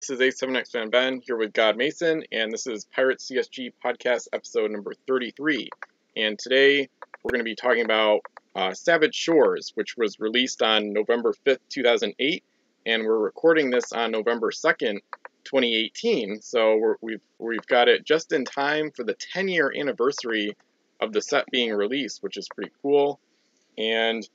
This is A7X Fan Ben here with God Mason, and this is Pirate CSG Podcast episode number 33. And today we're going to be talking about Savage Shores, which was released on November 5th, 2008, and we're recording this on November 2nd, 2018. So we've got it just in time for the 10-year anniversary of the set being released, which is pretty cool. And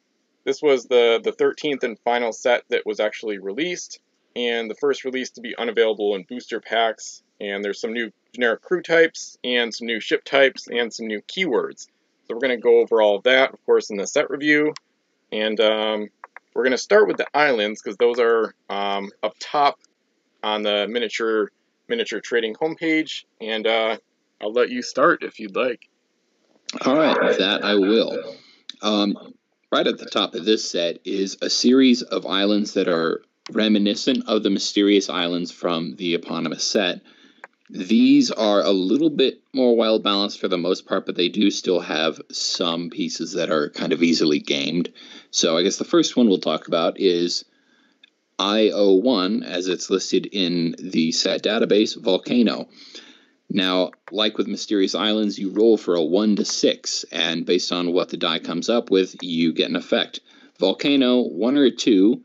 this was the 13th and final set that was actually released, and the first release to be unavailable in booster packs. And there's some new generic crew types, and some new ship types, and some new keywords. So we're going to go over all of that, of course, in the set review. And we're going to start with the islands, because those are up top on the miniature trading homepage. And I'll let you start if you'd like. All right, that I will. Right at the top of this set is a series of islands that are reminiscent of the mysterious islands from the eponymous set. These are a little bit more well-balanced for the most part, but they do still have some pieces that are kind of easily gamed. So I guess the first one we'll talk about is I01, as it's listed in the set database, Volcano. Now, like with Mysterious Islands, you roll for a 1 to 6, and based on what the die comes up with, you get an effect. Volcano, 1 or 2,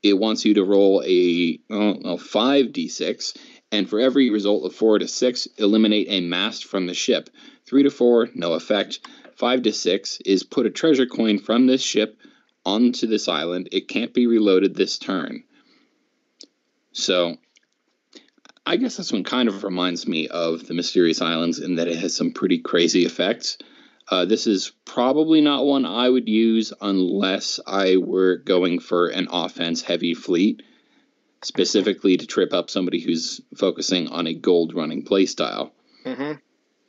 it wants you to roll a 5d6, and for every result of 4 to 6, eliminate a mast from the ship. 3 to 4, no effect. 5 to 6 is put a treasure coin from this ship onto this island. It can't be reloaded this turn. So I guess this one kind of reminds me of the Mysterious Islands in that it has some pretty crazy effects. This is probably not one I would use unless I were going for an offense-heavy fleet, specifically to trip up somebody who's focusing on a gold-running playstyle. Mm-hmm.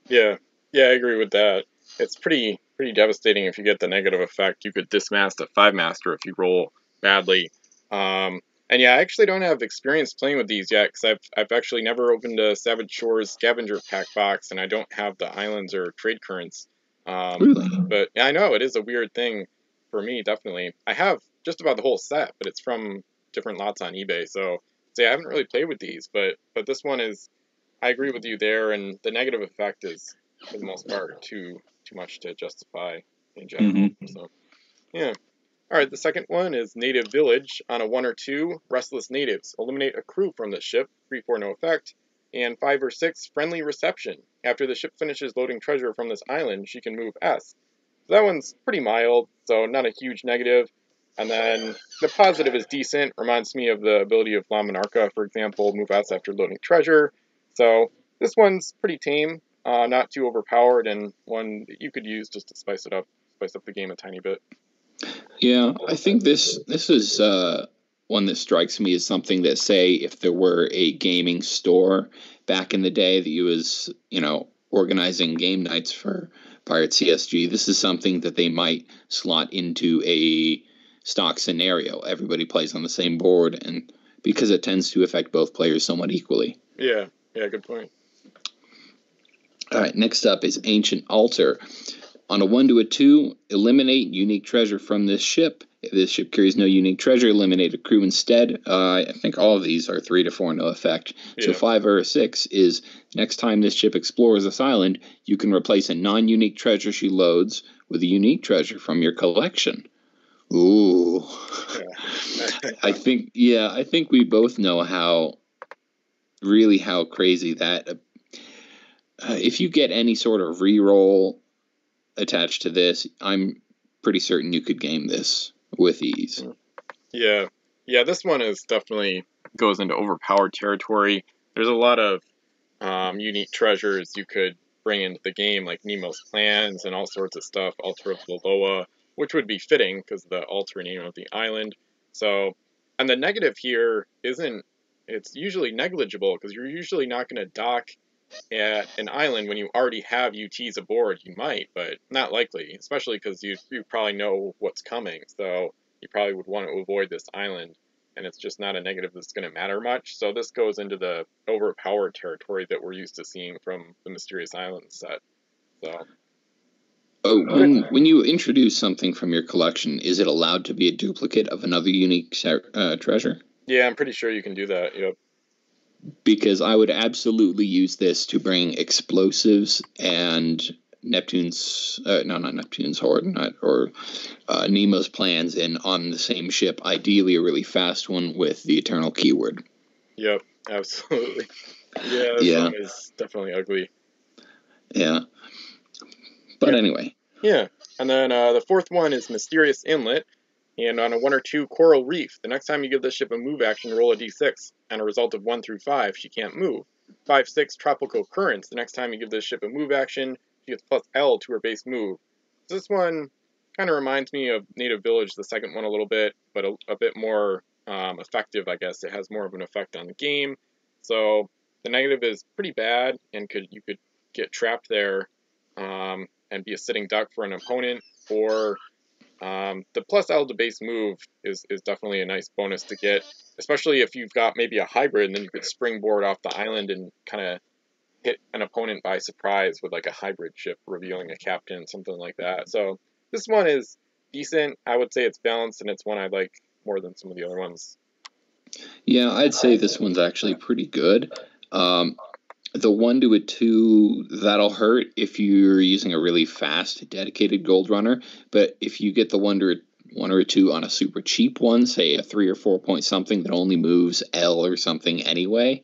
Yeah, I agree with that. It's pretty devastating if you get the negative effect. You could dismast a 5-master if you roll badly. And yeah, I actually don't have experience playing with these yet, because I've actually never opened a Savage Shores scavenger pack box, and I don't have the islands or trade currents. Really? But yeah, I know it is a weird thing for me, definitely. I have just about the whole set, but it's from different lots on eBay, so yeah, I haven't really played with these, but this one is, I agree with you there, and the negative effect is, for the most part, too much to justify in general. Mm-hmm. So yeah. Alright, the second one is Native Village. On a 1 or 2, Restless Natives. Eliminate a crew from the ship, 3/4 no effect. And 5 or 6, Friendly Reception. After the ship finishes loading treasure from this island, she can move S. So that one's pretty mild, so not a huge negative. And then the positive is decent. Reminds me of the ability of La Monarca, for example, move S after loading treasure. So this one's pretty tame, not too overpowered, and one that you could use just to spice up the game a tiny bit. Yeah, I think this is one that strikes me as something that, say, if there were a gaming store back in the day that you was, organizing game nights for Pirate CSG, this is something that they might slot into a stock scenario. Everybody plays on the same board, and because it tends to affect both players somewhat equally. Yeah, good point. All right, next up is Ancient Altar. On a 1 to a 2, eliminate unique treasure from this ship. If this ship carries no unique treasure, eliminate a crew instead. I think all of these are 3 to 4, no effect. Yeah. So 5 or a 6 is, next time this ship explores this island, you can replace a non-unique treasure she loads with a unique treasure from your collection. Ooh. Yeah. I think we both know how crazy that... if you get any sort of reroll attached to this, I'm pretty certain you could game this with ease. Yeah, this one is definitely goes into overpowered territory. There's a lot of unique treasures you could bring into the game, like Nemo's Plans and all sorts of stuff, Altar of Loloa, which would be fitting because the altar name of the island. So, and the negative here it's usually negligible, because you're usually not going to dock at an island when you already have UTs aboard. You might, but not likely, especially because you probably know what's coming, so you probably would want to avoid this island, and it's just not a negative that's going to matter much. So this goes into the overpowered territory that we're used to seeing from the Mysterious Islands set. So when you introduce something from your collection, is it allowed to be a duplicate of another unique treasure? Yeah, I'm pretty sure you can do that. Yep. Because I would absolutely use this to bring explosives and Neptune's, no, not Neptune's horde, or Nemo's plans in on the same ship. Ideally, a really fast one with the Eternal keyword. Yep, absolutely. Yeah, this Yeah. one is definitely ugly. Yeah. But anyway. Yeah, and then the fourth one is Mysterious Inlet, and on a 1 or 2 Coral Reef, the next time you give this ship a move action, roll a d6, and a result of 1 through 5, she can't move. 5, 6 Tropical Currents, the next time you give this ship a move action, she gets plus L to her base move. So this one kind of reminds me of Native Village, the second one a little bit, but a bit more effective, I guess. It has more of an effect on the game. So the negative is pretty bad, and you could get trapped there and be a sitting duck for an opponent, or the plus L to base move is definitely a nice bonus to get, especially if you've got maybe a hybrid, and then you could springboard off the island and kind of hit an opponent by surprise with like a hybrid ship revealing a captain, something like that. So this one is decent. I would say it's balanced, and it's one I like more than some of the other ones. Yeah, I'd say this one's actually pretty good. The 1 to a 2, that'll hurt if you're using a really fast, dedicated gold runner. But if you get the 1 or a 2 on a super cheap one, say a 3 or 4 point something that only moves L or something anyway,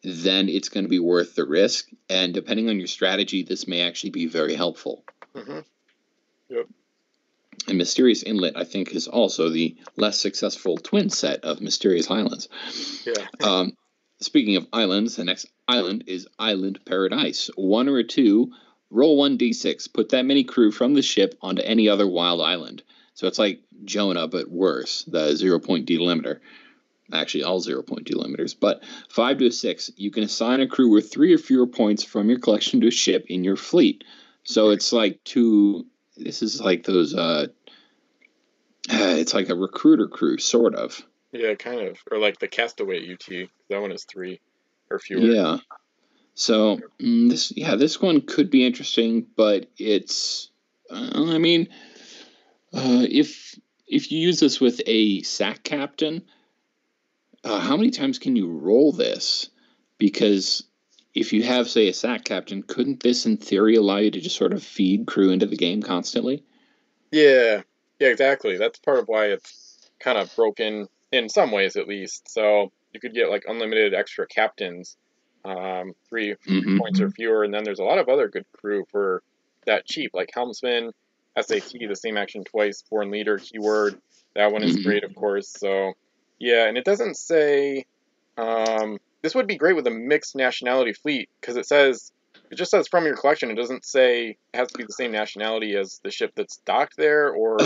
then it's going to be worth the risk. And depending on your strategy, this may actually be very helpful. Mm-hmm. Yep. And Mysterious Inlet, I think, is also the less successful twin set of Mysterious Islands. Yeah. Speaking of islands, the next island is Island Paradise. 1 or a 2, roll 1d6. Put that many crew from the ship onto any other wild island. So it's like Jonah, but worse, the 0-point delimiter. Actually, all 0-point delimiters. But 5 to a 6, you can assign a crew with 3 or fewer points from your collection to a ship in your fleet. So it's like this is like those, it's like a recruiter crew, sort of. Yeah, kind of. Or like the Castaway UT. That one is 3 or fewer. Yeah. So this one could be interesting, but it's, if you use this with a SAC captain, how many times can you roll this? Because if you have, say, a SAC captain, couldn't this in theory allow you to just sort of feed crew into the game constantly? Yeah, exactly. That's part of why it's kind of broken in some ways, at least. So you could get like unlimited extra captains, 3 points or fewer, and then there's a lot of other good crew for that cheap, like Helmsman, SAT, the same action twice, Foreign Leader, keyword. That one is great, of course. So yeah, and it doesn't say. This would be great with a mixed nationality fleet because it just says from your collection. It doesn't say it has to be the same nationality as the ship that's docked there or,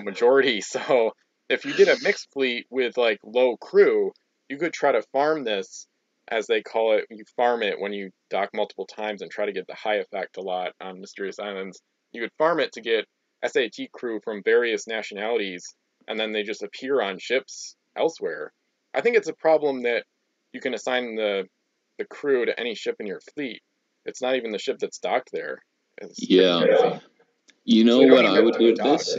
majority. So if you did a mixed fleet with like low crew, you could try to farm this, as they call it. You farm it when you dock multiple times and try to get the high effect a lot on Mysterious Islands. You could farm it to get SAT crew from various nationalities, and then they just appear on ships elsewhere. I think it's a problem that you can assign the crew to any ship in your fleet. It's not even the ship that's docked there. Yeah. You know what I would do with this?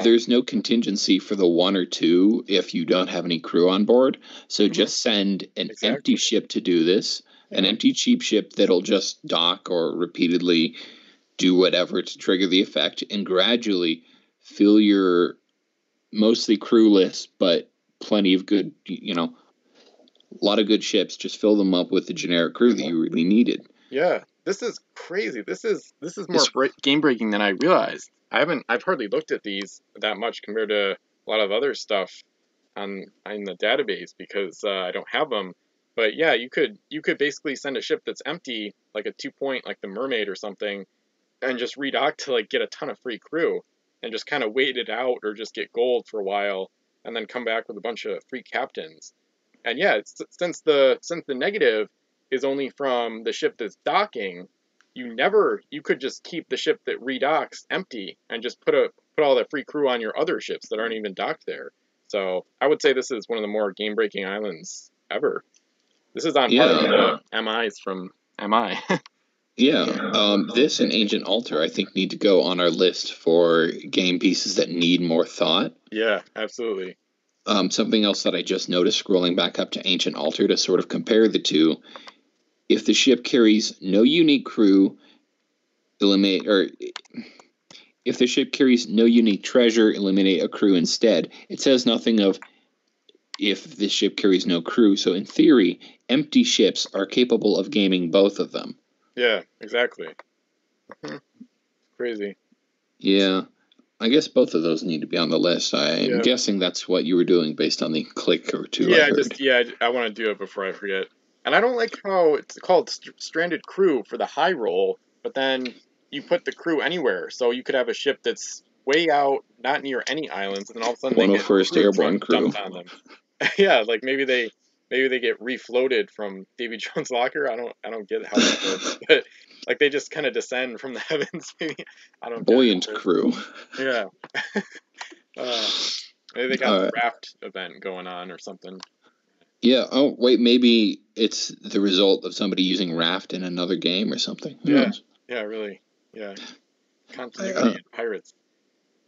There's no contingency for the 1 or 2 if you don't have any crew on board. So just send an empty ship to do this, an empty cheap ship that'll just dock or repeatedly do whatever to trigger the effect, and gradually fill your mostly crewless, but plenty of good, a lot of good ships. Just fill them up with the generic crew that you really needed. Yeah, this is crazy. This is more game breaking than I realized. I've hardly looked at these that much compared to a lot of other stuff in the database because I don't have them. But yeah, you could basically send a ship that's empty, like a 2-point, like the Mermaid or something, and just redock to like get a ton of free crew and just kind of wait it out or just get gold for a while and then come back with a bunch of free captains. And yeah, since the negative is only from the ship that's docking, you could just keep the ship that redocks empty and just put all the free crew on your other ships that aren't even docked there. So I would say this is one of the more game breaking islands ever. This is on par with the MIs from MI. This and Ancient Altar, I think, need to go on our list for game pieces that need more thought. Yeah, absolutely. Something else that I just noticed scrolling back up to Ancient Altar to sort of compare the two. If the ship carries no unique crew, if the ship carries no unique treasure, eliminate a crew instead. It says nothing of if the ship carries no crew. So in theory, empty ships are capable of gaming both of them. Yeah, exactly. Crazy. Yeah. I guess both of those need to be on the list. I'm guessing that's what you were doing based on the click or two I heard. I want to do it before I forget. And I don't like how it's called stranded crew for the high roll, but then you put the crew anywhere. So you could have a ship that's way out, not near any islands, and then all of a sudden 101st Airborne crew dumped on them. Yeah, like maybe they get refloated from Davy Jones' locker. I don't get how that works, but like they just kind of descend from the heavens. Maybe I don't. Buoyant crew. Yeah. Maybe they got the raft event going on or something. Yeah. Oh wait, maybe it's the result of somebody using raft in another game or something. Who knows? Yeah. Really. Yeah. Continuity and pirates.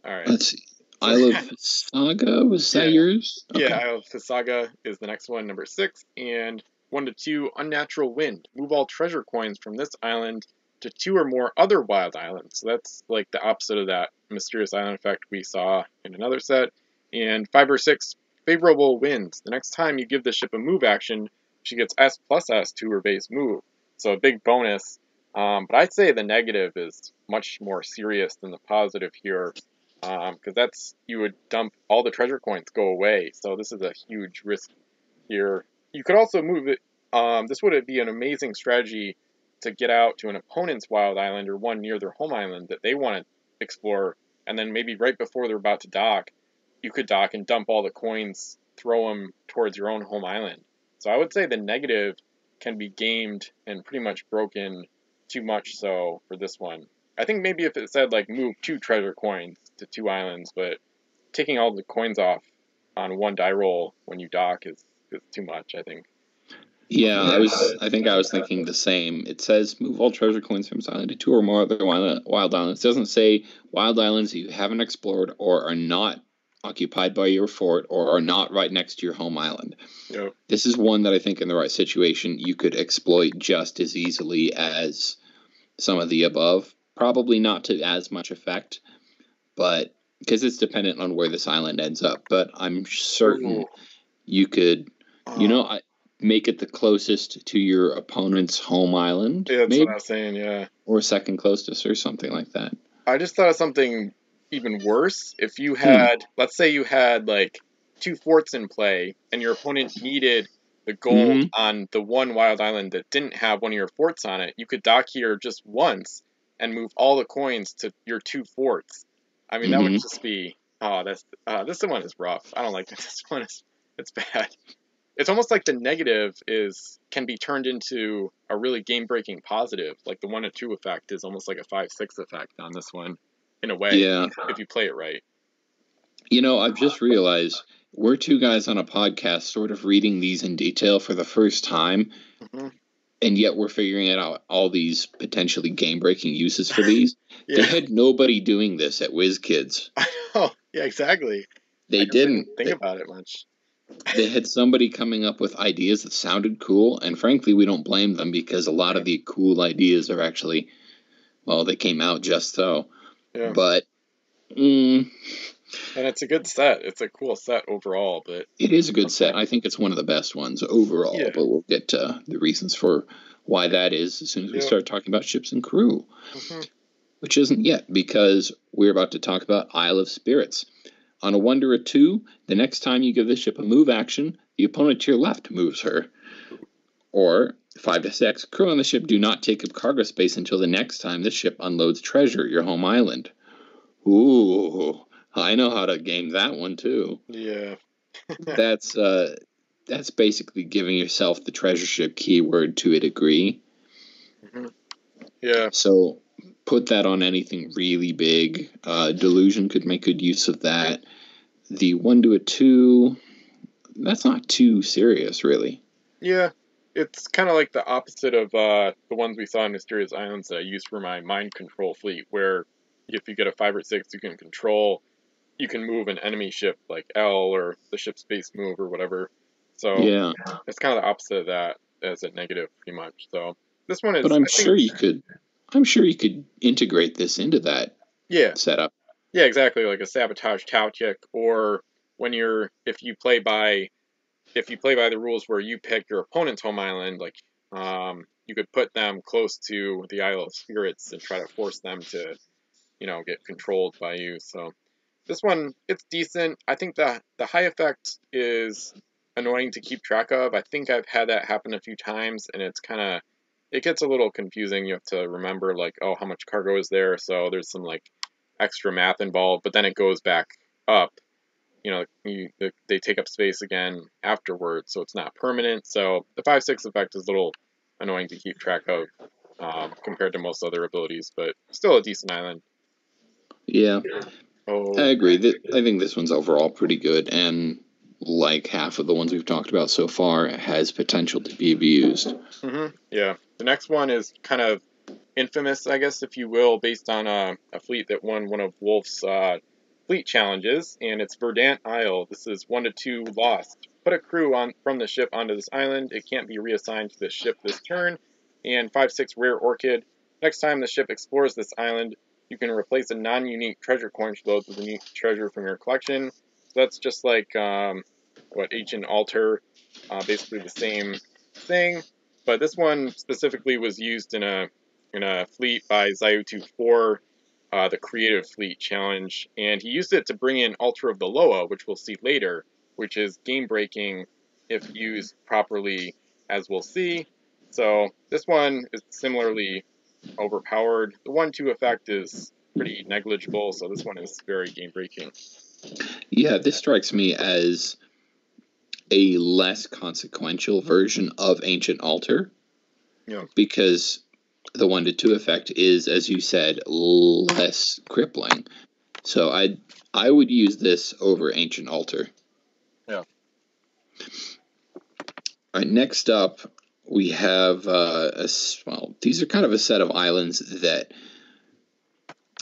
All right. Let's see. Isle of Saga, was that yours? Okay. Yeah, Isle of Saga is the next one, number 6. And 1 to 2, Unnatural Wind. Move all treasure coins from this island to 2 or more other wild islands. So that's like the opposite of that mysterious island effect we saw in another set. And 5 or 6, Favorable Winds. The next time you give the ship a move action, she gets S+S to her base move. So a big bonus. But I'd say the negative is much more serious than the positive here. Because that's, you would dump all the treasure coins, go away. So this is a huge risk here. You could also move it. This would be an amazing strategy to get out to an opponent's wild island or one near their home island that they want to explore. And then maybe right before they're about to dock, you could dock and dump all the coins, throw them towards your own home island. So I would say the negative can be gamed and pretty much broken too much so for this one. I think maybe if it said like move 2 treasure coins to 2 islands, but taking all the coins off on 1 die roll when you dock is too much, I think. Yeah, I think I was thinking the same. It says move all treasure coins from this island to 2 or more other wild islands. It doesn't say wild islands you haven't explored or are not occupied by your fort or are not right next to your home island. Yep. This is one that I think in the right situation you could exploit just as easily as some of the above. Probably not to as much effect, but because it's dependent on where this island ends up. But I'm certain you could, make it the closest to your opponent's home island. Yeah, that's what I was saying, yeah. Or second closest or something like that. I just thought of something even worse. If you had, let's say you had like 2 forts in play and your opponent needed the gold on the one wild island that didn't have one of your forts on it, you could dock here just once and move all the coins to your 2 forts. I mean, that would just be, this one is rough. I don't like this one. It's bad. It's almost like the negative can be turned into a really game-breaking positive. Like the 1 to 2 effect is almost like a 5-6 effect on this one, in a way, if you play it right. I've just realized we're 2 guys on a podcast sort of reading these in detail for the first time, and yet we're figuring out all these potentially game-breaking uses for these. They had nobody doing this at WizKids. I know. Yeah, exactly. They didn't think about it much. They had somebody coming up with ideas that sounded cool, and frankly, we don't blame them because a lot of the cool ideas are actually, well, they came out just so. Yeah. But, and it's a good set. It's a cool set overall, but it is a good set. I think it's one of the best ones overall, but we'll get to the reasons for why that is as soon as we start talking about ships and crew, which isn't yet because we're about to talk about Isle of Spirits. On a 1 to a 2, the next time you give this ship a move action, the opponent to your left moves her. Or 5 to 6, crew on the ship do not take up cargo space until the next time this ship unloads treasure at your home island. Ooh, I know how to game that one too. Yeah. That's basically giving yourself the treasure ship keyword to a degree. Yeah. So put that on anything really big. Delusion could make good use of that. The 1 to a 2, that's not too serious, really. Yeah, it's kind of like the opposite of the ones we saw in Mysterious Islands that I used for my mind control fleet, where if you get a 5 or 6, you can control you can move an enemy ship like L or the ship's base move or whatever. So Yeah, it's kind of the opposite of that as a negative, pretty much. So this one is. but I'm sure you could. I'm sure you could integrate this into that Yeah. setup. Yeah, exactly. Like a sabotage tactic, or when if you play by the rules where you pick your opponent's home island, like you could put them close to the Isle of Spirits and try to force them to, get controlled by you. So this one, it's decent. I think the high effect is annoying to keep track of. I think I've had that happen a few times, and it gets a little confusing. You have to remember, like, oh, how much cargo is there? So there's some, like, extra math involved, but then it goes back up. They take up space again afterwards, so it's not permanent. So the 5/6 effect is a little annoying to keep track of compared to most other abilities, but still a decent island. Yeah, Oh, I agree. I think this one's overall pretty good, and like half of the ones we've talked about so far, has potential to be abused. Yeah. The next one is kind of infamous, I guess, if you will, based on a fleet that won one of Wolf's fleet challenges, and it's Verdant Isle. This is 1 to 2 lost. Put a crew from the ship onto this island. It can't be reassigned to this ship this turn. And 5/6 Rare Orchid. Next time the ship explores this island, you can replace a non-unique treasure coin load with a unique treasure from your collection. So that's just like Ancient Altar, basically the same thing. But this one specifically was used in a fleet by Zayutu 4, the Creative Fleet Challenge, and he used it to bring in Altar of the Loa, which we'll see later, which is game-breaking if used properly, as we'll see. So this one is similarly overpowered. The 1/2 effect is pretty negligible, so this one is very game-breaking. Yeah, this strikes me as a less consequential version of Ancient Altar. Yeah. Because the 1 to 2 effect is, as you said, less crippling. So I would use this over Ancient Altar. Yeah. All right, next up we have these are kind of a set of islands that,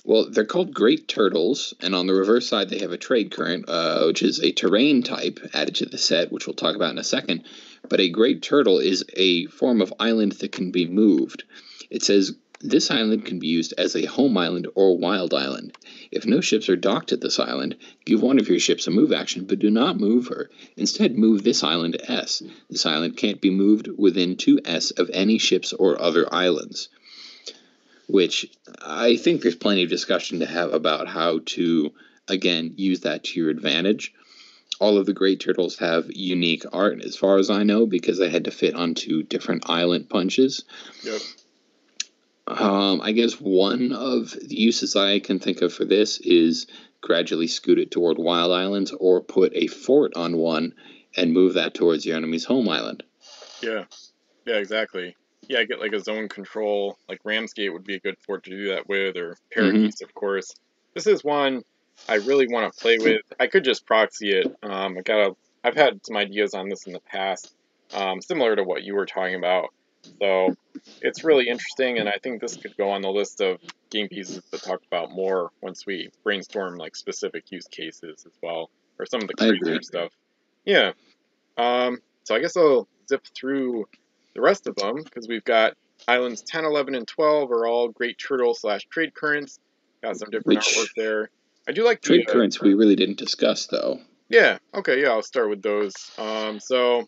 well, they're called Great Turtles, and on the reverse side they have a trade current, which is a terrain type added to the set, which we'll talk about in a second. But a Great Turtle is a form of island that can be moved. It says, this island can be used as a home island or wild island. If no ships are docked at this island, give one of your ships a move action, but do not move her. Instead, move this island to S. This island can't be moved within 2S of any ships or other islands. Which I think there's plenty of discussion to have about how to, again, use that to your advantage. All of the Great Turtles have unique art, as far as I know, because they had to fit onto different island punches. Yep. I guess one of the uses I can think of for this is gradually scoot it toward wild islands, or put a fort on one and move that towards your enemy's home island. Yeah. Yeah, exactly. Yeah, get like a zone control, like Ramsgate would be a good fort to do that with, or Parakeets, of course. This is one I really want to play with. I could just proxy it. I've had some ideas on this in the past, similar to what you were talking about. So it's really interesting, and I think this could go on the list of game pieces to talk about more once we brainstorm like specific use cases as well, or some of the crazier stuff. Yeah. So I guess I'll zip through the rest of them, because we've got islands 10, 11, and 12 are all Great Turtle / Trade Currents. Got some different artwork there. I do like Trade Currents we really didn't discuss, though. Yeah, okay, yeah, I'll start with those. So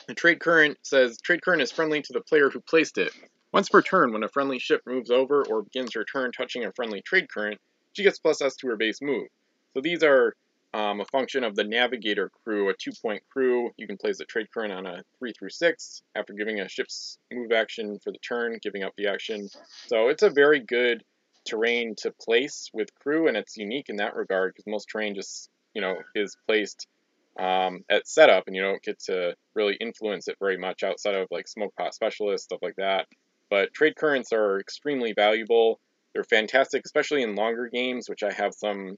the Trade Current says, Trade Current is friendly to the player who placed it. Once per turn, when a friendly ship moves over or begins her turn touching a friendly Trade Current, she gets +S to her base move. So these are a function of the Navigator crew, a 2-point crew. You can place a Trade Current on a 3 through 6 after giving a ship's move action for the turn, giving up the action. So it's a very good terrain to place with crew, and it's unique in that regard, because most terrain just, is placed at setup, and you don't get to really influence it very much outside of like smoke pot specialists, stuff like that. But trade currents are extremely valuable. They're fantastic, especially in longer games, which I have some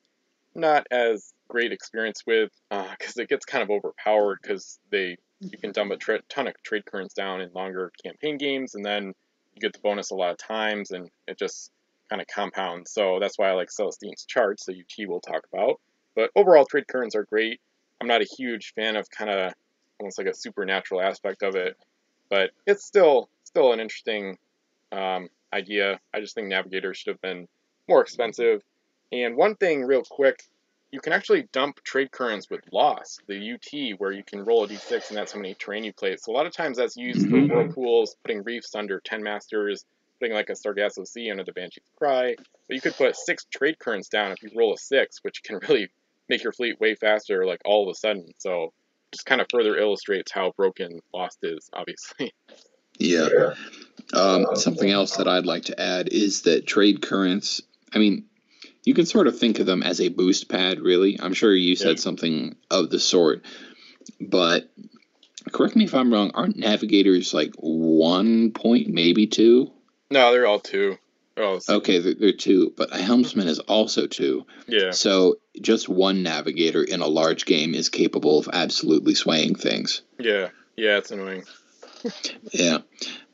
not as great experience with, because it gets kind of overpowered, because you can dump a ton of trade currents down in longer campaign games, and then you get the bonus a lot of times, and it just kind of compounds. So that's why I like Celestine's charts that UT will talk about. But overall, trade currents are great. I'm not a huge fan of kind of almost like a supernatural aspect of it, but it's still an interesting idea. I just think Navigator should have been more expensive. And one thing real quick, you can actually dump trade currents with Loss, the UT, where you can roll a d6 and that's how many terrain you play. So a lot of times that's used for whirlpools, putting reefs under 10 masters, putting like a Sargasso Sea under the Banshee's Cry. But you could put 6 trade currents down if you roll a 6, which can really make your fleet way faster, like all of a sudden. So just kind of further illustrates how broken Lost is, obviously. Yeah. Something else that I'd like to add is that trade currents, I mean, you can sort of think of them as a boost pad, really. I'm sure you said something of the sort. But correct me if I'm wrong, aren't Navigators like 1 point, maybe 2? No, they're all 2. Okay, they're 2, but a helmsman is also 2. Yeah. So just one Navigator in a large game is capable of absolutely swaying things. Yeah, it's annoying. Yeah,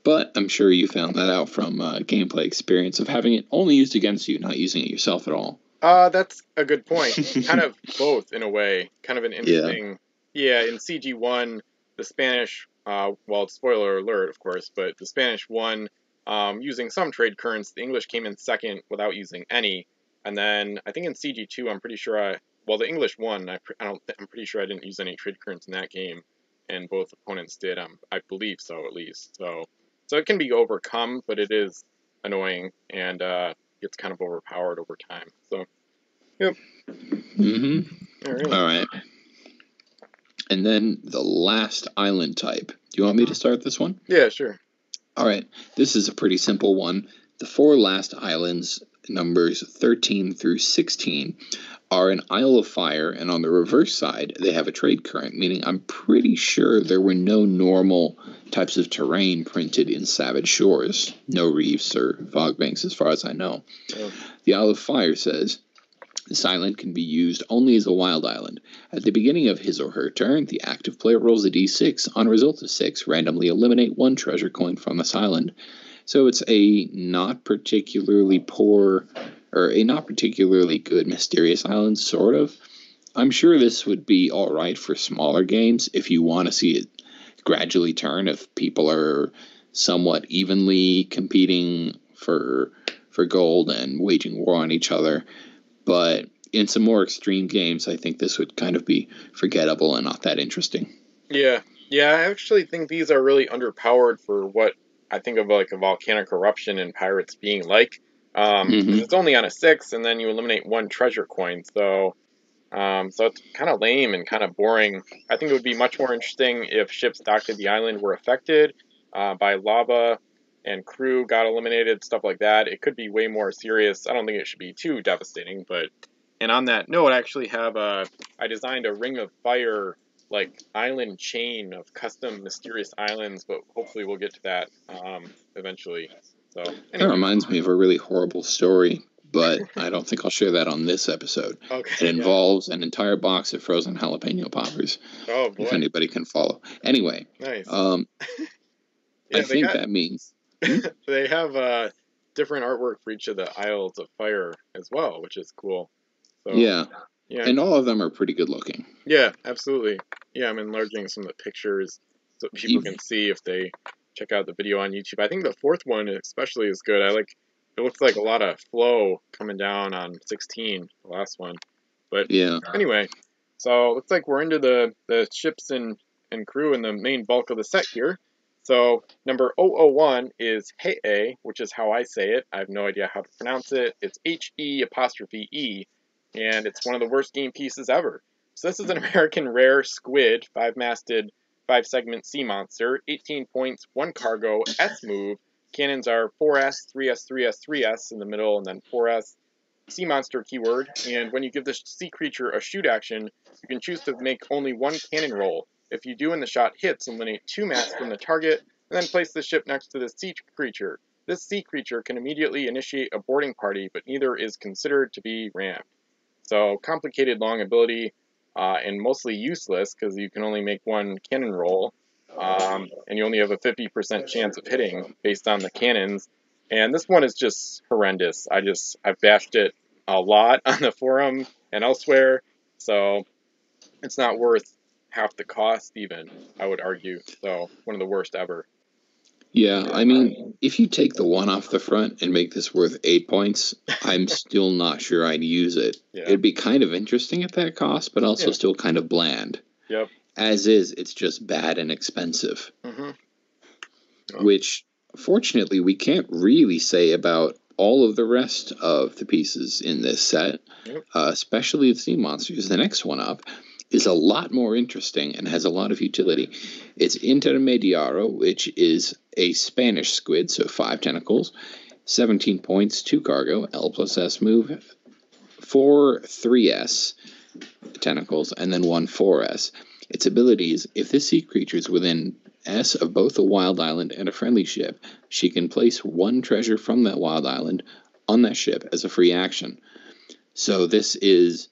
but I'm sure you found that out from gameplay experience of having it only used against you, not using it yourself at all. That's a good point. Kind of both, in a way. Kind of an interesting... Yeah, in CG1, the Spanish, well, spoiler alert, of course, but the Spanish won using some trade currents. The English came in second without using any. And then, I think in CG2, I'm pretty sure the English won. I'm pretty sure I didn't use any trade currents in that game. And both opponents did, I believe so, at least. So it can be overcome, but it is annoying, and gets kind of overpowered over time. So, yep. All right. And then the last island type. Do you want me to start this one? Yeah, sure. All right. This is a pretty simple one. The 4 last islands, numbers 13 through 16, are an Isle of Fire, and on the reverse side, they have a trade current, meaning I'm pretty sure there were no normal types of terrain printed in Savage Shores. No reefs or fog banks, as far as I know. Oh. The Isle of Fire says, this island can be used only as a wild island. At the beginning of his or her turn, the active player rolls a d6. On a result of 6, randomly eliminate 1 treasure coin from this island. So it's a not particularly poor, or a not particularly good Mysterious Island, sort of. I'm sure this would be alright for smaller games if you want to see it gradually turn, if people are somewhat evenly competing for gold and waging war on each other. But in some more extreme games, I think this would kind of be forgettable and not that interesting. Yeah, I actually think these are really underpowered for what I think of like a volcanic eruption in Pirates being like. 'Cause it's only on a 6, and then you eliminate 1 treasure coin, so it's kind of lame and kind of boring. I think it would be much more interesting if ships docked at the island were affected by lava and crew got eliminated, stuff like that. It could be way more serious. I don't think it should be too devastating, but... And on that note, I actually have I designed a Ring of Fire like island chain of custom mysterious islands, but hopefully we'll get to that eventually. So anyway. That reminds me of a really horrible story, but I don't think I'll share that on this episode. Okay, it involves an entire box of frozen jalapeno poppers. Oh boy! If anybody can follow. Anyway, nice. I think that means they have different artwork for each of the Isles of Fire as well, which is cool. So, yeah, and all of them are pretty good looking. Yeah, absolutely. Yeah, I'm enlarging some of the pictures so people can see if they check out the video on YouTube. I think the 4th one especially is good. It looks like a lot of flow coming down on 16, the last one. But yeah. Anyway, so it looks like we're into the ships and crew and the main bulk of the set here. So number 001 is He'e, which is how I say it. I have no idea how to pronounce it. It's H-E'-E, and it's one of the worst game pieces ever. So this is an American rare squid, 5-masted, 5-segment sea monster, 18 points, 1 cargo, S move. Cannons are 4S, 3S, 3S, 3S in the middle, and then 4S. Sea monster keyword, and when you give this sea creature a shoot action, you can choose to make only 1 cannon roll. If you do and the shot hits, eliminate 2 mass from the target, and then place the ship next to the sea creature. This sea creature can immediately initiate a boarding party, but neither is considered to be rammed. So, complicated long ability, and mostly useless, because you can only make 1 cannon roll, and you only have a 50% chance of hitting based on the cannons. And this one is just horrendous. I've bashed it a lot on the forum and elsewhere. So it's not worth half the cost even, I would argue. So one of the worst ever. Yeah, I mean, if you take the 1 off the front and make this worth 8 points, I'm still not sure I'd use it. Yeah. It'd be kind of interesting at that cost, but also still kind of bland. Yep. As is, it's just bad and expensive. Mm-hmm. Which, fortunately, we can't really say about all of the rest of the pieces in this set, especially the sea monsters. The next one up is a lot more interesting and has a lot of utility. It's Intermediaro, which is a Spanish squid, so 5 tentacles, 17 points, 2 cargo, L plus S move, 4 3S tentacles, and then 1 4S. Its abilities: if this sea creature is within S of both a wild island and a friendly ship, she can place 1 treasure from that wild island on that ship as a free action. So this is...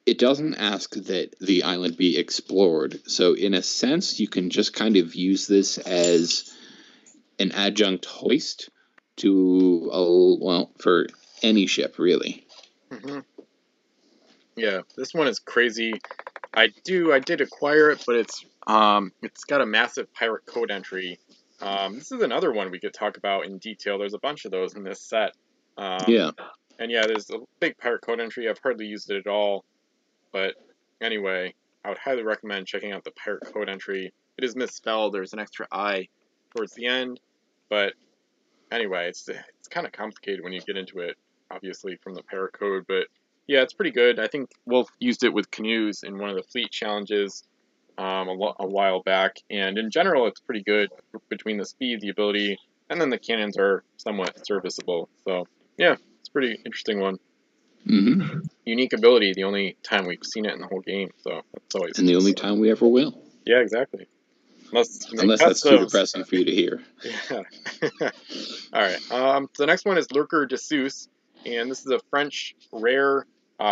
It doesn't ask that the island be explored. So in a sense, you can just kind of use this as an adjunct hoist to, for any ship, really. Mm-hmm. Yeah, this one is crazy. I did acquire it, but it's got a massive pirate code entry. This is another one we could talk about in detail. There's a bunch of those in this set. Yeah. And yeah, there's a big pirate code entry. I've hardly used it at all. But anyway, I would highly recommend checking out the pirate code entry. It is misspelled. There's an extra I towards the end. But anyway, it's kind of complicated when you get into it, obviously, from the pirate code. But yeah, it's pretty good. I think Wolf used it with canoes in one of the fleet challenges a while back. And in general, it's pretty good between the speed, the ability, and then the cannons are somewhat serviceable. So yeah, it's a pretty interesting one. Mm-hmm. Unique ability, the only time we've seen it in the whole game, so that's always... And the only time we ever will. Yeah, exactly. Unless that's too depressing for you to hear. Yeah. Alright, so the next one is Lurker de Soos, and this is a French rare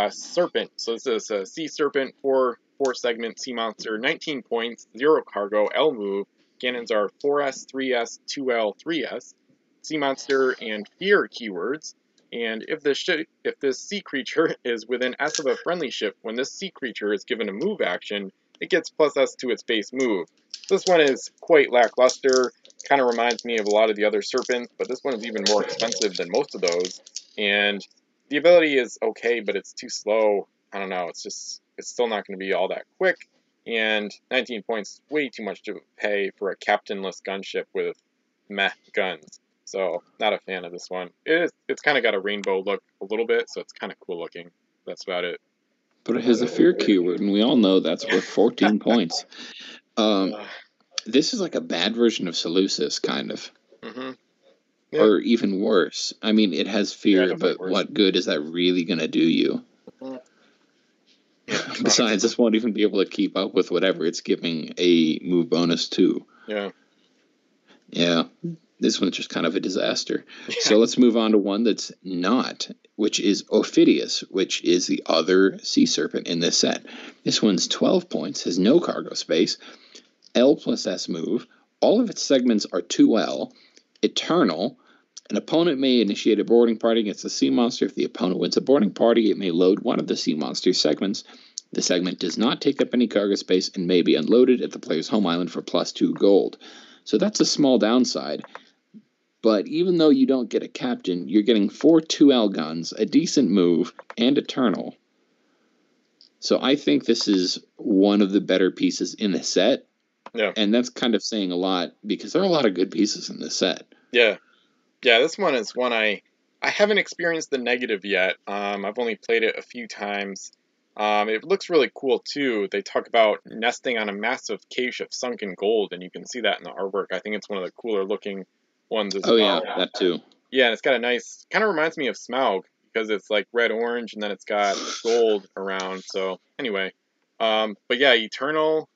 serpent. So this is a sea serpent, 4-segment sea monster, 19 points, 0 cargo, L move. Cannons are 4S, 3S, 2L, 3S. Sea monster and fear keywords. And if this sea creature is within S of a friendly ship, when this sea creature is given a move action, it gets plus S to its base move. This one is quite lackluster, kind of reminds me of a lot of the other serpents, but this one is even more expensive than most of those. And the ability is okay, but it's too slow. I don't know, it's still not going to be all that quick. And 19 points is way too much to pay for a captainless gunship with meh guns. So, not a fan of this one. It's kind of got a rainbow look a little bit, so it's kind of cool looking. That's about it. But it has a fear keyword, and we all know that's worth 14 points. This is like a bad version of Seleucus, kind of. Mm-hmm. Yeah. Or even worse. I mean, it has fear, but worse. What good is that really going to do you? Mm-hmm. Yeah, Besides, this won't even be able to keep up with whatever it's giving a move bonus to. Yeah. Yeah. This one's just kind of a disaster. Yeah. So let's move on to one that's not, which is Ophidian, which is the other sea serpent in this set. This one's 12 points, has no cargo space, L plus S move. All of its segments are 2L. Eternal. An opponent may initiate a boarding party against the sea monster. If the opponent wins a boarding party, it may load one of the sea monster's segments. The segment does not take up any cargo space and may be unloaded at the player's home island for plus 2 gold. So that's a small downside. But even though you don't get a captain, you're getting 4 2L guns, a decent move, and Eternal. So I think this is one of the better pieces in the set. Yeah. And that's kind of saying a lot, because there are a lot of good pieces in this set. Yeah. Yeah, this one is one I haven't experienced the negative yet. I've only played it a few times. It looks really cool, too. They talk about nesting on a massive cache of sunken gold, and you can see that in the artwork. I think it's one of the cooler looking ones as well. Oh, yeah, that too. Yeah, and it's got a nice, kind of reminds me of Smaug, because it's like red-orange, and then it's got gold around. So, anyway. But yeah, Eternal,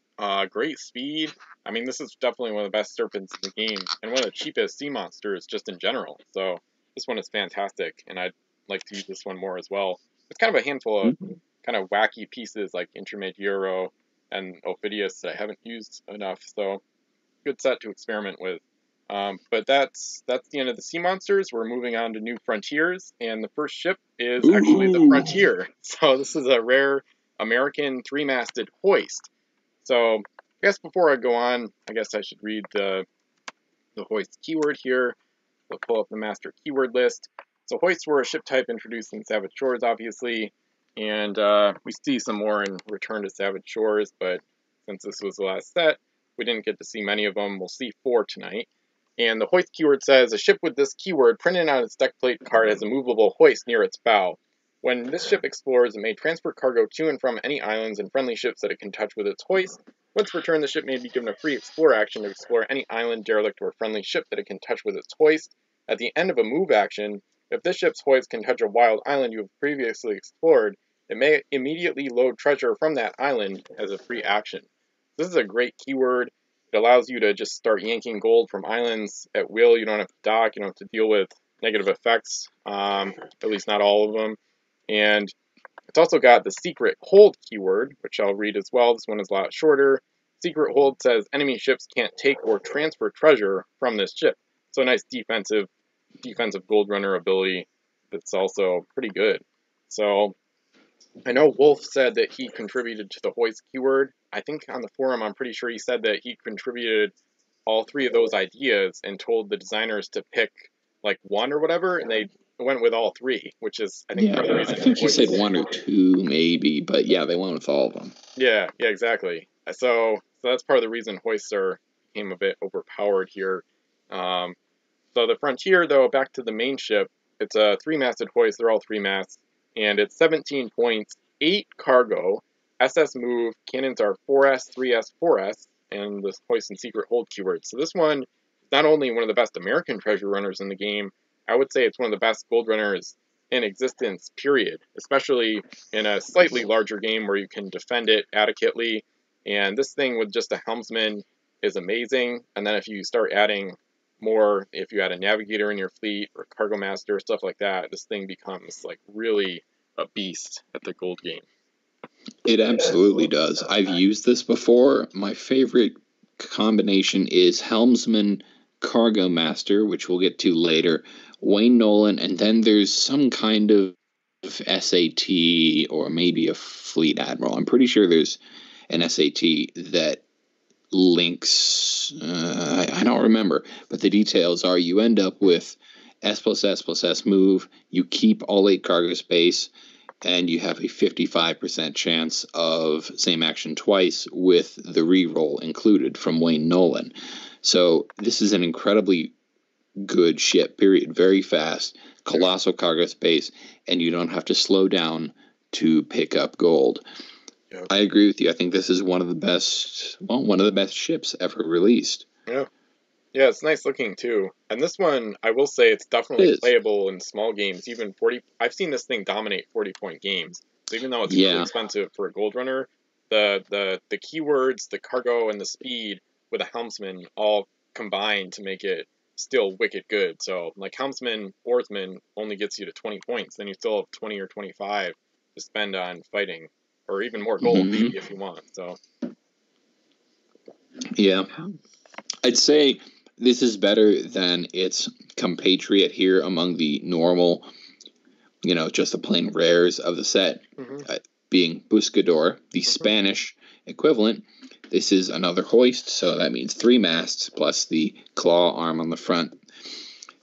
great speed. I mean, this is definitely one of the best serpents in the game, and one of the cheapest sea monsters just in general. So, this one is fantastic, and I'd like to use this one more as well. It's kind of a handful of kind of wacky pieces like Intermediaro and Ophidian that I haven't used enough, so good set to experiment with. But that's the end of the sea monsters. We're moving on to new frontiers, and the first ship is actually the Frontier. So this is a rare American three-masted hoist. So I guess before I go on, I guess I should read the hoist keyword here. We'll pull up the master keyword list. So hoists were a ship type introduced in Savage Shores, obviously, and we see some more in Return to Savage Shores, but since this was the last set, we didn't get to see many of them. We'll see 4 tonight. And the hoist keyword says, a ship with this keyword printed on its deck plate card has a movable hoist near its bow. When this ship explores, it may transfer cargo to and from any islands and friendly ships that it can touch with its hoist. Once returned, the ship may be given a free explore action to explore any island, derelict, or friendly ship that it can touch with its hoist. At the end of a move action, if this ship's hoist can touch a wild island you have previously explored, it may immediately load treasure from that island as a free action. This is a great keyword. It allows you to just start yanking gold from islands at will. You don't have to dock. You don't have to deal with negative effects, at least not all of them. And it's also got the secret hold keyword, which I'll read as well. This one is a lot shorter. Secret hold says enemy ships can't take or transfer treasure from this ship. So a nice defensive gold runner ability that's also pretty good. So I know Wolf said that he contributed to the hoist keyword. I think on the forum, I'm pretty sure he said that he contributed all 3 of those ideas and told the designers to pick like 1 or whatever, and they went with all 3, which is, I think, part of the reason. I think he said 1 or 2 maybe, but yeah, they went with all of them. Yeah, exactly. So that's part of the reason hoists became a bit overpowered here. So the Frontier, though, back to the main ship, it's a 3-masted hoist. They're all 3 masts. And it's 17 points, 8 cargo, SS move, cannons are 4S, 3S, 4S, and the hoist and secret hold keyword. So this one is not only one of the best American treasure runners in the game, I would say it's one of the best gold runners in existence, period, especially in a slightly larger game where you can defend it adequately. And this thing with just a helmsman is amazing. And then if you start adding more, if you add a navigator in your fleet or cargo master, stuff like that, this thing becomes like really a beast at the gold game. It absolutely does. I've used this before. My favorite combination is helmsman, cargo master, which we'll get to later, Wayne Nolan, and then there's some kind of SAT or maybe a fleet admiral. I'm pretty sure there's an SAT that links, I don't remember, but the details are you end up with S plus S plus S move, you keep all 8 cargo space, and you have a 55% chance of same action twice with the reroll included from Wayne Nolan. So this is an incredibly good ship, period. Very fast, colossal cargo space, and you don't have to slow down to pick up gold. Yep. I agree with you. I think this is one of the best ships ever released. Yeah. Yeah, it's nice looking too. And this one, I will say, it's definitely playable in small games. Even 40. I've seen this thing dominate 40-point games. So even though it's really expensive for a gold runner, the keywords, the cargo, and the speed with a helmsman all combine to make it still wicked good. So like helmsman, oarsman only gets you to 20 points. Then you still have 20 or 25 to spend on fighting, or even more gold maybe if you want. So yeah, I'd say this is better than its compatriot here among the normal, just the plain rares of the set, being Buscador, the Spanish equivalent. This is another hoist, so that means 3 masts plus the claw arm on the front.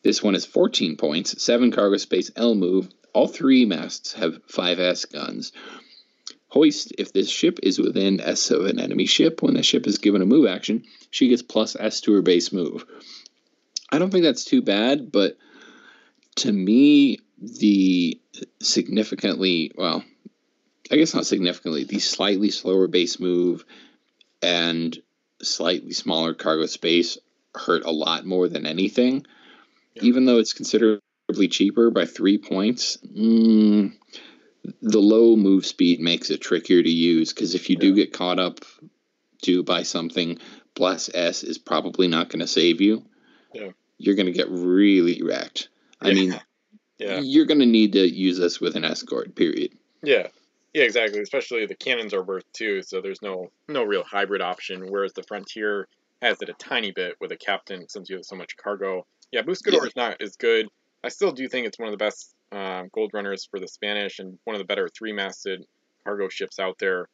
This one is 14 points, 7 cargo space, L move. All 3 masts have 5S guns. Hoist, if this ship is within S of an enemy ship, when the ship is given a move action, she gets plus S to her base move. I don't think that's too bad, but to me, the slightly slower base move and slightly smaller cargo space hurt a lot more than anything. Yeah. Even though it's considerably cheaper by 3 points, the low move speed makes it trickier to use, because if you do get caught up by something, plus S is probably not going to save you. Yeah. You're going to get really wrecked. I mean, you're going to need to use this with an escort, period. Yeah. Yeah, exactly. Especially the cannons are worth 2, so there's no real hybrid option, whereas the Frontier has it a tiny bit with a captain since you have so much cargo. Yeah, Buscador is not as good. I still do think it's one of the best gold runners for the Spanish and one of the better 3-masted cargo ships out there.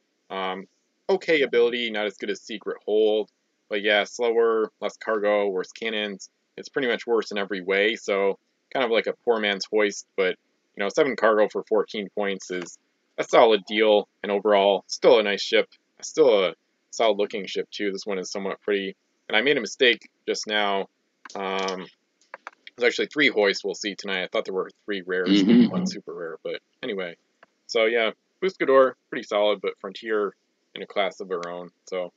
Okay ability, not as good as Secret Hold, but yeah, slower, less cargo, worse cannons. It's pretty much worse in every way, so kind of like a poor man's hoist, but 7 cargo for 14 points is a solid deal, and overall, still a nice ship. Still a solid looking ship too. This one is somewhat pretty, and I made a mistake just now. There's actually 3 hoists we'll see tonight. I thought there were 3 rares, 1 super rare, but anyway. So yeah, Buscador, pretty solid, but Frontier in a class of her own. So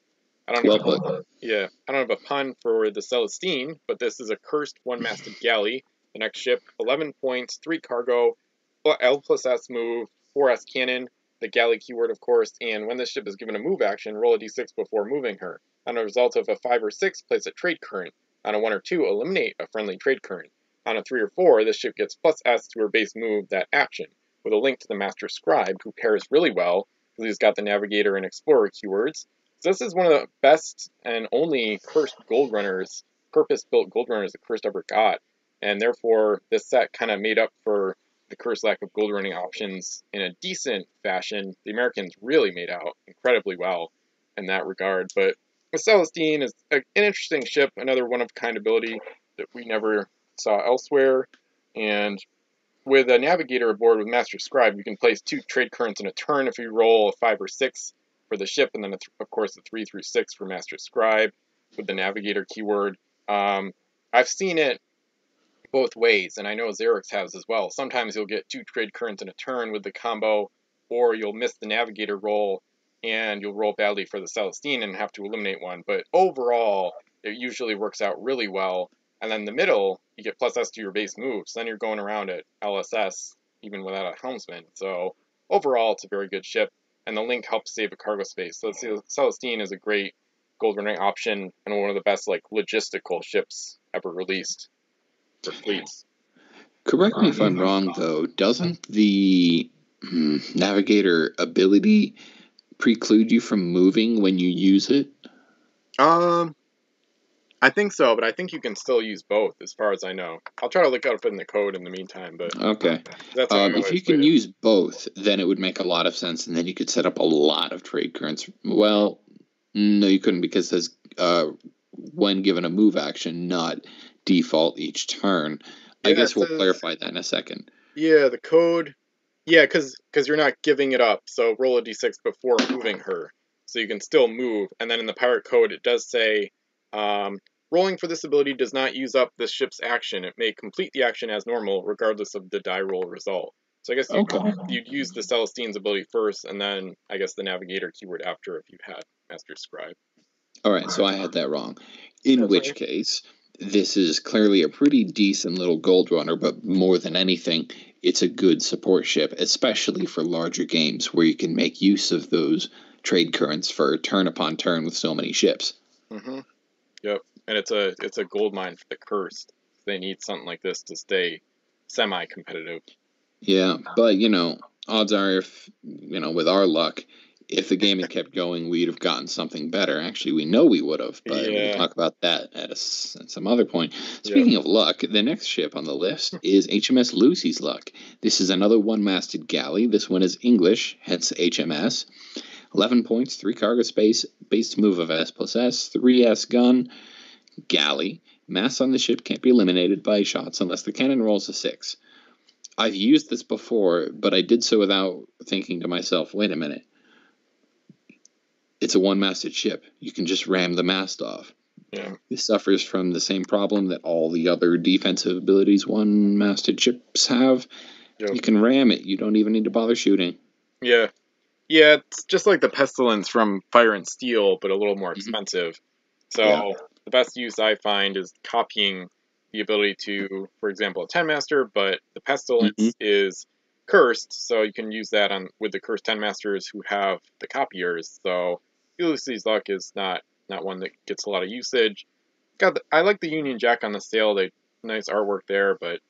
I don't know. Yeah, I don't have a pun for the Celestine, but this is a cursed 1-masted galley. The next ship, 11 points, 3 cargo, L+S move, 4S cannon, the galley keyword, of course, and when this ship is given a move action, roll a d6 before moving her. On a result of a 5 or 6, place a trade current. On a 1 or 2, eliminate a friendly trade current. On a 3 or 4, this ship gets +S to her base move that action, with a link to the Master Scribe, who pairs really well, because he's got the Navigator and Explorer keywords. So this is one of the best and only cursed gold runners, purpose-built gold runners the cursed ever got, and therefore this set kind of made up for the cursed lack of gold running options in a decent fashion. The Americans really made out incredibly well in that regard, but the Celestine is an interesting ship, another one-of-a-kind ability that we never saw elsewhere, and with a Navigator aboard with Master Scribe, you can place 2 trade currents in a turn if you roll a 5 or 6 for the ship, and then, of course, a 3 through 6 for Master Scribe with the Navigator keyword. I've seen it both ways, and I know Xerix has as well. Sometimes you'll get 2 trade currents in a turn with the combo, or you'll miss the Navigator roll, and you'll roll badly for the Celestine and have to eliminate one. But overall, it usually works out really well. And then the middle, you get +S to your base moves. Then you're going around at LSS, even without a helmsman. So overall, it's a very good ship, and the link helps save a cargo space. So the Celestine is a great gold running option and one of the best logistical ships ever released for fleets. Correct me if I'm wrong, though. Doesn't the Navigator ability preclude you from moving when you use it? I think so, but I think you can still use both, as far as I know. I'll try to look up in the code in the meantime, but okay. That's how if you can use both, then it would make a lot of sense, and then you could set up a lot of trade currents. Well, no, you couldn't, because there's when given a move action, not default each turn. Yeah, I guess we'll clarify that in a second. Yeah, the code. Yeah, because you're not giving it up, so roll a d6 before moving her, so you can still move. And then in the pirate code, it does say, rolling for this ability does not use up this ship's action. It may complete the action as normal, regardless of the die roll result. So I guess you'd use the Celestine's ability first, and then I guess the Navigator keyword after if you had Master Scribe. All right, so I had that wrong. In which case, this is clearly a pretty decent little gold runner, but more than anything, it's a good support ship, especially for larger games where you can make use of those trade currents for turn upon turn with so many ships. Mm-hmm. Yep, and it's a gold mine for the cursed. They need something like this to stay semi-competitive. Yeah, but odds are, if with our luck, if the game had kept going, we'd have gotten something better. Actually, we know we would have, but we'll talk about that at some other point. Speaking of luck, the next ship on the list is HMS Lucy's Luck. This is another 1-masted galley. This one is English, hence HMS. 11 points, 3 cargo space, base move of S+S, 3S gun, galley. Mass on the ship can't be eliminated by shots unless the cannon rolls a 6. I've used this before, but I did so without thinking to myself, wait a minute. It's a 1-masted ship. You can just ram the mast off. Yeah. This suffers from the same problem that all the other defensive abilities 1-masted ships have. Yep. You can ram it. You don't even need to bother shooting. Yeah. Yeah, it's just like the Pestilence from Fire and Steel, but a little more expensive. So the best use I find is copying the ability to, for example, a 10-master, but the Pestilence is cursed, so you can use that with the cursed 10-masters who have the copiers. So Lucy's Luck is not one that gets a lot of usage. I like the Union Jack on the sail. Nice artwork there, but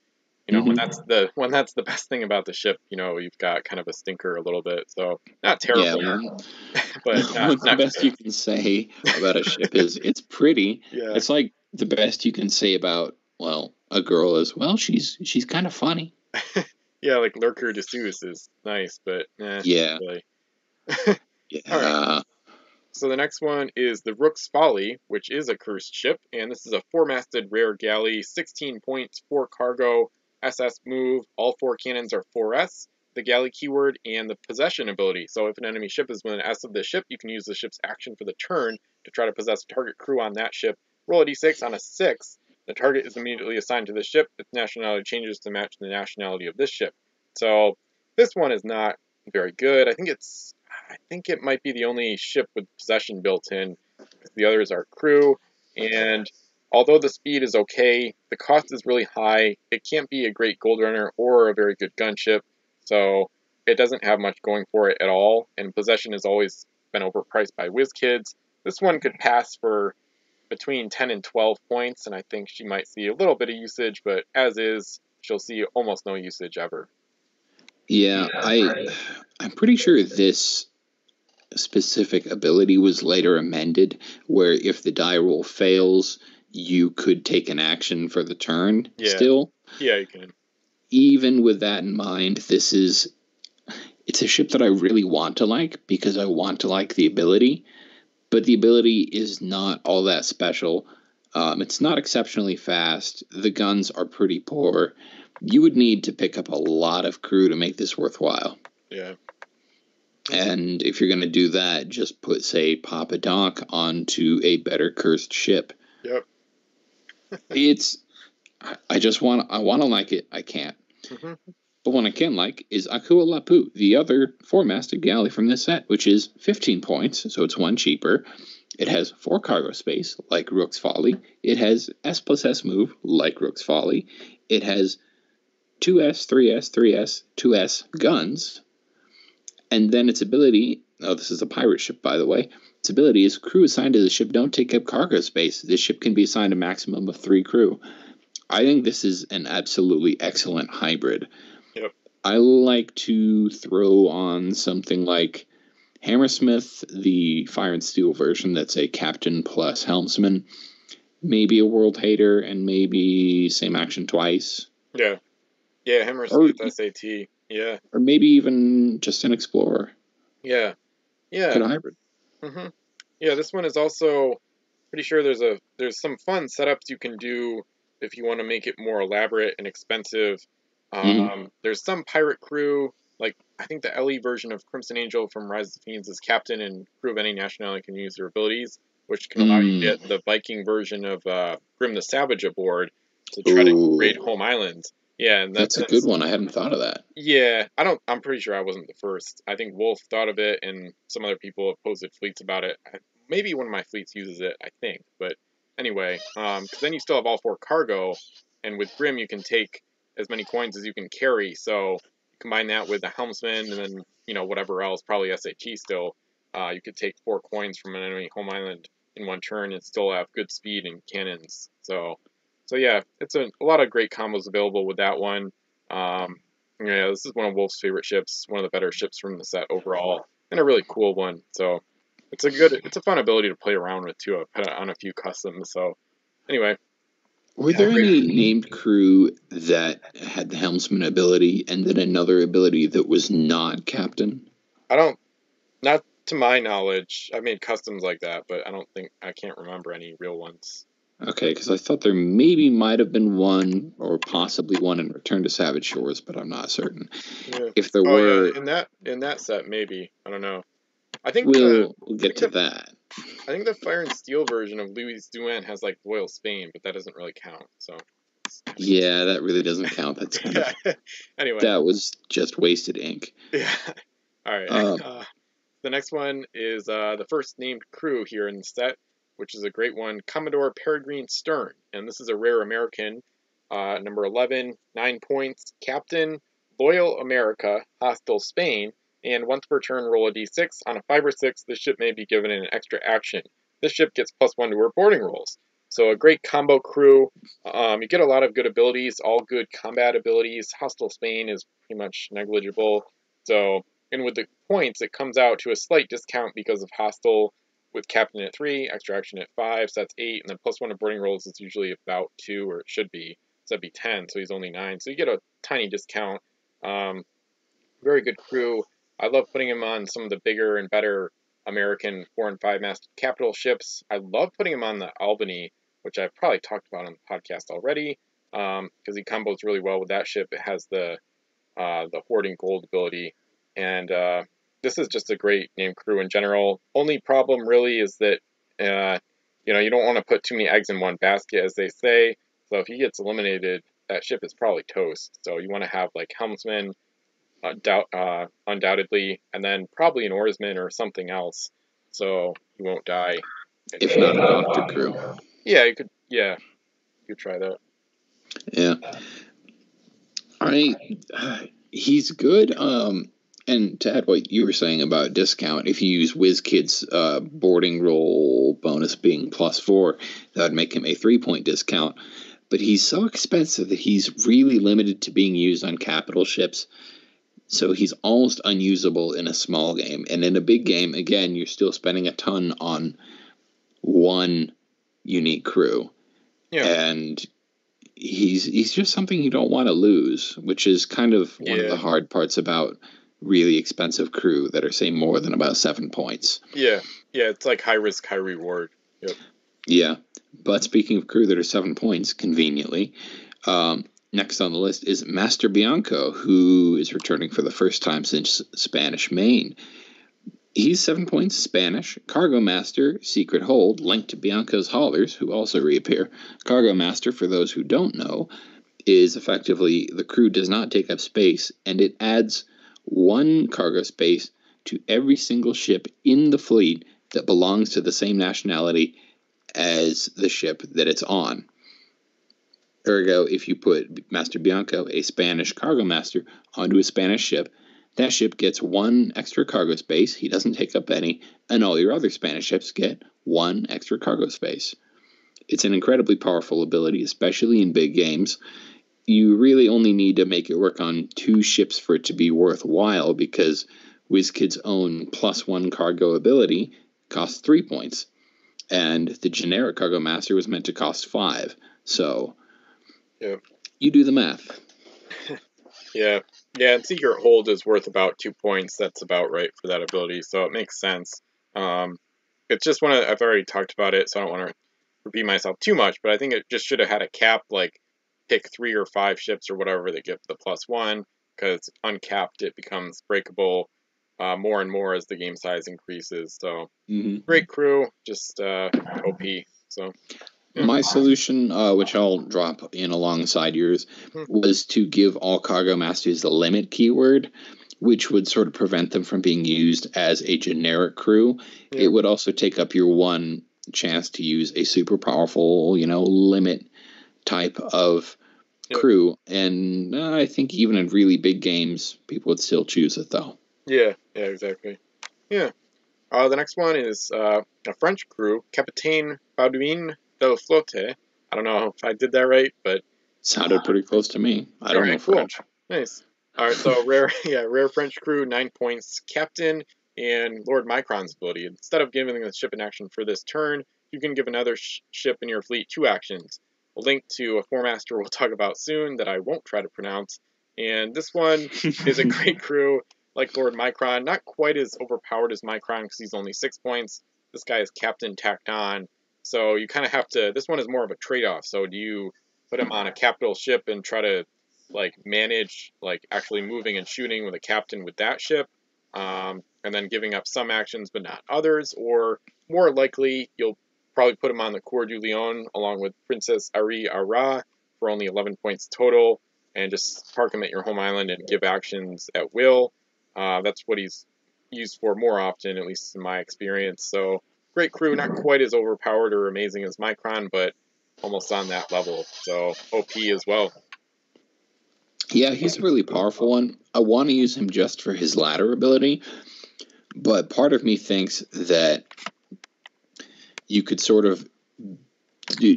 when that's the best thing about the ship, you've got kind of a stinker a little bit. So not terrible, but the best you can say about a ship is it's pretty. Yeah. It's like the best you can say about a girl is she's kind of funny. Yeah, like Lurker to Soos is nice, but yeah. Really. All right. Yeah. So the next one is the Rook's Folly, which is a cursed ship, and this is a 4-masted rare galley, 16 points, 4 cargo, SS move. All 4 cannons are 4S. The galley keyword and the possession ability. So if an enemy ship is within S of the ship, you can use the ship's action for the turn to try to possess a target crew on that ship. Roll a d6 on a 6. The target is immediately assigned to the ship. Its nationality changes to match the nationality of this ship. So this one is not very good. I think it might be the only ship with possession built in. The others are crew, and although the speed is okay, the cost is really high. It can't be a great gold runner or a very good gunship, so it doesn't have much going for it at all, and possession has always been overpriced by whiz kids. This one could pass for between 10 and 12 points, and I think she might see a little bit of usage, but as is, she'll see almost no usage ever. Yeah, I'm pretty sure this specific ability was later amended, where if the die roll fails, you could take an action for the turn still. Yeah, you can. Even with that in mind, it's a ship that I really want to like because I want to like the ability, but the ability is not all that special. It's not exceptionally fast. The guns are pretty poor. You would need to pick up a lot of crew to make this worthwhile. Yeah. And if you're going to do that, just put, say, Papa Doc onto a better cursed ship. Yep. I want to like it. I can't. Mm-hmm. But one I can like is Akua Lapu, the other 4-masted galley from this set, which is 15 points, so it's 1 cheaper. It has 4 cargo space, like Rook's Folly. It has S plus S move, like Rook's Folly. It has 2S, 3S, 3S, 2S guns. And then its ability, this is a pirate ship, by the way. Its ability is crew assigned to the ship don't take up cargo space. This ship can be assigned a maximum of 3 crew. I think this is an absolutely excellent hybrid. Yep. I like to throw on something like Hammersmith, the Fire and Steel version that's a captain plus helmsman, maybe a world hater, and maybe same action twice. Yeah. Yeah, Hammersmith SAT. Yeah. Or maybe even just an explorer. Yeah. Yeah. Good hybrid. Mm-hmm. Yeah, this one is also pretty sure there's some fun setups you can do if you want to make it more elaborate and expensive. There's some pirate crew, like I think the LE version of Crimson Angel from Rise of the Fiends is captain and crew of any nationality can use their abilities, which can allow you to get the Viking version of Grim the Savage aboard to try to raid home islands. Yeah, and that's a good one. I hadn't thought of that. Yeah, I'm pretty sure I wasn't the first. I think Wolf thought of it, and some other people have posted fleets about it. Maybe one of my fleets uses it, I think. But anyway, because then you still have all 4 cargo, and with Grim you can take as many coins as you can carry. So combine that with the helmsman, and then whatever else, probably SAT still. You could take 4 coins from an enemy home island in one turn and still have good speed and cannons. So yeah, it's a lot of great combos available with that one. Yeah, this is one of Wolf's favorite ships, one of the better ships from the set overall, and a really cool one. So it's a fun ability to play around with too. I've put it on a few customs. So anyway, were there any named crew that had the helmsman ability and then another ability that was not captain? Not to my knowledge. I've made customs like that, but I can't remember any real ones. Okay, because I thought there might have been one, or possibly one in Return to Savage Shores, but I'm not certain. Yeah. If there were, in that set, maybe I don't know. I think we'll get to that. I think the Fire and Steel version of Louis Duan has like Loyal Spain, but that doesn't really count. So yeah, that really doesn't count. That's kind of anyway. That was just wasted ink. Yeah. All right. The next one is the first named crew here in the set, which is a great one, Commodore Peregrine Stern. And this is a rare American, number 11, 9 points, captain, loyal America, hostile Spain, and once per turn roll a d6. On a 5 or 6, this ship may be given an extra action. This ship gets +1 to her boarding rolls. So a great combo crew. You get a lot of good abilities, all good combat abilities. Hostile Spain is pretty much negligible. And with the points, it comes out to a slight discount because of hostile, with captain at 3, extra action at 5, so that's 8, and then +1 to boarding rolls is usually about 2, or it should be, so that'd be 10, so he's only 9, so you get a tiny discount. Very good crew. I love putting him on some of the bigger and better American 4 and 5 masted capital ships. I love putting him on the Albany, which I've probably talked about on the podcast already, because he combos really well with that ship. It has the hoarding gold ability, and this is just a great name crew in general. Only problem really is that you don't want to put too many eggs in one basket, as they say. So if he gets eliminated, that ship is probably toast. So you want to have like helmsman, undoubtedly, and then probably an oarsman or something else, so you won't die. If not a doctor crew. Yeah, you could. Yeah, you could try that. Yeah. He's good. And to add what you were saying about discount, if you use WizKid's boarding roll bonus being +4, that would make him a 3-point discount. But he's so expensive that he's really limited to being used on capital ships. So he's almost unusable in a small game. And in a big game, again, you're still spending a ton on one unique crew. Yeah. And he's just something you don't want to lose, which is kind of one of the hard parts about really expensive crew that are, say, more than about 7 points. Yeah, it's like high risk, high reward. Yep. Yeah, but speaking of crew that are 7 points, conveniently, next on the list is Master Bianca, who is returning for the first time since Spanish Main. He's 7 points Spanish. Cargo Master, Secret Hold, linked to Bianca's haulers, who also reappear. Cargo Master, for those who don't know, is effectively the crew does not take up space, and it adds 1 cargo space to every single ship in the fleet that belongs to the same nationality as the ship that it's on. Ergo, if you put Master Bianca, a Spanish cargo master, onto a Spanish ship, that ship gets 1 extra cargo space, he doesn't take up any, and all your other Spanish ships get 1 extra cargo space. It's an incredibly powerful ability, especially in big games. You really only need to make it work on 2 ships for it to be worthwhile, because WizKid's own +1 cargo ability costs 3 points, and the generic cargo master was meant to cost 5. So, you do the math. Yeah, and Secret Hold is worth about 2 points. That's about right for that ability, so it makes sense. It's just I've already talked about it, so I don't want to repeat myself too much, but I think it just should have had a cap, like pick 3 or 5 ships or whatever that get the +1, because uncapped it becomes breakable more and more as the game size increases. So great crew, just OP. So my solution, which I'll drop in alongside yours, was to give all cargo masters the limit keyword, which would sort of prevent them from being used as a generic crew. It would also take up your 1 chance to use a super powerful, limit type of crew. And I think even in really big games, people would still choose it, though. Yeah, exactly. Yeah. The next one is a French crew, Capitaine Baudouin de la Flotte. I don't know if I did that right, but sounded pretty close to me. I don't know French. Cool. Nice. All right, so rare French crew, 9 points. Captain and Lord Micron's ability. Instead of giving the ship an action for this turn, you can give another ship in your fleet 2 actions. A link to a 4-master we'll talk about soon that I won't try to pronounce. And this one is a great crew, like Lord Micron. Not quite as overpowered as Micron because he's only 6 points. This guy is Captain tacked on. So you kind of have to, this one is more of a trade-off. So do you put him on a capital ship and try to manage actually moving and shooting with a captain with that ship, and then giving up some actions but not others, or more likely you'll probably put him on the Coeur du Lion along with Princess Ari Ara for only 11 points total, and just park him at your home island and give actions at will. That's what he's used for more often, at least in my experience. So great crew, not quite as overpowered or amazing as Micron, but almost on that level. So OP as well. Yeah, he's a really powerful one. I want to use him just for his ladder ability, but part of me thinks that you could sort of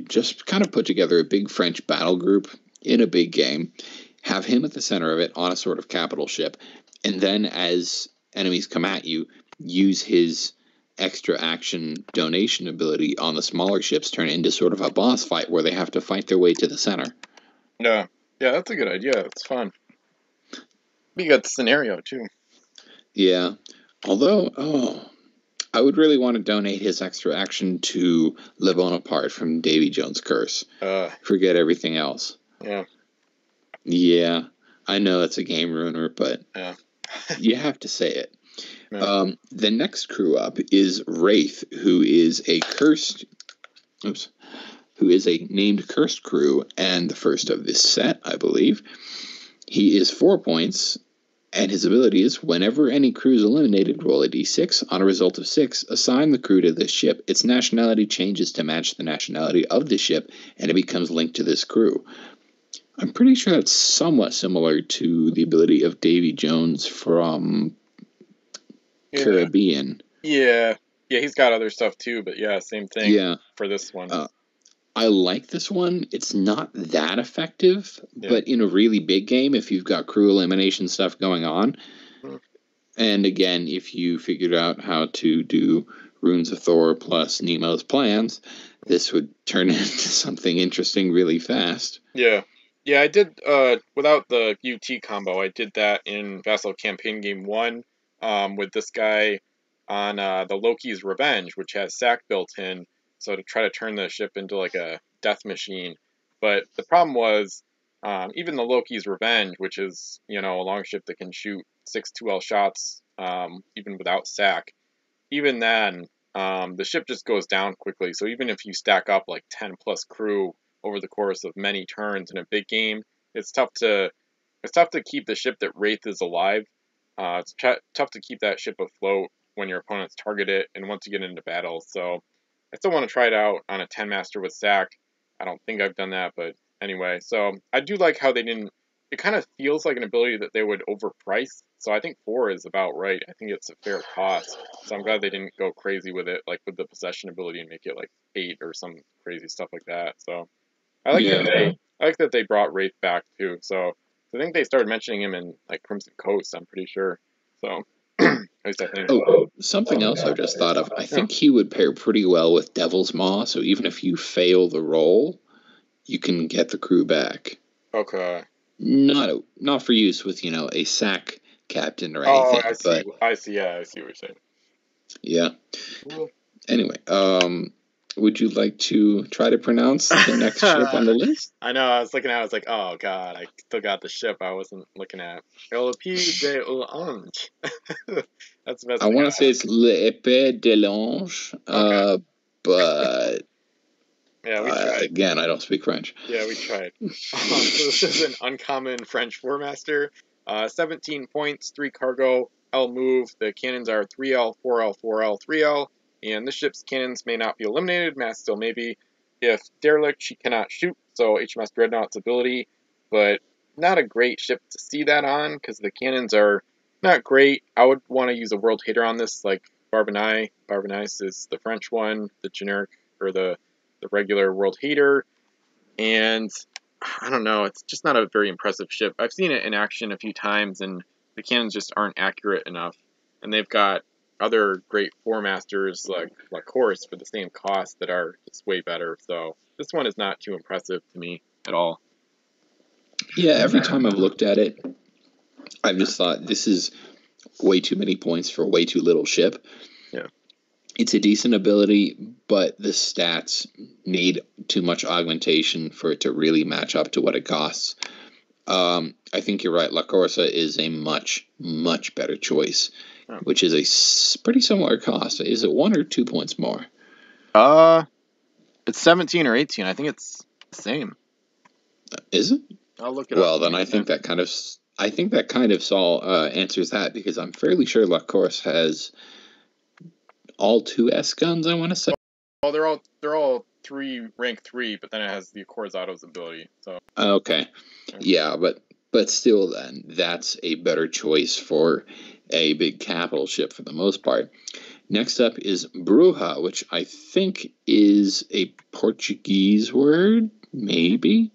just kind of put together a big French battle group in a big game, have him at the center of it on a sort of capital ship, and then as enemies come at you, use his extra action donation ability on the smaller ships, turn it into sort of a boss fight where they have to fight their way to the center. Yeah, that's a good idea. It's fun. Be a good scenario, too. Yeah. Although, I would really want to donate his extra action to Le Bonaparte from Davy Jones' Curse. Forget everything else. Yeah. Yeah. I know that's a game ruiner, but Yeah. you have to say it. Yeah. The next crew up is Wraith, who is a named cursed crew and the first of this set, I believe. He is 4 points, and his ability is whenever any crew is eliminated, roll a d6. On a result of 6, assign the crew to this ship. Its nationality changes to match the nationality of the ship, and it becomes linked to this crew. I'm pretty sure that's somewhat similar to the ability of Davy Jones from Caribbean. Yeah, he's got other stuff too, but yeah, same thing for this one. I like this one. It's not that effective, but in a really big game, if you've got crew elimination stuff going on, and again, if you figured out how to do Runes of Thor plus Nemo's plans, this would turn into something interesting really fast. Yeah, I did, without the UT combo, I did that in Vassal Campaign Game 1, with this guy on the Loki's Revenge, which has sack built in, so to try to turn the ship into like a death machine. But the problem was, even the Loki's Revenge, which is, a longship that can shoot 6 2L shots, even without sack, even then, the ship just goes down quickly. So even if you stack up like 10 plus crew over the course of many turns in a big game, it's tough to keep the ship that Wraith is alive. It's tough to keep that ship afloat when your opponents target it and once you get into battle. So I still want to try it out on a 10 master with sack. I don't think I've done that, but anyway. So I do like how they didn't. It kind of feels like an ability that they would overprice. So I think 4 is about right. I think it's a fair cost. So I'm glad they didn't go crazy with it, like with the possession ability, and make it like 8 or some crazy stuff like that. So I like that they brought Wraith back too. So I think they started mentioning him in like Crimson Coast. I'm pretty sure. So at least I think. Something else I've just thought of. I think he would pair pretty well with Devil's Maw. So even if you fail the roll, you can get the crew back. Okay. Not for use with a sack captain or anything. I see. I see. Yeah, I see what you're saying. Yeah. Anyway, would you like to try to pronounce the next ship on the list? I know. I was looking at it. I was like, oh, God. I still got the ship I wasn't looking at. L'Épée de l'Ange. That's the best. I want to say it's L'Épée de l'Ange. Okay. But... yeah, we tried. Again, I don't speak French. Yeah, we tried. So this is an uncommon French 4-master. 17 points, 3 cargo, L move. The cannons are 3L, 4L, 4L, 3L. And this ship's cannons may not be eliminated. Mass still may be. If derelict, she cannot shoot. So HMS Dreadnought's ability. But not a great ship to see that on, because the cannons are not great. I would want to use a world hater on this, like Barbonais. Barbonais is the French one, the generic, or the regular world hater. And I don't know, it's just not a very impressive ship. I've seen it in action a few times, and the cannons just aren't accurate enough. And they've got other great 4-masters like Horse for the same cost that are just way better. So this one is not too impressive to me at all. Yeah, every time I've looked at it, I've just thought this is way too many points for a way too little ship. Yeah. It's a decent ability, but the stats need too much augmentation for it to really match up to what it costs. I think you're right. La Corsa is a much, much better choice, which is a pretty similar cost. Is it 1 or 2 points more? It's 17 or 18. I think it's the same. Is it? I'll look it up. Well, then I think that kind of answers that, because I'm fairly sure La Corsa has all 2S guns, I want to say. Well, they're all rank 3, but then it has the Corzato's ability. So okay, yeah, but still, then that's a better choice for a big capital ship for the most part. Next up is Bruja, which I think is a Portuguese word. Maybe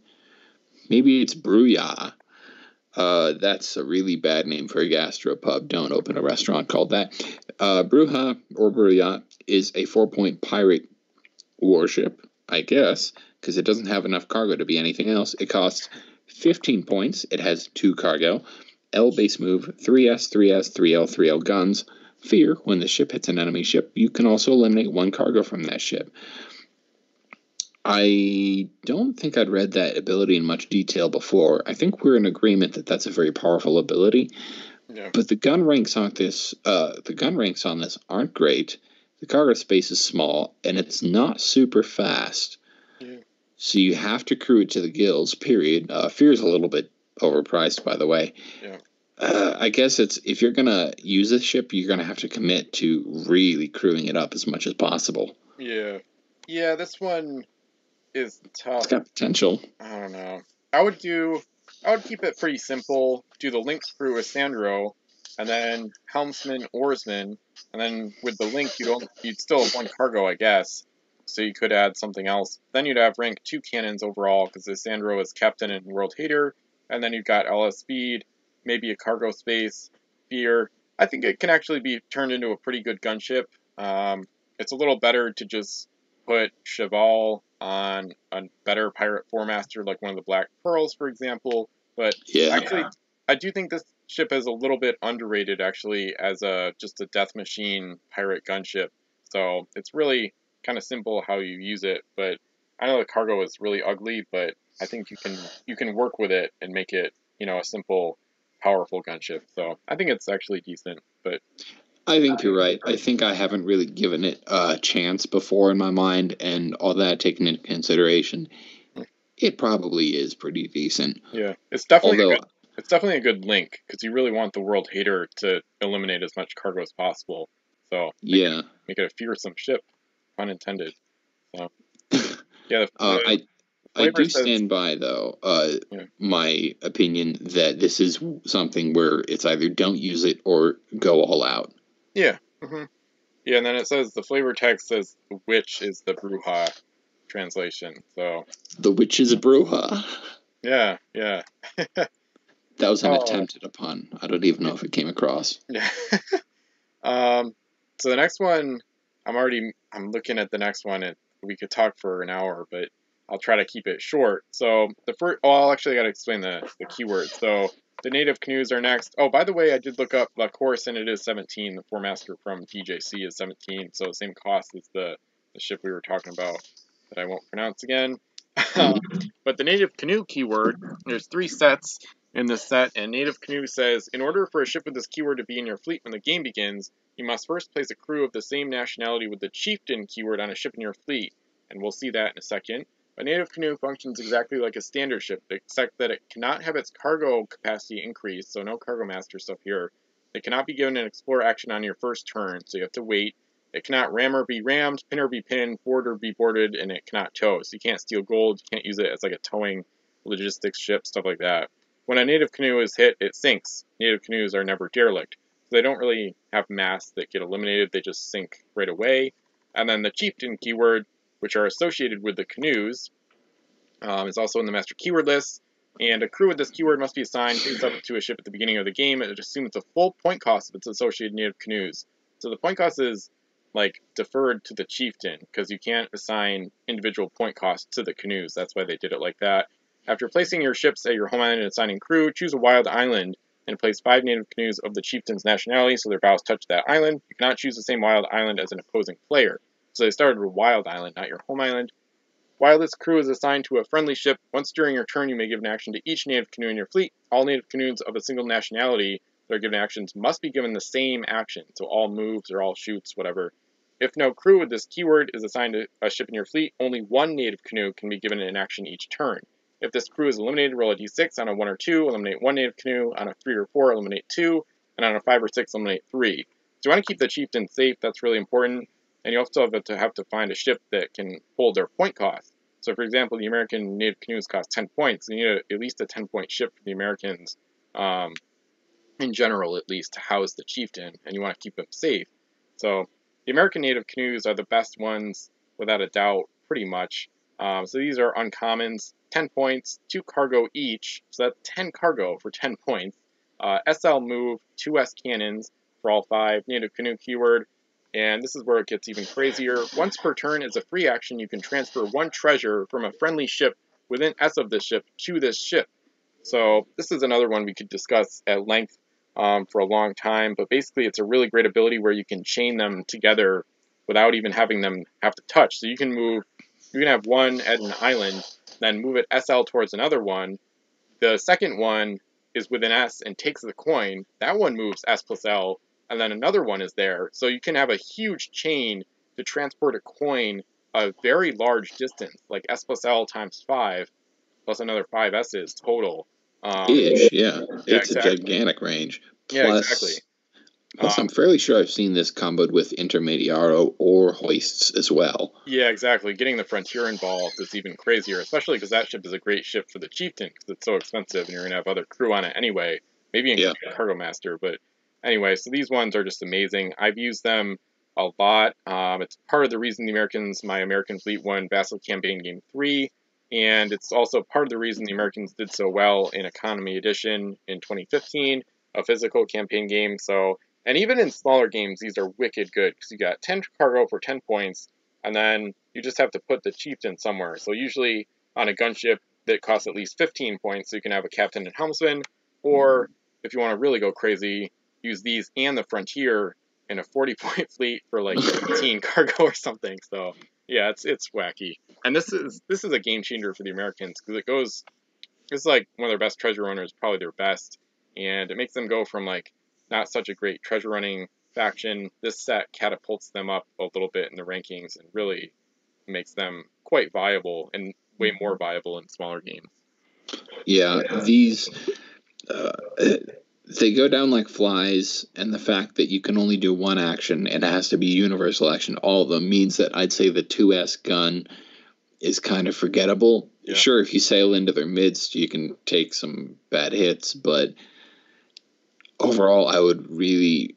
it's Bruja. That's a really bad name for a gastropub. Don't open a restaurant called that. Bruja, or Bruja, is a 4-point pirate warship, I guess, because it doesn't have enough cargo to be anything else. It costs 15 points. It has 2 cargo. L base move, 3S, 3S, 3L, 3L guns. Fear, when the ship hits an enemy ship, you can also eliminate one cargo from that ship. I don't think I'd read that ability in much detail before. I think we're in agreement that that's a very powerful ability. Yeah. But the gun ranks on this aren't great. The cargo space is small, and it's not super fast. Yeah. So you have to crew it to the gills, period. Fear's a little bit overpriced, by the way. Yeah. I guess it's if you're going to use this ship, you're going to have to commit to really crewing it up as much as possible. Yeah. Yeah, this one is tough. It's got potential. I don't know. I would keep it pretty simple. Do the link crew with Sandro, and then helmsman, oarsman, and then with the link you'd still have one cargo, I guess. So you could add something else. Then you'd have rank 2 cannons overall, because the Sandro is captain and world hater, and then you've got LS speed, maybe a cargo space, fear. I think it can actually be turned into a pretty good gunship. It's a little better to just put Cheval on a better pirate 4-master, like one of the Black Pearls, for example. But actually, I do think this ship is a little bit underrated, actually, as just a death machine pirate gunship. So it's really kind of simple how you use it. But I know the cargo is really ugly, but I think you can work with it and make it, a simple, powerful gunship. So I think it's actually decent. But I think you're right. I think I haven't really given it a chance before in my mind, and all that taken into consideration, it probably is pretty decent. Yeah, it's definitely a good link, because you really want the world hater to eliminate as much cargo as possible. So make it a fearsome ship, pun intended. So yeah, I do stand by, though, my opinion that this is something where it's either don't use it or go all out. Yeah. Yeah, and then it says the flavor text says the witch is the Bruja translation. So the witch is a Bruja. Yeah. That was an attempt at a pun. I don't even know if it came across. Yeah. So the next one, I'm looking at the next one, and we could talk for an hour, but I'll try to keep it short. So I'll actually got to explain the keywords. So the native canoes are next. Oh, by the way, I did look up the course, and it is 17. The 4-master from DJC is 17, so same cost as the ship we were talking about that I won't pronounce again. But the native canoe keyword, there's 3 sets in this set, and native canoe says, in order for a ship with this keyword to be in your fleet when the game begins, you must first place a crew of the same nationality with the chieftain keyword on a ship in your fleet, and we'll see that in a second. A native canoe functions exactly like a standard ship, except that it cannot have its cargo capacity increased, so no cargo master stuff here. It cannot be given an explore action on your first turn, so you have to wait. It cannot ram or be rammed, pin or be pinned, board or be boarded, and it cannot tow. So you can't steal gold, you can't use it as like a towing logistics ship, stuff like that. When a native canoe is hit, it sinks. Native canoes are never derelict. So they don't really have mass that get eliminated, they just sink right away. And then the chieftain keyword, which are associated with the canoes, is also in the master keyword list. And a crew with this keyword must be assigned based up to a ship at the beginning of the game. It assumes the full point cost of its associated native canoes. So the point cost is like deferred to the chieftain, because you can't assign individual point costs to the canoes. That's why they did it like that. After placing your ships at your home island and assigning crew, choose a wild island and place 5 native canoes of the chieftain's nationality so their bows touch that island. You cannot choose the same wild island as an opposing player. So they started with wild island, not your home island. While this crew is assigned to a friendly ship, once during your turn you may give an action to each native canoe in your fleet. All native canoes of a single nationality that are given actions must be given the same action, so all moves or all shoots, whatever. If no crew with this keyword is assigned to a ship in your fleet, only one native canoe can be given an action each turn. If this crew is eliminated, roll a d6. On a 1 or 2, eliminate 1 native canoe. On a 3 or 4, eliminate 2. And on a 5 or 6, eliminate 3. So you want to keep the chieftain safe, that's really important. And you also have to find a ship that can hold their point cost. So for example, the American native canoes cost 10 points. You need at least a 10-point ship for the Americans, in general at least, to house the chieftain, and you want to keep them safe. So the American native canoes are the best ones, without a doubt, pretty much. So these are uncommons, 10 points, 2 cargo each, so that's 10 cargo for 10 points. SL move, 2 S cannons for all 5, native canoe keyword, and this is where it gets even crazier. Once per turn is a free action, you can transfer 1 treasure from a friendly ship within S of this ship to this ship. So this is another one we could discuss at length for a long time, but basically it's a really great ability where you can chain them together without even having them have to touch. So you can have one at an island, then move it SL towards another one. The second one is with an S and takes the coin. That one moves S plus L, and then another one is there. So you can have a huge chain to transport a coin a very large distance, like S plus L times 5, plus another 5 S's total. Ish, yeah. Yeah, It's exactly. a gigantic range. Yeah, exactly. Plus, I'm fairly sure I've seen this comboed with Intermediaro or hoists as well. Yeah, exactly. Getting the Frontier involved is even crazier, especially because that ship is a great ship for the Chieftain, because it's so expensive and you're going to have other crew on it anyway, maybe including a Cargo Master. But anyway, so these ones are just amazing. I've used them a lot. It's part of the reason my American fleet won Vassal Campaign Game 3, and it's also part of the reason the Americans did so well in Economy Edition in 2015, a physical campaign game. And even in smaller games, these are wicked good, because you got 10 cargo for 10 points, and then you just have to put the chieftain somewhere. So usually on a gunship that costs at least 15 points, so you can have a captain and helmsman, or if you want to really go crazy, use these and the Frontier in a 40-point fleet for like 15 cargo or something. So yeah, it's wacky. And this is a game changer for the Americans, because it's like one of their best treasure runners, probably their best, and it makes them go from like not such a great treasure running faction. This set catapults them up a little bit in the rankings and really makes them quite viable and way more viable in smaller games. Yeah, these they go down like flies, and the fact that you can only do one action and it has to be universal action, all of them, means that I'd say the 2S gun is kind of forgettable. Yeah. Sure, if you sail into their midst, you can take some bad hits, but overall, I would really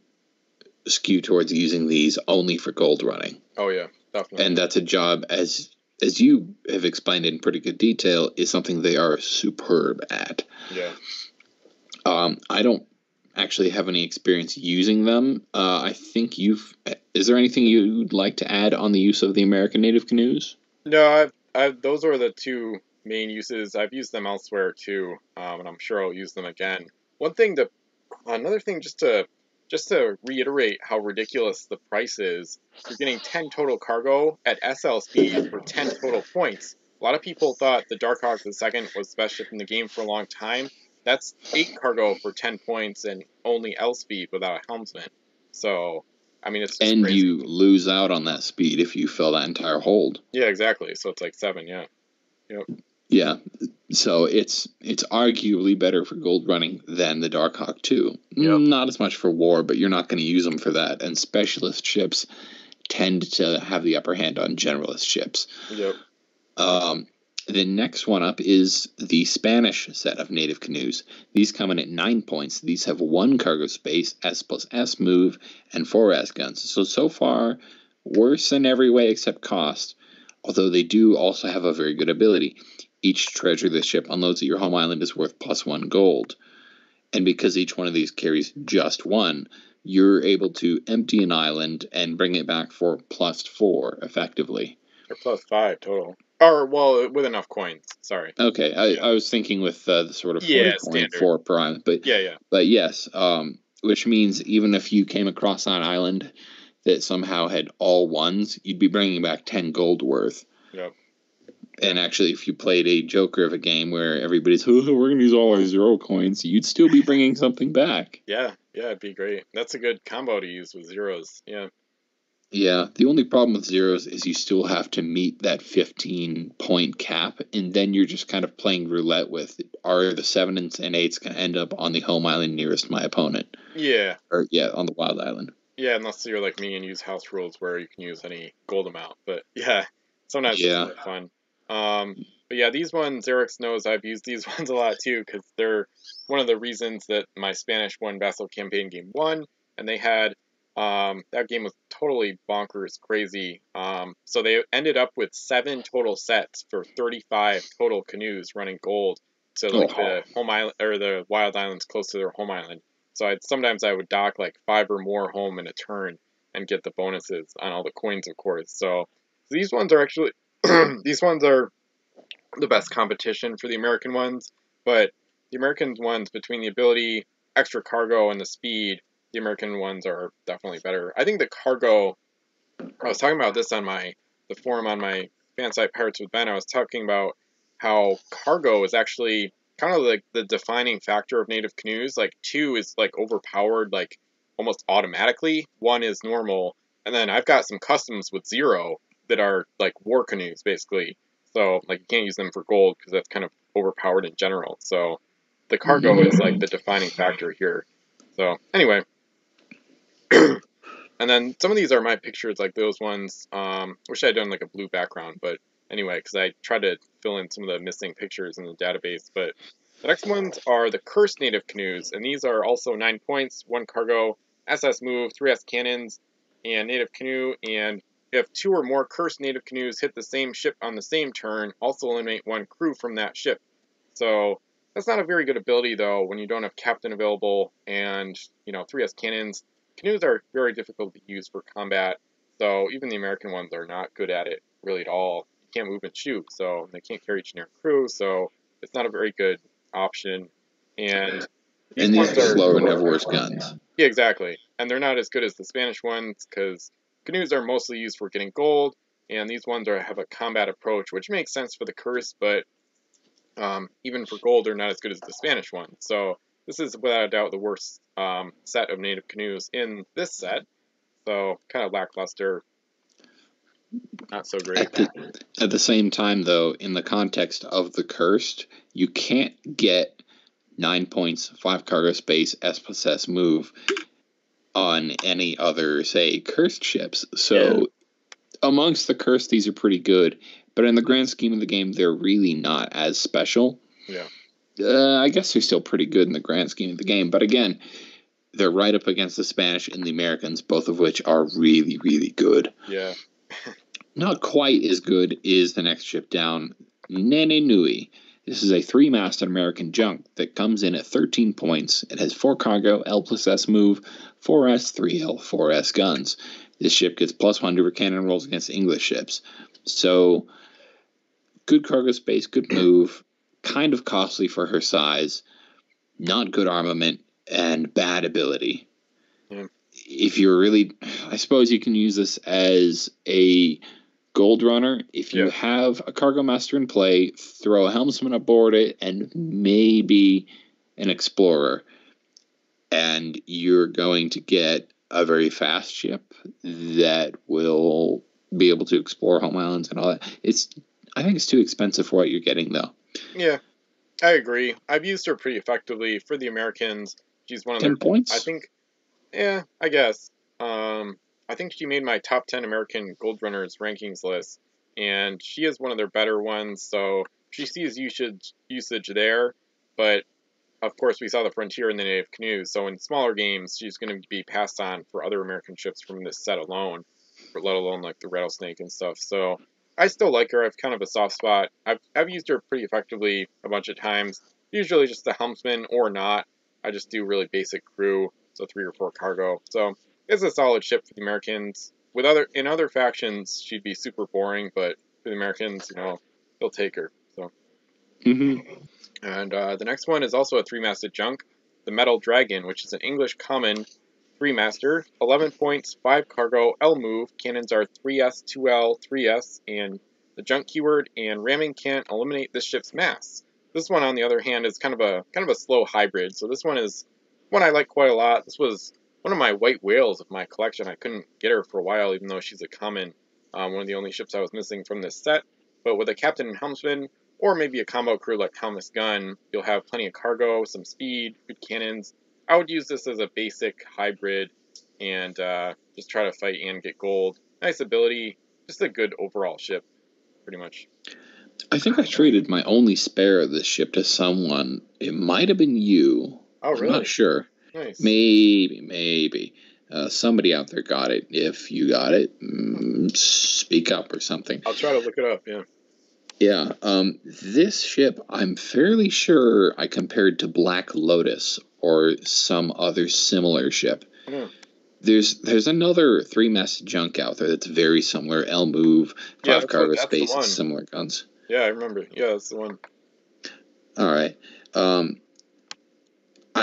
skew towards using these only for gold running. Oh yeah, definitely. And that's a job, as you have explained in pretty good detail, is something they are superb at. Yeah. I don't actually have any experience using them. I think is there anything you'd like to add on the use of the American native canoes? No, those are the two main uses. I've used them elsewhere too, and I'm sure I'll use them again. Another thing, just to reiterate how ridiculous the price is, you're getting 10 total cargo at SL speed for 10 total points. A lot of people thought the Darkhawk II was the best ship in the game for a long time. That's 8 cargo for 10 points and only L speed without a helmsman. So, I mean, it's just and crazy. You lose out on that speed if you fill that entire hold. Yeah, exactly. So it's like 7, yeah. Yep. Yeah, so it's arguably better for gold running than the Darkhawk 2. Yep. Not as much for war, but you're not going to use them for that. And specialist ships tend to have the upper hand on generalist ships. Yep. The next one up is the Spanish set of native canoes. These come in at 9 points. These have 1 cargo space, S plus S move, and 4 S guns. So far, worse in every way except cost, although they do also have a very good ability. Each treasure this ship unloads at your home island is worth +1 gold. And because each one of these carries just 1, you're able to empty an island and bring it back for +4, effectively. Or +5 total. Or, well, with enough coins, sorry. Okay, I was thinking with the sort of 40.4 per island. But, but yes, which means even if you came across an island that somehow had all 1s, you'd be bringing back 10 gold worth. Yep. And actually, if you played a Joker of a game where everybody's, we're going to use all our 0 coins, you'd still be bringing something back. Yeah, it'd be great. That's a good combo to use with 0s, yeah. Yeah, the only problem with 0s is you still have to meet that 15-point cap, and then you're just kind of playing roulette with, are the 7s and 8s going to end up on the home island nearest my opponent? Yeah. Or, on the wild island. Yeah, unless you're like me and use house rules where you can use any gold amount. But yeah, sometimes it's really fun. But yeah, these ones, Eric knows I've used these ones a lot too, because they're one of the reasons that my Spanish won Vassal Campaign Game 1, and they had, that game was totally bonkers crazy. So they ended up with 7 total sets for 35 total canoes running gold to like the home island, or the wild islands close to their home island. So sometimes I would dock like 5 or more home in a turn and get the bonuses on all the coins, of course. So these ones are actually, these ones are the best competition for the American ones. But the American ones, between the ability, extra cargo, and the speed, the American ones are definitely better. I think the cargo, I was talking about this on the forum on my fan site Pirates with Ben. I was talking about how cargo is actually kind of like the defining factor of native canoes. Like 2 is like overpowered, like almost automatically. 1 is normal, and then I've got some customs with 0 that are like war canoes basically. So like you can't use them for gold because that's kind of overpowered in general. So the cargo is like the defining factor here. So anyway. And then some of these are my pictures, like those ones. Wish I had done like a blue background, but anyway, because I tried to fill in some of the missing pictures in the database. But the next ones are the cursed native canoes, and these are also 9 points, 1 cargo, SS move, 3S cannons, and native canoe. And if 2 or more cursed native canoes hit the same ship on the same turn, also eliminate 1 crew from that ship. So that's not a very good ability though when you don't have captain available and 3S cannons. Canoes are very difficult to use for combat, so even the American ones are not good at it really at all. You can't move and shoot, so they can't carry generic crew, so it's not a very good option. And these are slower and have worse guns. Yeah, exactly. And they're not as good as the Spanish ones because canoes are mostly used for getting gold, and these ones have a combat approach, which makes sense for the curse, but even for gold, they're not as good as the Spanish ones. So this is without a doubt the worst set of native canoes in this set. So kind of lackluster, not so great. At the same time, though, in the context of the cursed, you can't get 9 points, 5 cargo space, S+S move on any other, say, cursed ships. So amongst the cursed, these are pretty good. But in the grand scheme of the game, they're really not as special. Yeah. I guess they're still pretty good in the grand scheme of the game. But again, they're right up against the Spanish and the Americans, both of which are really, really good. Yeah. Not quite as good is the next ship down, Nene Nui. This is a 3-masted American junk that comes in at 13 points. It has 4 cargo, L+S move, 4S, 3L, 4S guns. This ship gets +1 to her cannon rolls against English ships. So, good cargo space, good move, kind of costly for her size, not good armament, and bad ability. Yeah. If you're really, I suppose you can use this as a gold runner. If you have a cargo master in play, throw a helmsman aboard it and maybe an explorer, and you're going to get a very fast ship that will be able to explore home islands and all that. I think it's too expensive for what you're getting, though. Yeah, I agree. I've used her pretty effectively for the Americans. She's one of 10 points? I think, I guess. I think she made my top 10 American Gold Runners rankings list, and she is one of their better ones, so she sees usage there, but of course we saw the Frontier and the Native Canoes, so in smaller games she's going to be passed on for other American ships from this set alone, let alone like the Rattlesnake and stuff, so I still like her. I have kind of a soft spot. I've used her pretty effectively a bunch of times, usually just the helmsman or not. I just do really basic crew, so 3 or 4 cargo, so it's a solid ship for the Americans. In other factions, she'd be super boring, but for the Americans, they'll take her. So. And the next one is also a 3-masted junk, the Metal Dragon, which is an English common 3-master, 11 points, 5 cargo, L move. Cannons are 3S, 2L, 3S, and the junk keyword. And ramming can't eliminate this ship's mass. This one, on the other hand, is kind of a slow hybrid. So this one is one I like quite a lot. This was one of my white whales of my collection. I couldn't get her for a while, even though she's a common. One of the only ships I was missing from this set. But with a captain and helmsman, or maybe a combo crew like Thomas Gunn, you'll have plenty of cargo, some speed, good cannons. I would use this as a basic hybrid and just try to fight and get gold. Nice ability, just a good overall ship, pretty much. I think I traded my only spare of this ship to someone. It might have been you. Oh, really? I'm not sure. Nice. Maybe. Somebody out there got it. If you got it, speak up or something. I'll try to look it up, yeah. Yeah, this ship, I'm fairly sure I compared to Black Lotus or some other similar ship. Yeah. There's another 3-masted junk out there that's very similar. L move, 5 cargo space, similar guns. Yeah, I remember. Yeah, that's the one. All right.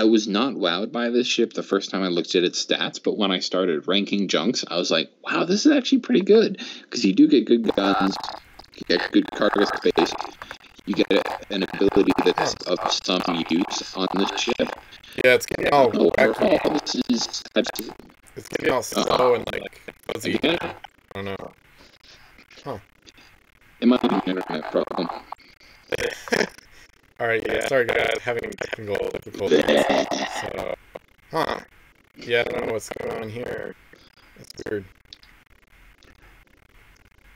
was not wowed by this ship the first time I looked at its stats, but when I started ranking junks, I was like, wow, this is actually pretty good. Because you do get good guns, you get good cargo space, you get an ability that's of some use on this ship. Yeah, it's getting all wacky. Overall, this is... It's getting all slow and, like, fuzzy. Again? I don't know. Huh. It might be an internet problem. Alright, yeah, sorry guys, having technical difficulties. So, huh. Yeah, I don't know what's going on here. That's weird.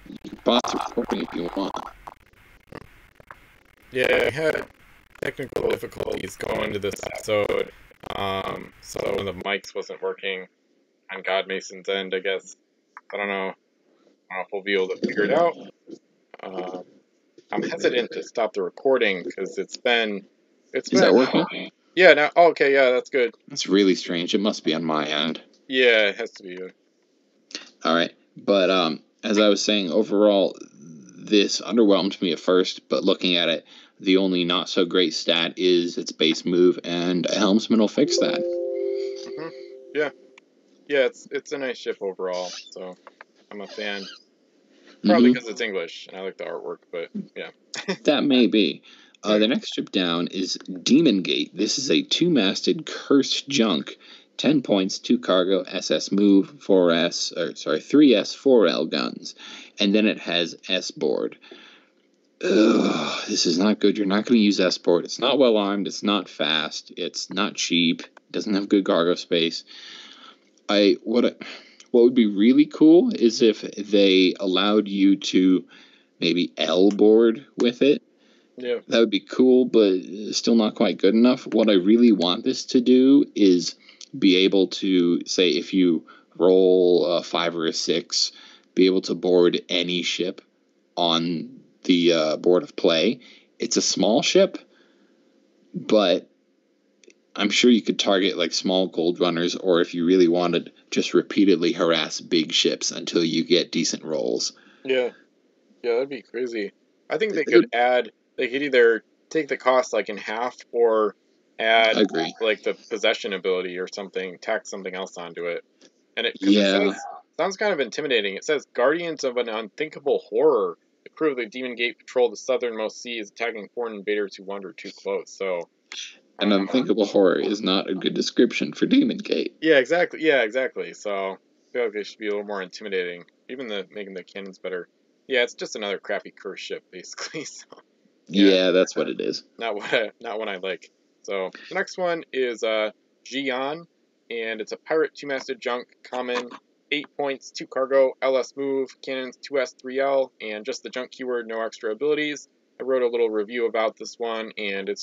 You can pause the recording if you want. Yeah, I had technical difficulties going into this episode. So one of the mics wasn't working on God Mason's end, I guess. I don't know if we'll be able to figure it out. I'm hesitant to stop the recording because it's been. Is that working? Yeah. Now, oh, okay. Yeah, that's good. That's really strange. It must be on my end. Yeah, it has to be. All right, but as I was saying, overall, this underwhelmed me at first. But looking at it, the only not so great stat is its base move, and a helmsman will fix that. Mm-hmm. Yeah. It's a nice ship overall. So I'm a fan. Probably because it's English and I like the artwork, but yeah. That may be. The next ship down is Demon Gate. This is a 2-masted cursed junk. 10 points, 2 cargo, SS move, 3S, 4L guns. And then it has S board. Ugh, this is not good. You're not going to use S board. It's not well armed. It's not fast. It's not cheap. It doesn't have good cargo space. What would be really cool is if they allowed you to maybe L board with it. Yeah. That would be cool, but still not quite good enough. What I really want this to do is be able to, say, if you roll a 5 or a 6, be able to board any ship on the board of play. It's a small ship, but I'm sure you could target like small gold runners, or if you really wanted, just repeatedly harass big ships until you get decent rolls. Yeah, that'd be crazy. I think they could either take the cost like in half or add like the possession ability or something, tack something else onto it. And it sounds kind of intimidating. It says Guardians of an Unthinkable Horror. The crew of the Demon Gate patrol the southernmost seas, attacking foreign invaders who wander too close. So an unthinkable horror is not a good description for Demon Gate. Yeah, exactly. So I feel like they should be a little more intimidating. Even making the cannons better. Yeah, it's just another crappy curse ship, basically. So yeah, that's what it is. Not one I like. So the next one is Jian, and it's a pirate 2-masted junk, common, 8 points, 2 cargo, LS move, cannons 2S 3L, and just the junk keyword, no extra abilities. I wrote a little review about this one, and it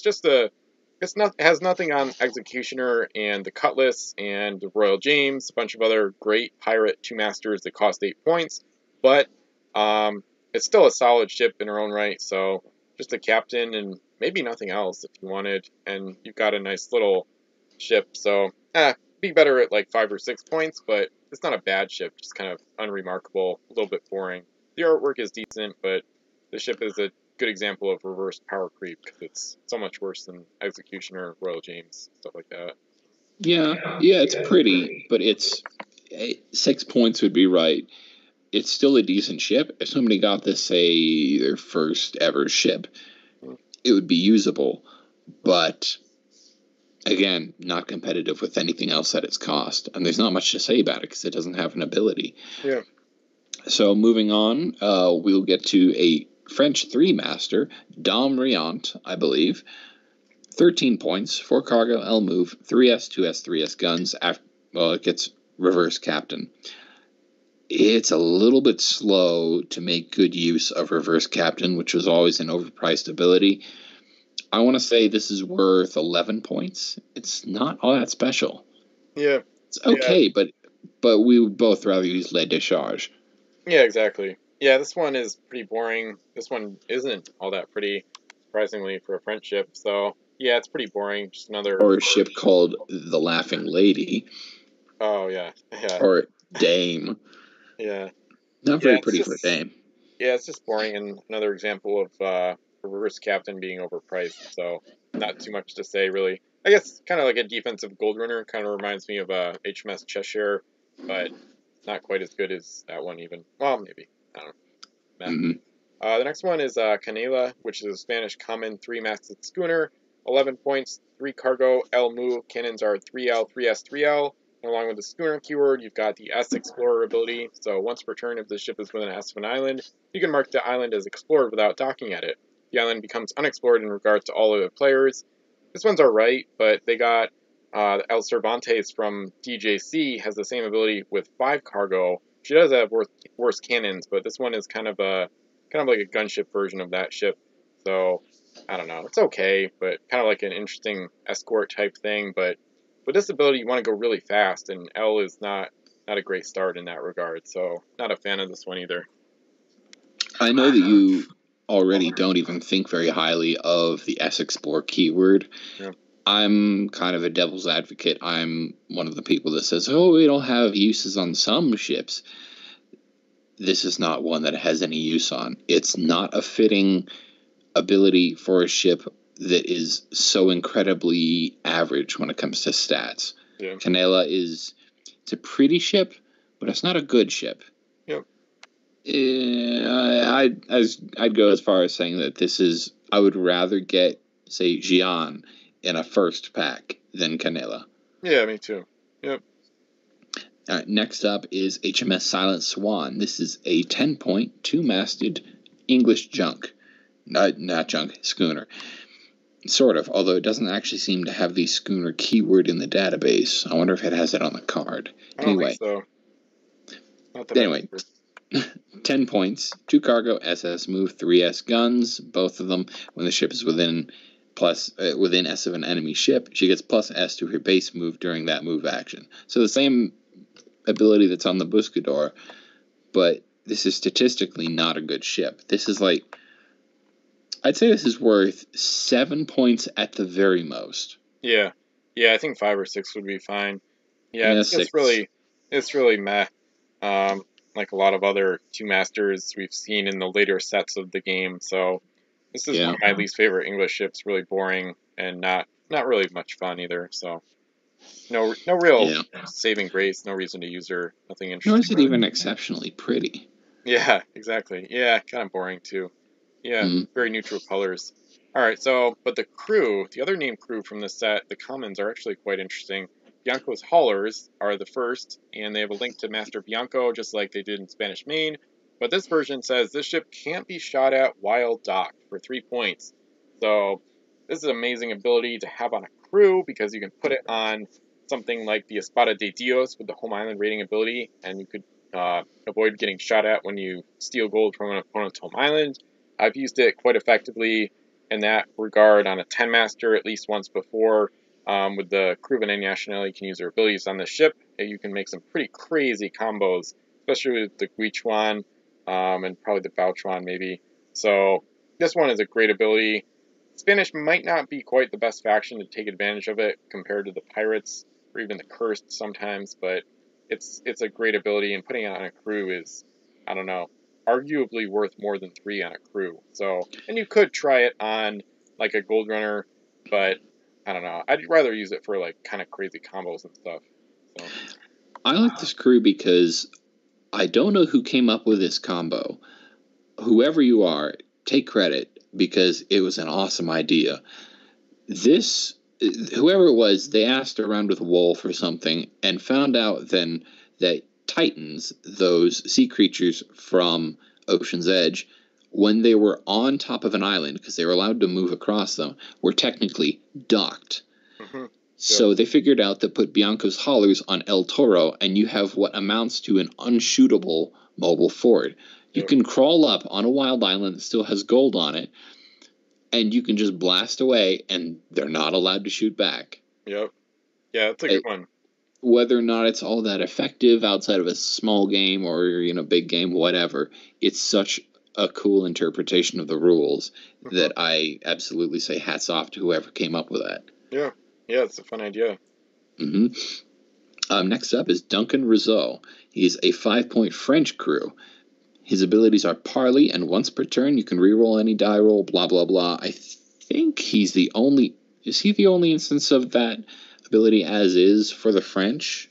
has nothing on Executioner and the Cutlass and the Royal James, a bunch of other great pirate 2-masters that cost 8 points, but it's still a solid ship in her own right, so just a captain and maybe nothing else if you wanted, and you've got a nice little ship, so be better at like 5 or 6 points, but it's not a bad ship, just kind of unremarkable, a little bit boring. The artwork is decent, but the ship is a good example of reverse power creep because it's so much worse than Executioner, Royal James, stuff like that. Yeah, it's pretty, but 6 points would be right. It's still a decent ship. If somebody got this, say, their first ever ship, it would be usable, but again, not competitive with anything else at its cost. And there's not much to say about it because it doesn't have an ability. Yeah. So moving on, we'll get to a French 3-master, Dom Riant, I believe. 13 points, 4 cargo, L move, 3S, 2S, 3S guns. It gets reverse captain. It's a little bit slow to make good use of reverse captain, which was always an overpriced ability. I want to say this is worth 11 points. It's not all that special. Yeah. It's okay, but we would both rather use Le Décharge. Yeah, exactly. Yeah, this one is pretty boring. This one isn't all that pretty, surprisingly, for a French ship. So, yeah, it's pretty boring. Just another... Or a ship called the Laughing Lady. Oh, yeah. Or Dame. Yeah. Not very pretty for Dame. Yeah, it's just boring, and another example of reverse captain being overpriced, so not too much to say, really. I guess kind of like a defensive gold runner. Kind of reminds me of HMS Cheshire, but not quite as good as that one even. Well, maybe. I don't know. Mm-hmm. The next one is Canoe, which is a Spanish common 3-masted schooner. 11 points, 3 cargo, L move. Cannons are 3L, 3S, 3L. And along with the schooner keyword, you've got the S Explorer ability. So once per turn, if the ship is within an S of an island, you can mark the island as explored without docking at it. The island becomes unexplored in regards to all other players. This one's alright, but they got El Cervantes from DJC has the same ability with 5 cargo. She does have worse cannons, but this one is kind of like a gunship version of that ship. So I don't know. It's okay, but kind of like an interesting escort type thing. But with this ability, you want to go really fast, and L is not a great start in that regard. So not a fan of this one either. I know that you already don't even think very highly of the S Explore keyword. Yeah. I'm kind of a devil's advocate. I'm one of the people that says, oh, it'll have uses on some ships. This is not one that it has any use on. It's not a fitting ability for a ship that is so incredibly average when it comes to stats. Yeah. Canela it's a pretty ship, but it's not a good ship. Yep. I'd go as far as saying that I would rather get, say, Xi'an in a first pack than Canela. Yeah, me too. Yep. Next up is HMS Silent Swan. This is a 10-point, 2-masted English junk. Not junk, schooner. Sort of, although it doesn't actually seem to have the schooner keyword in the database. I wonder if it has it on the card. I don't think so. Not that Anyway, 10 points, 2 cargo, SS move, 3S guns, both of them. When the ship is within S of an enemy ship, she gets plus S to her base move during that move action. So the same ability that's on the Buscador, but this is statistically not a good ship. This is I'd say this is worth 7 points at the very most. Yeah, I think 5 or 6 would be fine. Yeah, it's really meh. Like a lot of other 2-masters we've seen in the later sets of the game. So this is one of my least favorite English ships. Really boring and not really much fun either. So no real saving grace. No reason to use her. Nothing interesting. Nor is it even exceptionally pretty. Yeah, exactly. Yeah, kind of boring too. Yeah, very neutral colors. Alright, but the crew, the other named crew from this set, the commons, are actually quite interesting. Bianco's haulers are the first, and they have a link to Master Bianco, just like they did in Spanish Main. But this version says this ship can't be shot at while docked for 3 points. So this is an amazing ability to have on a crew, because you can put it on something like the Espada de Dios with the home island raiding ability, and you could avoid getting shot at when you steal gold from an opponent's home island. I've used it quite effectively in that regard on a 10-master at least once before. With the crew of any nationality, you can use their abilities on the ship. You can make some pretty crazy combos, especially with the Guichuan and probably the Baochuan maybe. So this one is a great ability. Spanish might not be quite the best faction to take advantage of it compared to the Pirates or even the Cursed sometimes, but it's a great ability, and putting it on a crew is, I don't know, arguably worth more than 3 on a crew. So, and you could try it on like a gold runner, but I don't know. I'd rather use it for like kind of crazy combos and stuff. So. I like this crew because I don't know who came up with this combo. Whoever you are, take credit, because it was an awesome idea. Whoever it was, they asked around with Wolf or something and found out then that Titans, those sea creatures from Ocean's Edge, when they were on top of an island, because they were allowed to move across them, were technically docked. Mm-hmm. So they figured out to put Bianco's haulers on El Toro, and you have what amounts to an unshootable mobile fort. You can crawl up on a wild island that still has gold on it, and you can just blast away, and they're not allowed to shoot back. Yep. Yeah, that's a good one. Whether or not it's all that effective outside of a small game or, big game, whatever, it's such a cool interpretation of the rules that I absolutely say hats off to whoever came up with that. Yeah, it's a fun idea. Next up is Duncan Rizzo. He's a 5-point French crew. His abilities are Parley, and once per turn you can reroll any die roll, blah, blah, blah. I think he's the only Is he the only instance of that ability as is for the French?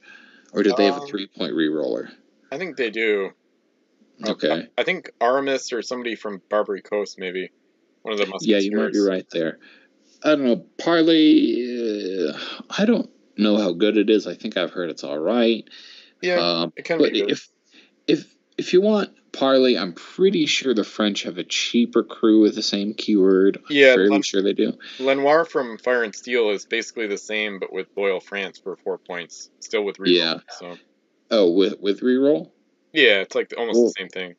Or do they have a 3-point reroller? I think they do. Okay. I think Aramis or somebody from Barbary Coast, maybe. One of the Musketeers. Yeah, you might be right there. I don't know. Parley, I don't know how good it is. I think I've heard it's all right. Yeah, it can but be good. If you want Parley, I'm pretty sure the French have a cheaper crew with the same keyword. Yeah, I'm fairly sure they do. Lenoir from Fire and Steel is basically the same, but with Loyal France for 4 points, still with reroll. Yeah. So. Oh, with reroll? Yeah, it's like almost the same thing.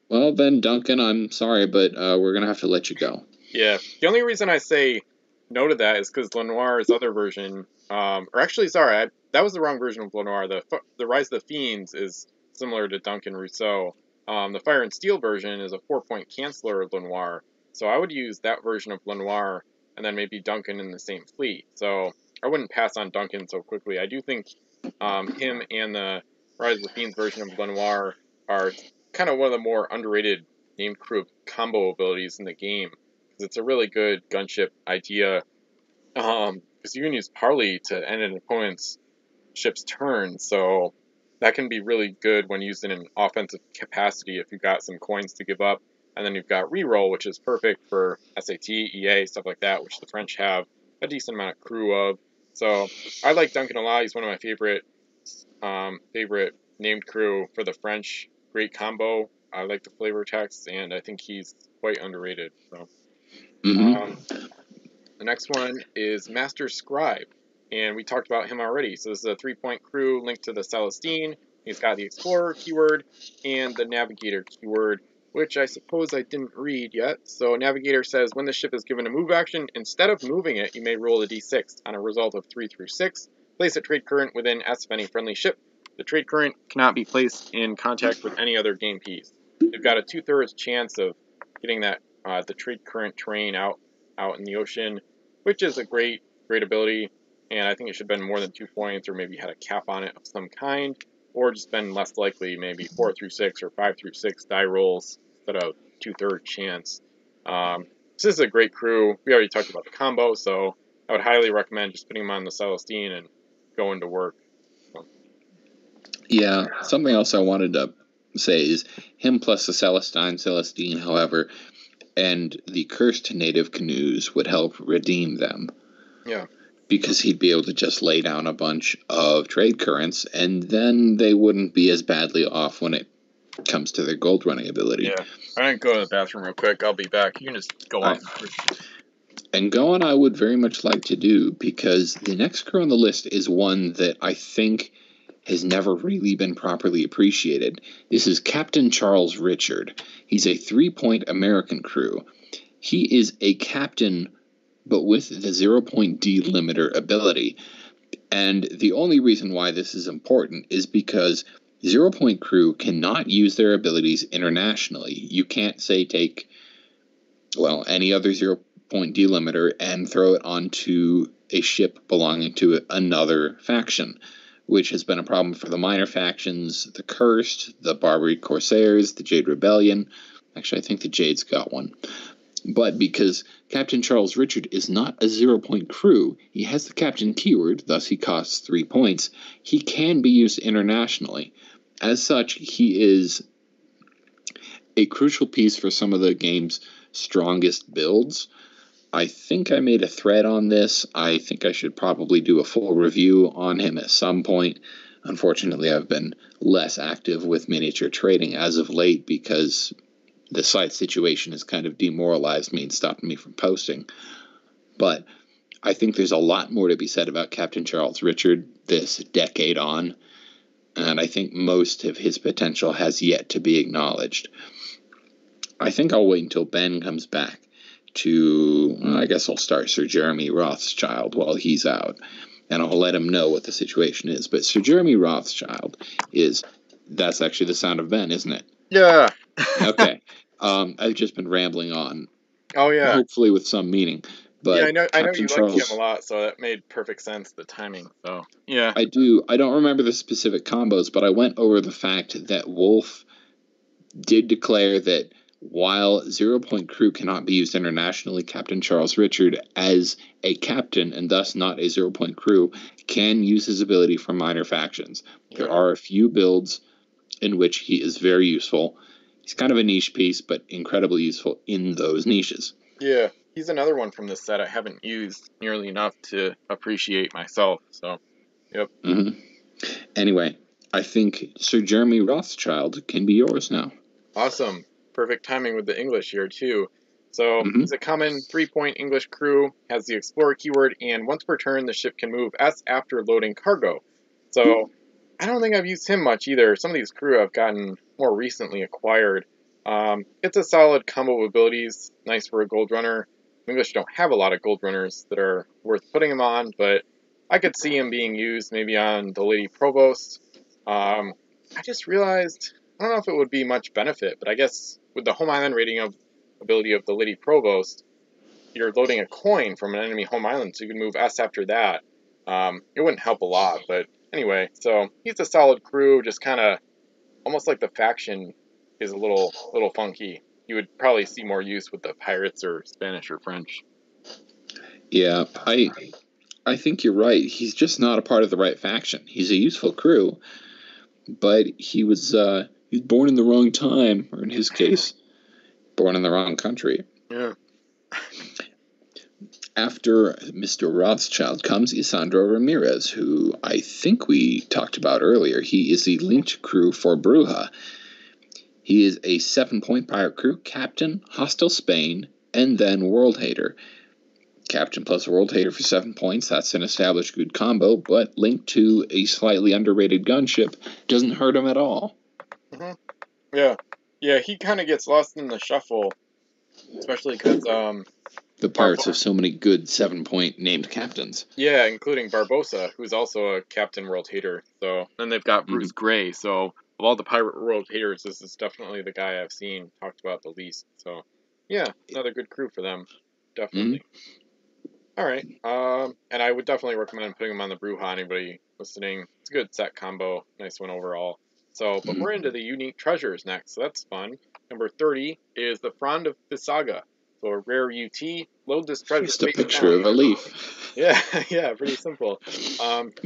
Well, then, Duncan, I'm sorry, but we're going to have to let you go. Yeah. The only reason I say no to that is because Lenoir's other version, or actually, sorry, that was the wrong version of Lenoir. The Rise of the Fiends is similar to Duncan Rousseau. The Fire and Steel version is a 4-point canceller of Lenoir. So I would use that version of Lenoir and then maybe Duncan in the same fleet. So I wouldn't pass on Duncan so quickly. I do think him and the Rise of the Fiends version of Lenoir are kind of one of the more underrated named crew combo abilities in the game. Because it's a really good gunship idea. Because you can use Parley to end an opponent's ship's turn, so that can be really good when used in an offensive capacity if you've got some coins to give up. And then you've got reroll, which is perfect for SAT, EA, stuff like that, which the French have a decent amount of crew of. So I like Duncan a lot. He's one of my favorite named crew for the French. Great combo. I like the flavor text, and I think he's quite underrated. So the next one is Master Scribe, and we talked about him already. So this is a 3-point crew linked to the Celestine. He's got the Explorer keyword and the Navigator keyword, which I suppose I didn't read yet. So Navigator says, when the ship is given a move action, instead of moving it, you may roll a d6 on a result of 3 through 6. Place a trade current within S of any friendly ship. The trade current cannot be placed in contact with any other game piece. You've got a 2/3 chance of getting that the trade current terrain out in the ocean, which is a great ability, and I think it should have been more than 2 points, or maybe had a cap on it of some kind, or just been less likely, maybe 4 through 6 or 5 through 6 die rolls instead of 2/3 chance. This is a great crew. We already talked about the combo, so I would highly recommend just putting them on the Celestine and going to work. So. Yeah, something else I wanted to say is him plus the Celestine, however, and the cursed native canoes would help redeem them. Yeah. Because he'd be able to just lay down a bunch of trade currents, and then they wouldn't be as badly off when it comes to their gold running ability. Yeah. I'm going to go to the bathroom real quick. I'll be back. You can just go on. And go on I would very much like to do, because the next crew on the list is one that I think has never really been properly appreciated. This is Captain Charles Richard. He's a 3-point American crew. He is a captain, but with the 0-point delimiter ability. And the only reason why this is important is because 0-point crew cannot use their abilities internationally. You can't, say, take, any other 0-point delimiter and throw it onto a ship belonging to another faction, which has been a problem for the minor factions, the Cursed, the Barbary Corsairs, the Jade Rebellion. Actually, I think the Jade's got one. But because Captain Charles Richard is not a 0-point crew, he has the captain keyword, thus he costs 3 points, he can be used internationally. As such, he is a crucial piece for some of the game's strongest builds. I think I made a thread on this. I think I should probably do a full review on him at some point. Unfortunately, I've been less active with miniature trading as of late because the site situation has kind of demoralized me and stopped me from posting. But I think there's a lot more to be said about Captain Charles Richard this decade on, and I think most of his potential has yet to be acknowledged. I think I'll wait until Ben comes back I guess I'll start Sir Jeremy Rothschild while he's out, and I'll let him know what the situation is. But Sir Jeremy Rothschild that's actually the sound of Ben, isn't it? Yeah. Okay. I've just been rambling on. Oh, yeah. Hopefully with some meaning. But yeah, I know you Charles, like him a lot, so that made perfect sense, the timing. So yeah. I do. I don't remember the specific combos, but I went over the fact that Wolf did declare that while 0-point crew cannot be used internationally, Captain Charles Richard, as a captain and thus not a 0-point crew, can use his ability for minor factions. Yeah. There are a few builds in which he is very useful. He's kind of a niche piece, but incredibly useful in those niches. Yeah, he's another one from this set I haven't used nearly enough to appreciate myself, so, yep. Mm-hmm. Anyway, I think Sir Jeremy Rothschild can be yours now. Awesome. Perfect timing with the English here, too. So, he's a common 3-point English crew, has the Explorer keyword, and once per turn, the ship can move S after loading cargo. So, I don't think I've used him much either. Some of these crew I've gotten more recently acquired. It's a solid combo of abilities, nice for a gold runner. English don't have a lot of gold runners that are worth putting him on, but I could see him being used maybe on the Lady Provost. I just realized, I don't know if it would be much benefit, but I guess with the home island rating of ability of the Lady Provost, you're loading a coin from an enemy home island, so you can move S after that. It wouldn't help a lot, but anyway, so he's a solid crew, just kind of almost like the faction is a little funky. You would probably see more use with the pirates or Spanish or French. Yeah, I think you're right. He's just not a part of the right faction. He's a useful crew, but he was born in the wrong time, or in his case, born in the wrong country. Yeah. After Mr. Rothschild comes Isandro Ramirez, who I think we talked about earlier. He is the linked crew for Bruja. He is a 7-point pirate crew, captain, hostile Spain, and then world hater. Captain plus world hater for 7 points. That's an established good combo, but linked to a slightly underrated gunship doesn't hurt him at all. Mm-hmm. Yeah, he kind of gets lost in the shuffle, especially because the pirates have so many good 7-point named captains. Yeah, including Barbosa, who's also a Captain World Hater. So then they've got Bruce Gray. So of all the pirate world haters, this is definitely the guy I've seen talked about the least. So yeah, another good crew for them, definitely. All right, and I would definitely recommend putting him on the Bruja. Anybody listening, it's a good set combo, nice one overall. So, but we're into the unique treasures next, so that's fun. Number 30 is the Frond of Bisaga. So a rare UT. Load this treasure. Just a picture of a leaf. Yeah, pretty simple.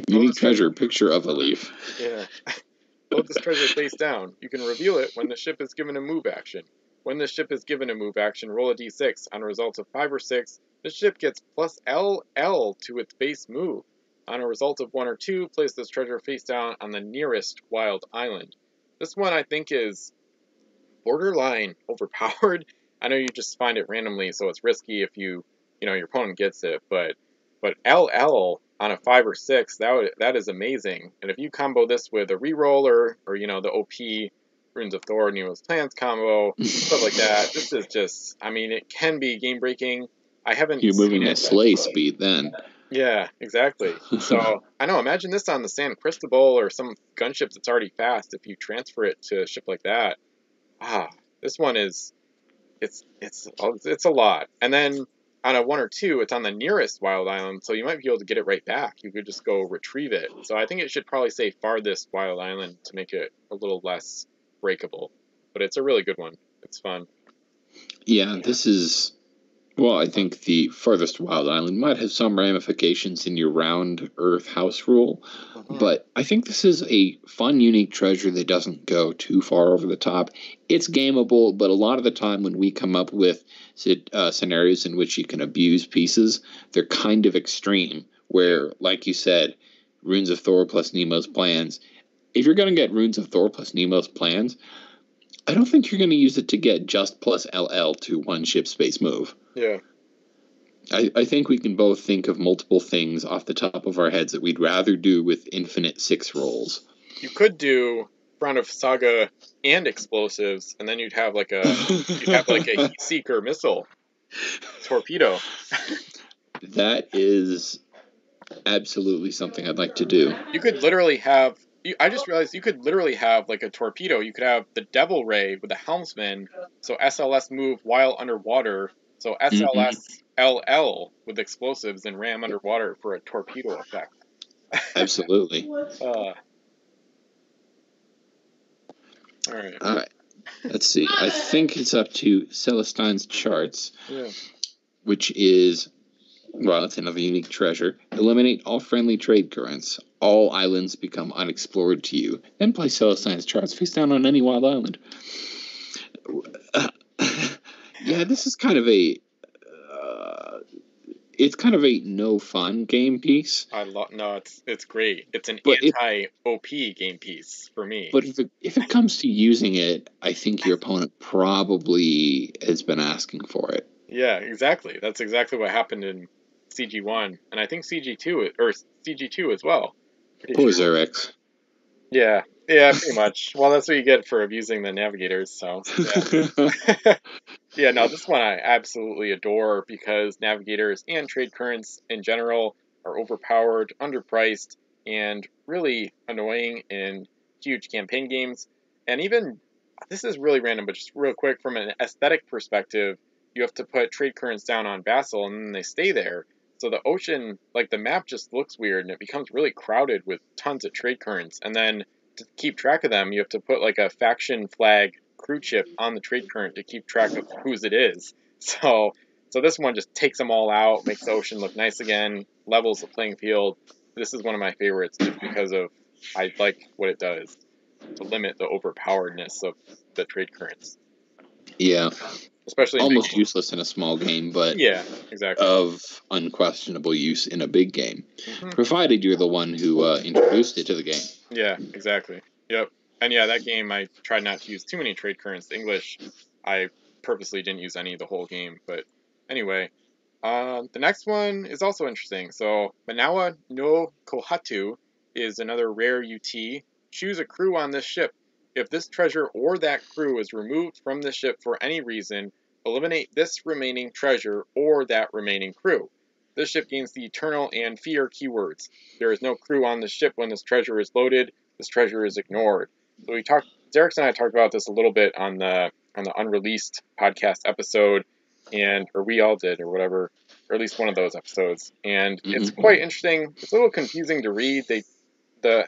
Unique treasure, picture of a leaf. Yeah. Load this treasure face down. You can reveal it when the ship is given a move action. When the ship is given a move action, roll a d6. On a result of 5 or 6, the ship gets plus LL to its base move. On a result of 1 or 2, place this treasure face down on the nearest wild island. This one I think is borderline overpowered. I know you just find it randomly, so it's risky if your opponent gets it, but LL on a 5 or 6, that is amazing. And if you combo this with a reroller or the OP Runes of Thor, Nemo's Plans combo, stuff like that, this is just, it can be game breaking. I haven't. You're moving at sleigh speed then. Yeah, exactly. So I know. Imagine this on the San Cristobal or some gunship that's already fast. If you transfer it to a ship like that, this one is. It's a lot. And then on a 1 or 2, it's on the nearest wild island, so you might be able to get it right back. You could just go retrieve it. So I think it should probably say farthest wild island to make it a little less breakable. But it's a really good one. It's fun. Yeah, this is. Well, I think the farthest wild island might have some ramifications in your round Earth house rule, but I think this is a fun, unique treasure that doesn't go too far over the top. It's gameable, but a lot of the time when we come up with scenarios in which you can abuse pieces, they're kind of extreme, where, like you said, Runes of Thor plus Nemo's Plans. If you're going to get Runes of Thor plus Nemo's Plans, I don't think you're going to use it to get just plus LL to one ship space move. Yeah. I think we can both think of multiple things off the top of our heads that we'd rather do with infinite 6 rolls. You could do Front of Saga and explosives, and then you'd have like a heat seeker missile torpedo. That is absolutely something I'd like to do. You could literally have. I just realized you could literally have like a torpedo. You could have the Devil Ray with the helmsman, so SLS move while underwater. So SLS LL with explosives and ram underwater for a torpedo effect. Absolutely. All right. Let's see. I think it's up to Celestine's charts, Yeah. which is, well, it's another unique treasure. Eliminate all friendly trade currents. All islands become unexplored to you. Then place Celestine's charts face down on any wild island. Yeah, this is kind of a... it's kind of a no fun game piece. No, it's great. It's an But anti-OP game piece for me. But if it comes to using it, I think your opponent probably has been asking for it. Yeah, exactly. That's exactly what happened in CG1, and I think CG2 as well. Poor Xerix. Yeah, pretty much. Well, that's what you get for abusing the navigators. So yeah. Yeah, no, this one I absolutely adore because navigators and trade currents in general are overpowered, underpriced, and really annoying in huge campaign games. And even, this is really random, but just real quick, from an aesthetic perspective, you have to put trade currents down on Vassal and then they stay there. So the ocean, like the map just looks weird and it becomes really crowded with tons of trade currents. And then to keep track of them, you have to put like a faction flag crew chip on the trade current to keep track of whose it is. So this one just takes them all out, makes the ocean look nice again, levels the playing field. This is one of my favorites just because of I like what it does to limit the overpoweredness of the trade currents. Yeah. Especially almost useless in a small game, but yeah, exactly. Of unquestionable use in a big game, provided you're the one who introduced it to the game. Yeah, exactly. Yep. And yeah, that game I tried not to use too many trade currents. English, I purposely didn't use any the whole game. But anyway, the next one is also interesting. So Manawa no Kohatu is another rare UT. Choose a crew on this ship. If this treasure or that crew is removed from the ship for any reason, eliminate this remaining treasure or that remaining crew. This ship gains the Eternal and Fear keywords. There is no crew on the ship when this treasure is loaded. This treasure is ignored. So Xerix and I talked about this a little bit on the unreleased podcast episode, or we all did, or whatever, or at least one of those episodes. And it's quite interesting. It's a little confusing to read. I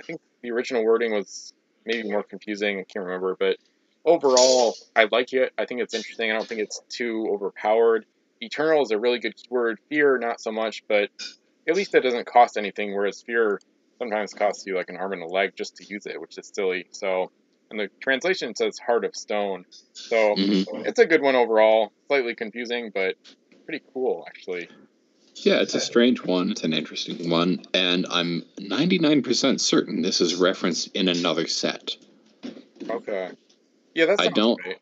think the original wording was maybe more confusing. I can't remember, but overall, I like it. I think it's interesting. I don't think it's too overpowered. Eternal is a really good keyword. Fear, not so much, but at least it doesn't cost anything, whereas Fear sometimes costs you like an arm and a leg just to use it, which is silly. So, and the translation says Heart of Stone. So, it's a good one overall. Slightly confusing, but pretty cool, actually. Yeah, it's a strange one. It's an interesting one. And I'm 99% certain this is referenced in another set. Okay. Yeah, that's great.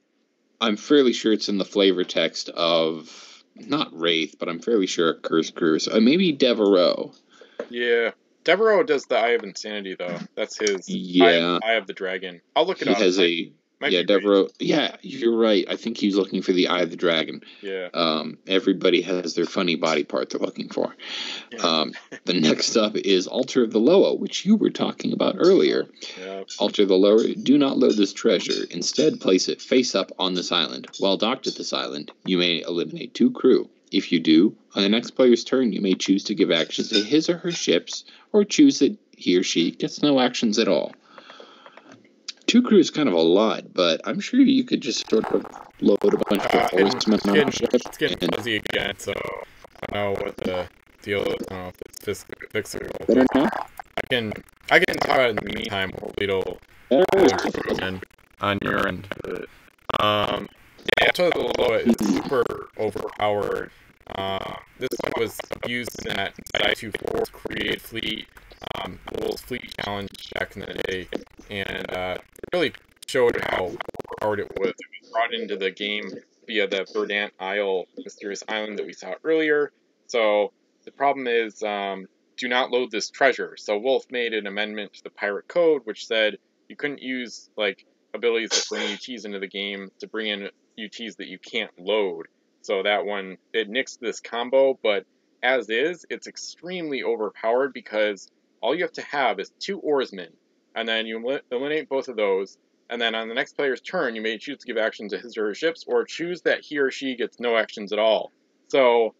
I'm fairly sure it's in the flavor text of... not Wraith, but I'm fairly sure Cursed Cruise. Maybe Devereaux. Yeah. Devereaux does the Eye of Insanity, though. That's his Eye of the Dragon. I'll look it up. Devereaux. Yeah, you're right. I think he's looking for the Eye of the Dragon. Yeah. Everybody has their funny body part they're looking for. Yeah. The next up is Altar of the Loa, which you were talking about earlier. Yeah. Altar of the Loa, do not load this treasure. Instead, place it face up on this island. While docked at this island, you may eliminate 2 crew. If you do, on the next player's turn, you may choose to give actions to his or her ships, or choose that he or she gets no actions at all. 2 crew is kind of a lot, but I'm sure you could just sort of load a bunch of horsemen on your ship. It's getting fuzzy again, so I don't know what the deal is. I don't know if it's fixable. Better now? I can talk about it in the meantime. Hopefully it'll on your end. Yeah, totally below it. It's super overpowered. This one was used in that I-24 created fleet, Wolves Fleet Challenge back in the day, and it really showed how overpowered it was. It was brought into the game via the Verdant Isle, mysterious island that we saw earlier. So the problem is, do not load this treasure. So Wolf made an amendment to the pirate code, which said you couldn't use like abilities that bring UTs into the game to bring in UTs that you can't load. So that one, it nixed this combo, but as is, it's extremely overpowered because all you have to have is 2 oarsmen, and then you eliminate both of those, and then on the next player's turn, you may choose to give actions to his or her ships, or choose that he or she gets no actions at all. So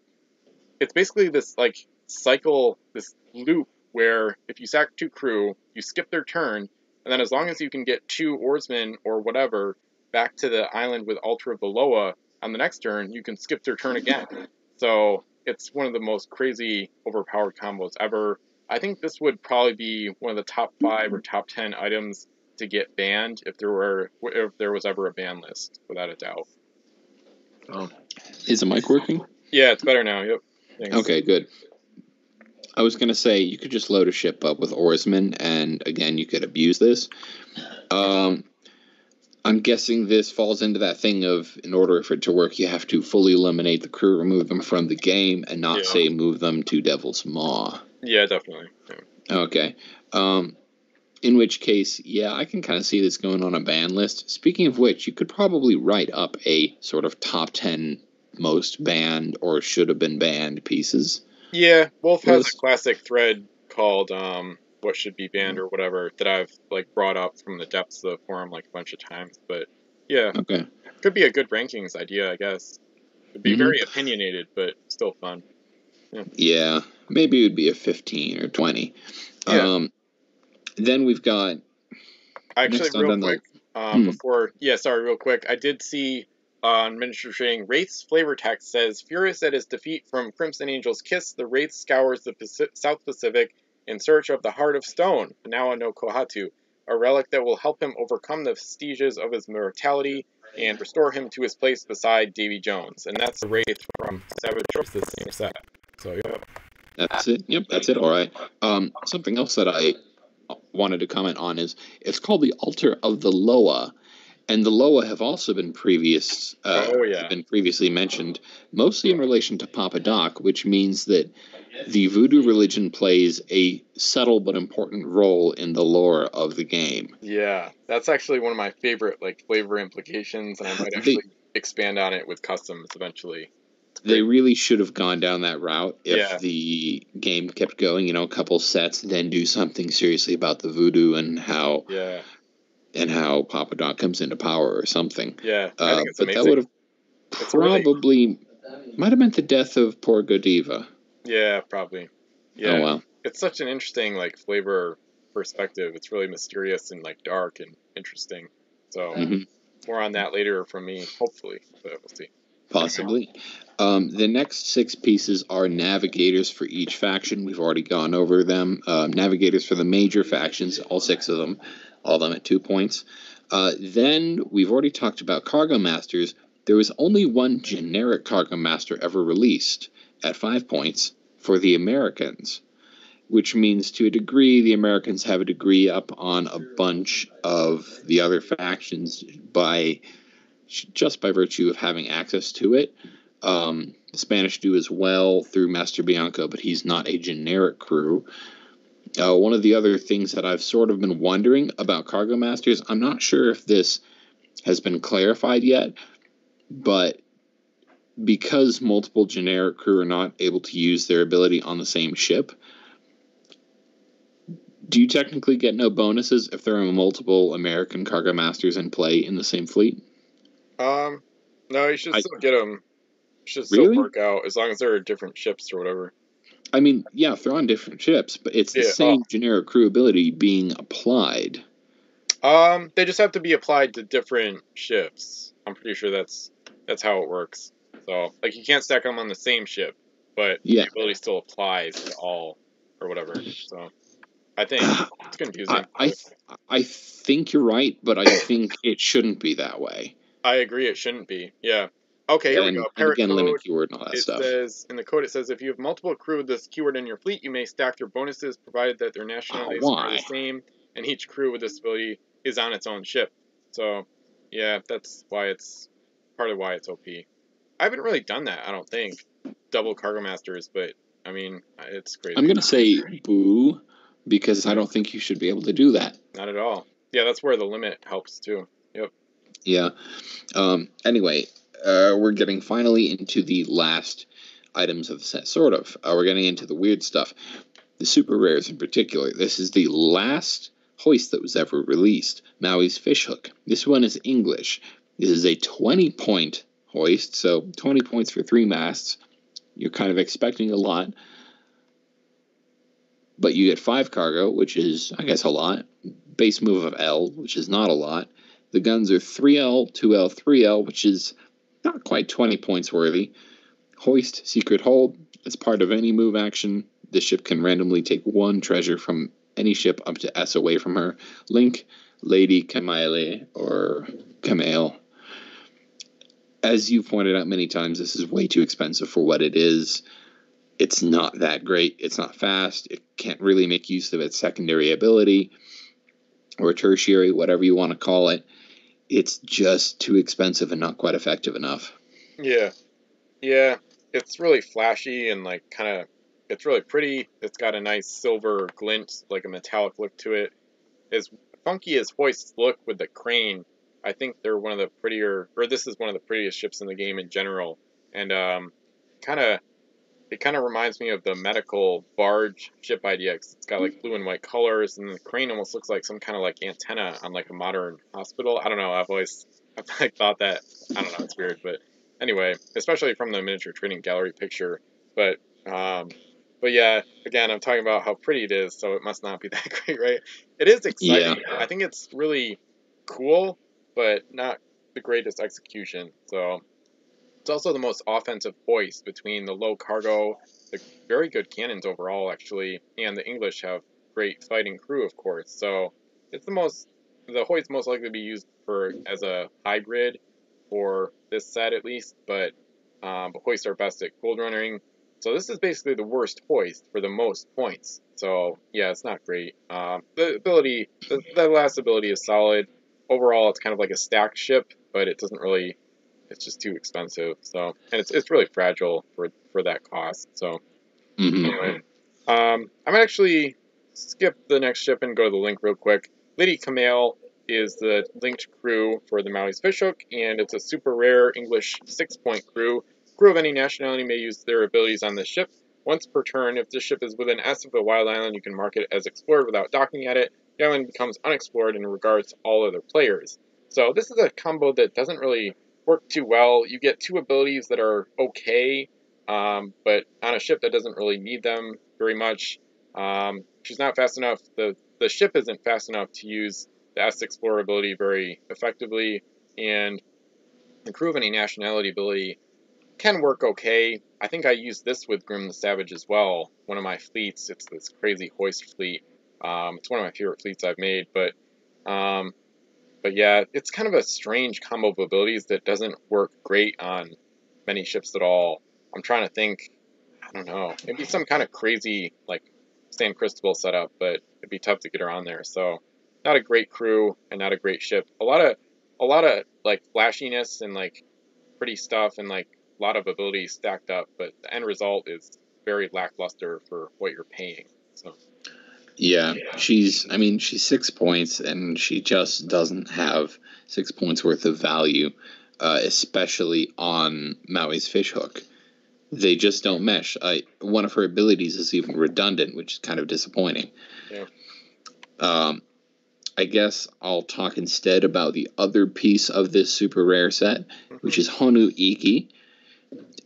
it's basically this like cycle, this loop, where if you sack 2 crew, you skip their turn, and then as long as you can get 2 oarsmen or whatever, back to the island with Altar of the Loa on the next turn, you can skip their turn again. So it's one of the most crazy overpowered combos ever. I think this would probably be one of the top 5 or top 10 items to get banned if there was ever a ban list, without a doubt. Is the mic working? Yeah, it's better now. Yep. Thanks. Okay, good. I was going to say, you could just load a ship up with oarsmen, and again, you could abuse this. I'm guessing this falls into that thing of, in order for it to work, you have to fully eliminate the crew, remove them from the game, and not, say, move them to Devil's Maw. Yeah, definitely. Yeah. Okay. In which case, yeah, I can kind of see this going on a ban list. Speaking of which, you could probably write up a sort of top 10 most banned or should have been banned pieces. Yeah, Wolf has a classic thread called what should be banned or whatever that I've like brought up from the depths of the forum like a bunch of times. But yeah, okay, could be a good rankings idea, I guess. It'd be very opinionated, but still fun. Yeah, maybe it would be a 15 or 20. Yeah. Then we've got... Actually, real quick, real quick. I did see on Miniature Trading, Wraith's flavor text says, furious at his defeat from Crimson Angel's Kiss, the Wraith scours the South Pacific in search of the Heart of Stone, Nawa no Kohatu, a relic that will help him overcome the vestiges of his mortality and restore him to his place beside Davy Jones. And that's the Wraith from Savage Shores, the same set. So, yep. That's it. Yep, that's it. All right. Something else that I wanted to comment on is it's called the Altar of the Loa, and the Loa have also been previously mentioned, mostly in relation to Papa Doc, which means that the voodoo religion plays a subtle but important role in the lore of the game. Yeah, that's actually one of my favorite flavor implications, and I might actually expand on it with customs eventually. They really should have gone down that route if the game kept going, a couple sets, and then do something seriously about the voodoo and how Papa Doc comes into power or something. Yeah, I think it's amazing. That would have probably might have meant the death of poor Godiva. Yeah, probably. Yeah. Oh, wow. It's such an interesting flavor perspective. It's really mysterious and dark and interesting. So more on that later from me, hopefully, but we'll see. Possibly. The next 6 pieces are navigators for each faction. We've already gone over them. Navigators for the major factions, all 6 of them, all of them at 2 points. Then we've already talked about cargo masters. There was only one generic cargo master ever released at 5 points for the Americans, which means to a degree the Americans have a degree up on a bunch of the other factions just by virtue of having access to it. The Spanish do as well through Master Bianca, but he's not a generic crew. One of the other things that I've sort of been wondering about Cargo Masters, I'm not sure if this has been clarified yet, but because multiple generic crew are not able to use their ability on the same ship, do you technically get no bonuses if there are multiple American Cargo Masters in play in the same fleet? No, you should still get them. Should still work out as long as they're different ships or whatever. I mean, yeah, they're on different ships, but it's the same generic crew ability being applied. They just have to be applied to different ships. I'm pretty sure that's how it works. So, you can't stack them on the same ship, but the ability still applies to all or whatever. So, I think it's confusing. I think you're right, but I think it shouldn't be that way. I agree, it shouldn't be. Yeah. Okay, here we go. Parrot code, limit keyword and all that stuff. In the code, it says, if you have multiple crew with this keyword in your fleet, you may stack their bonuses, provided that their nationalities are the same, and each crew with this ability is on its own ship. So, yeah, that's why it's part of why it's OP. I haven't really done that, I don't think. Double Cargo Masters, but, I mean, it's crazy. I'm going to say boo, because I don't think you should be able to do that. Not at all. Yeah, that's where the limit helps, too. Yep. Yeah. Anyway, we're getting finally into the last items of the set, sort of. We're getting into the weird stuff. The super rares in particular. This is the last hoist that was ever released. Maui's Fishhook. This one is English. This is a 20-point hoist, so 20 points for 3 masts. You're kind of expecting a lot. But you get 5 cargo, which is, I guess, a lot. Base move of L, which is not a lot. The guns are 3L, 2L, 3L, which is not quite 20 points worthy. Hoist, secret hold. As part of any move action, the ship can randomly take one treasure from any ship up to S away from her. Link, Lady, Camille, or Camille. As you've pointed out many times, this is way too expensive for what it is. It's not that great. It's not fast. It can't really make use of its secondary ability or tertiary, whatever you want to call it. It's just too expensive and not quite effective enough. Yeah. It's really flashy and like it's really pretty. It's got a nice silver glint, like a metallic look to it. As funky as Hoist's look with the crane, I think they're one of the this is one of the prettiest ships in the game in general. And it kind of reminds me of the medical barge ship idea, 'cause it's got like blue and white colors, and the crane almost looks like some kind of like antenna on like a modern hospital. I don't know. I've like thought that. I don't know. It's weird, but anyway, especially from the miniature trading gallery picture. But yeah, again, I'm talking about how pretty it is, so it must not be that great, right? It is exciting. Yeah. I think it's really cool, but not the greatest execution. So it's also the most offensive hoist between the low cargo, the very good cannons overall, actually, and the English have great fighting crew, of course. So it's the hoist most likely to be used as a hybrid for this set at least, but hoists are best at gold running. So this is basically the worst hoist for the most points. So yeah, it's not great. The ability, the last ability is solid. Overall, it's kind of like a stacked ship, but it doesn't really. It's just too expensive. So and it's really fragile for that cost. So anyway, I might actually skip the next ship and go to the link real quick. Lady Camille is the linked crew for the Maui's Fishhook, and it's a super rare English 6-point crew. Crew of any nationality may use their abilities on this ship. Once per turn, if this ship is within S of a wild island, you can mark it as explored without docking at it. The island becomes unexplored in regards to all other players. So this is a combo that doesn't really work too well. You get two abilities that are okay, but on a ship that doesn't really need them very much. She's not fast enough. The ship isn't fast enough to use the S Explorer ability very effectively, and the crew of any nationality ability can work okay. I think I used this with Grim the Savage as well. One of my fleets. It's this crazy hoist fleet. It's one of my favorite fleets I've made, but yeah, it's kind of a strange combo of abilities that doesn't work great on many ships at all. I'm trying to think. I don't know. It'd be some kind of crazy like San Cristobal setup, but it'd be tough to get her on there. So not a great crew and not a great ship. A lot of like flashiness and like pretty stuff and like a lot of abilities stacked up, but the end result is very lackluster for what you're paying. So yeah, she's 6 points, and she just doesn't have 6 points worth of value, especially on Maui's Fishhook. They just don't mesh. One of her abilities is even redundant, which is kind of disappointing. Yeah. I guess I'll talk instead about the other piece of this super rare set, which is Honu Iki.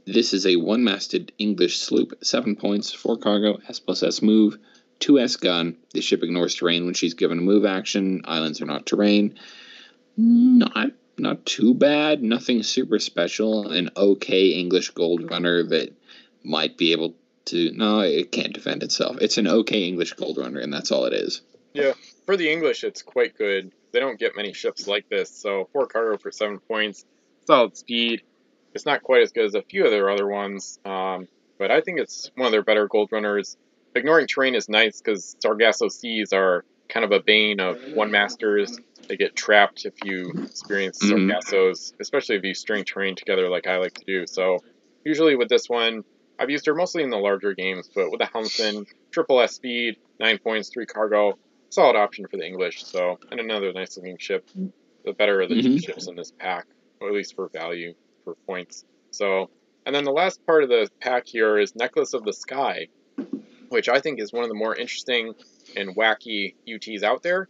This is a one-masted English sloop, 7 points, 4 cargo, S+S move, 2S gun. The ship ignores terrain when she's given a move action. Islands are not terrain. Not too bad. Nothing super special. An okay English gold runner that might be able to... No, it can't defend itself. It's an okay English gold runner, and that's all it is. Yeah, for the English, it's quite good. They don't get many ships like this, so 4 cargo for 7 points, solid speed. It's not quite as good as a few of their other ones, but I think it's one of their better gold runners. Ignoring terrain is nice because Sargasso Seas are kind of a bane of one-masters. They get trapped if you experience Sargassos, especially if you string terrain together like I like to do. So usually with this one, I've used her mostly in the larger games, but with the helmsman, triple S speed, 9 points, 3 cargo, solid option for the English. So, and another nice looking ship, the better of the two ships in this pack, or at least for value, for points. So, and then the last part of the pack here is Necklace of the Sky, which I think is one of the more interesting and wacky UTs out there.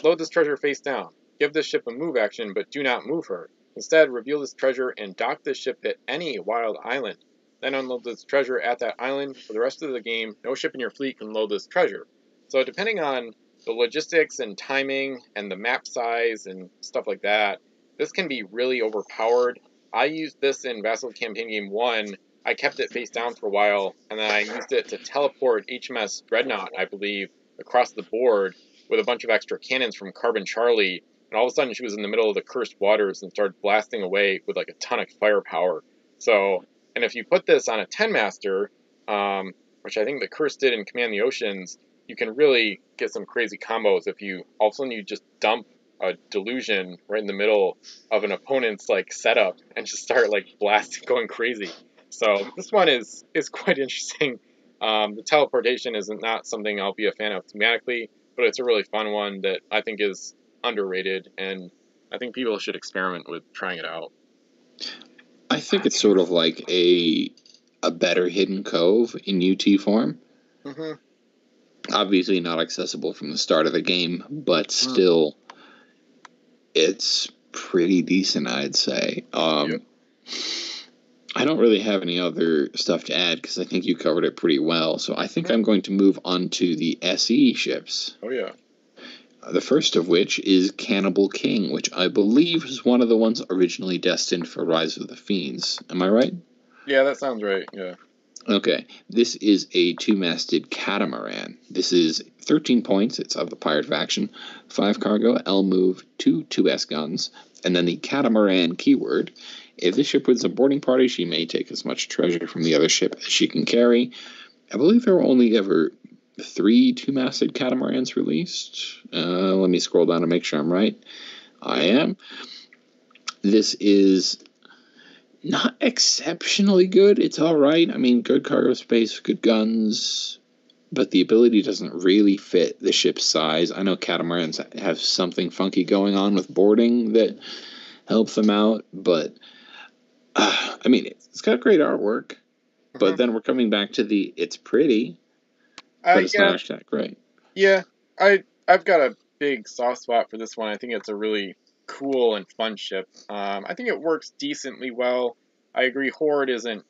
Load this treasure face down. Give this ship a move action, but do not move her. Instead, reveal this treasure and dock this ship at any wild island. Then unload this treasure at that island. For the rest of the game, no ship in your fleet can load this treasure. So depending on the logistics and timing and the map size and stuff like that, this can be really overpowered. I used this in Vassal Campaign Game 1. I kept it face down for a while, and then I used it to teleport HMS Dreadnought, I believe, across the board with a bunch of extra cannons from Carbon Charlie, and all of a sudden she was in the middle of the Cursed Waters and started blasting away with like a ton of firepower. So, and if you put this on a 10-master, which I think the Curse did in Command the Oceans, you can really get some crazy combos if you, all of a sudden you just dump a delusion right in the middle of an opponent's like setup and just start like blasting, going crazy. So this one is quite interesting. The teleportation is not something I'll be a fan of thematically, but it's a really fun one that I think is underrated, and I think people should experiment with trying it out. I think it's sort of like a better Hidden Cove in UT form. Mm-hmm. Obviously not accessible from the start of the game, but still, it's pretty decent, I'd say. Yep. I don't really have any other stuff to add because I think you covered it pretty well. So I think I'm going to move on to the SE ships. Oh, yeah. The first of which is Cannibal King, which I believe is one of the ones originally destined for Rise of the Fiends. Am I right? Yeah, that sounds right, yeah. Okay, this is a 2-masted catamaran. This is 13 points. It's of the pirate faction. 5 cargo, L move, 2 2S guns, and then the catamaran keyword. If this ship wins a boarding party, she may take as much treasure from the other ship as she can carry. I believe there were only ever 3 2-masted catamarans released. Let me scroll down to make sure I'm right. I am. This is not exceptionally good. It's all right. I mean, good cargo space, good guns, but the ability doesn't really fit the ship's size. I know catamarans have something funky going on with boarding that helps them out, but I mean, it's got great artwork. But then we're coming back to the it's pretty, but it's not actually that great. Yeah, I've got a big soft spot for this one. I think it's a really cool and fun ship. I think it works decently well. I agree, Horde isn't,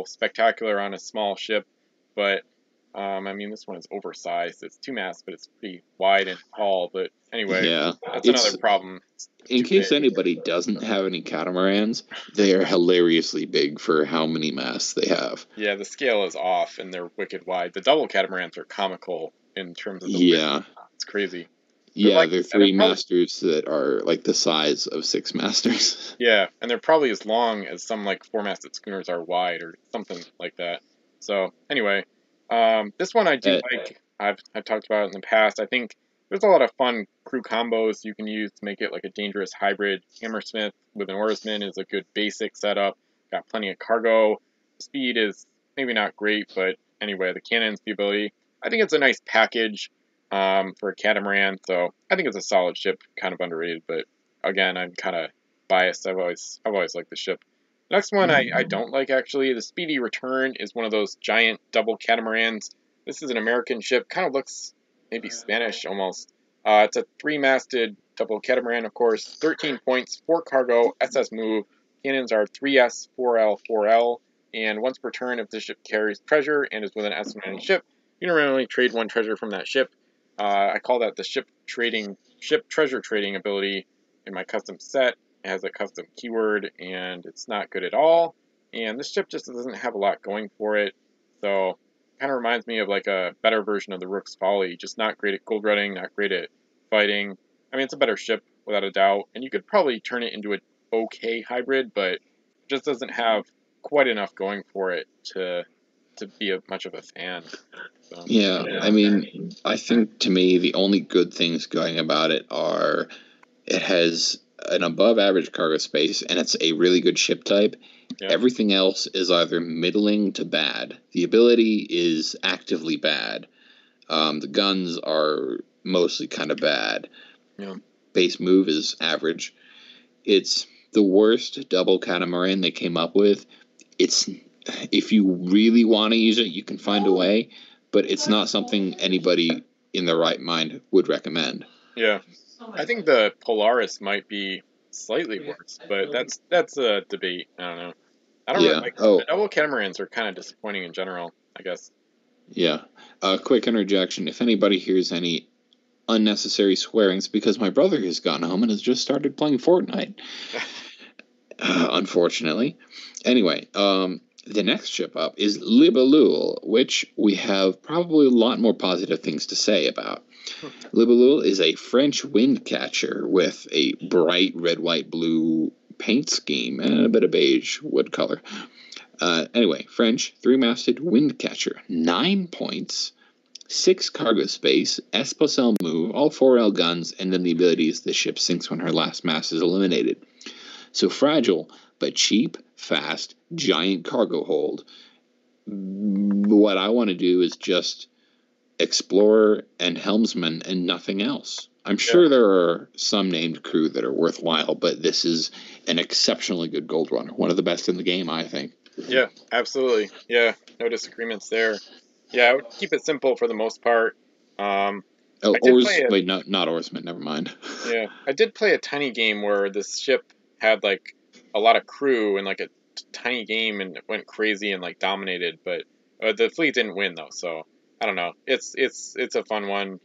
spectacular on a small ship, but I mean, this one is oversized. It's 2-mast, but it's pretty wide and tall. But anyway, yeah, that's another problem. In case anybody doesn't have any catamarans, they are hilariously big for how many masts they have. Yeah, the scale is off, and they're wicked wide. The double catamarans are comical in terms of the width. It's crazy. They're 3 masters that are like the size of 6 masters. Yeah, and they're probably as long as some like 4-masted schooners are wide or something like that. So anyway, this one I do like. I've talked about it in the past. I think there's a lot of fun crew combos you can use to make it like a dangerous hybrid. Hammersmith with an oarsman is a good basic setup. Got plenty of cargo. Speed is maybe not great, but anyway, the cannons, the ability. I think it's a nice package for a catamaran, so I think it's a solid ship, kind of underrated, but again, I'm kind of biased. I've always liked the ship. Next one I don't like, actually. The Speedy Return is one of those giant double catamarans. This is an American ship, kind of looks maybe Spanish almost. It's a 3-masted double catamaran, of course. 13 points, 4 cargo, SS move. Cannons are 3S, 4L, 4L, and once per turn, if the ship carries treasure and is with an S-man ship, you normally trade 1 treasure from that ship. I call that the ship treasure trading ability in my custom set. It has a custom keyword, and it's not good at all. And this ship just doesn't have a lot going for it, so it kind of reminds me of like a better version of the Rook's Folly. Just not great at gold running, not great at fighting. I mean, it's a better ship without a doubt, and you could probably turn it into an okay hybrid, but it just doesn't have quite enough going for it to be much of a fan. So, yeah, I mean, I think to me the only good things going about it are it has an above average cargo space and it's a really good ship type. Yeah. Everything else is either middling to bad. The ability is actively bad. The guns are mostly kind of bad. Yeah. Base move is average. It's the worst double catamaran they came up with. It's, if you really want to use it, you can find a way, but it's not something anybody in their right mind would recommend. Yeah. I think the Polaris might be slightly worse, but that's a debate. I don't know. I don't really like the double catamarans are kind of disappointing in general, I guess. Yeah. Quick interjection. If anybody hears any unnecessary swearings because my brother has gone home and has just started playing Fortnite. Unfortunately. Anyway, the next ship up is Libelule, which we have probably a lot more positive things to say about. Libelule is a French wind catcher with a bright red, white, blue paint scheme and a bit of beige wood color. Anyway, French, 3-masted wind catcher, 9 points, 6 cargo space, S plus L move, all 4L guns, and then the ability is the ship sinks when her last mast is eliminated. So fragile, but cheap, fast, giant cargo hold. What I want to do is just explorer and helmsman and nothing else. I'm sure there are some named crew that are worthwhile, but this is an exceptionally good gold runner. One of the best in the game, I think. Yeah, absolutely. Yeah, no disagreements there. Yeah, I would keep it simple for the most part. Not oarsman, never mind. Yeah, I did play a tiny game where this ship had like a lot of crew and like a tiny game, and it went crazy and like dominated, but the fleet didn't win though, so I don't know. It's a fun one.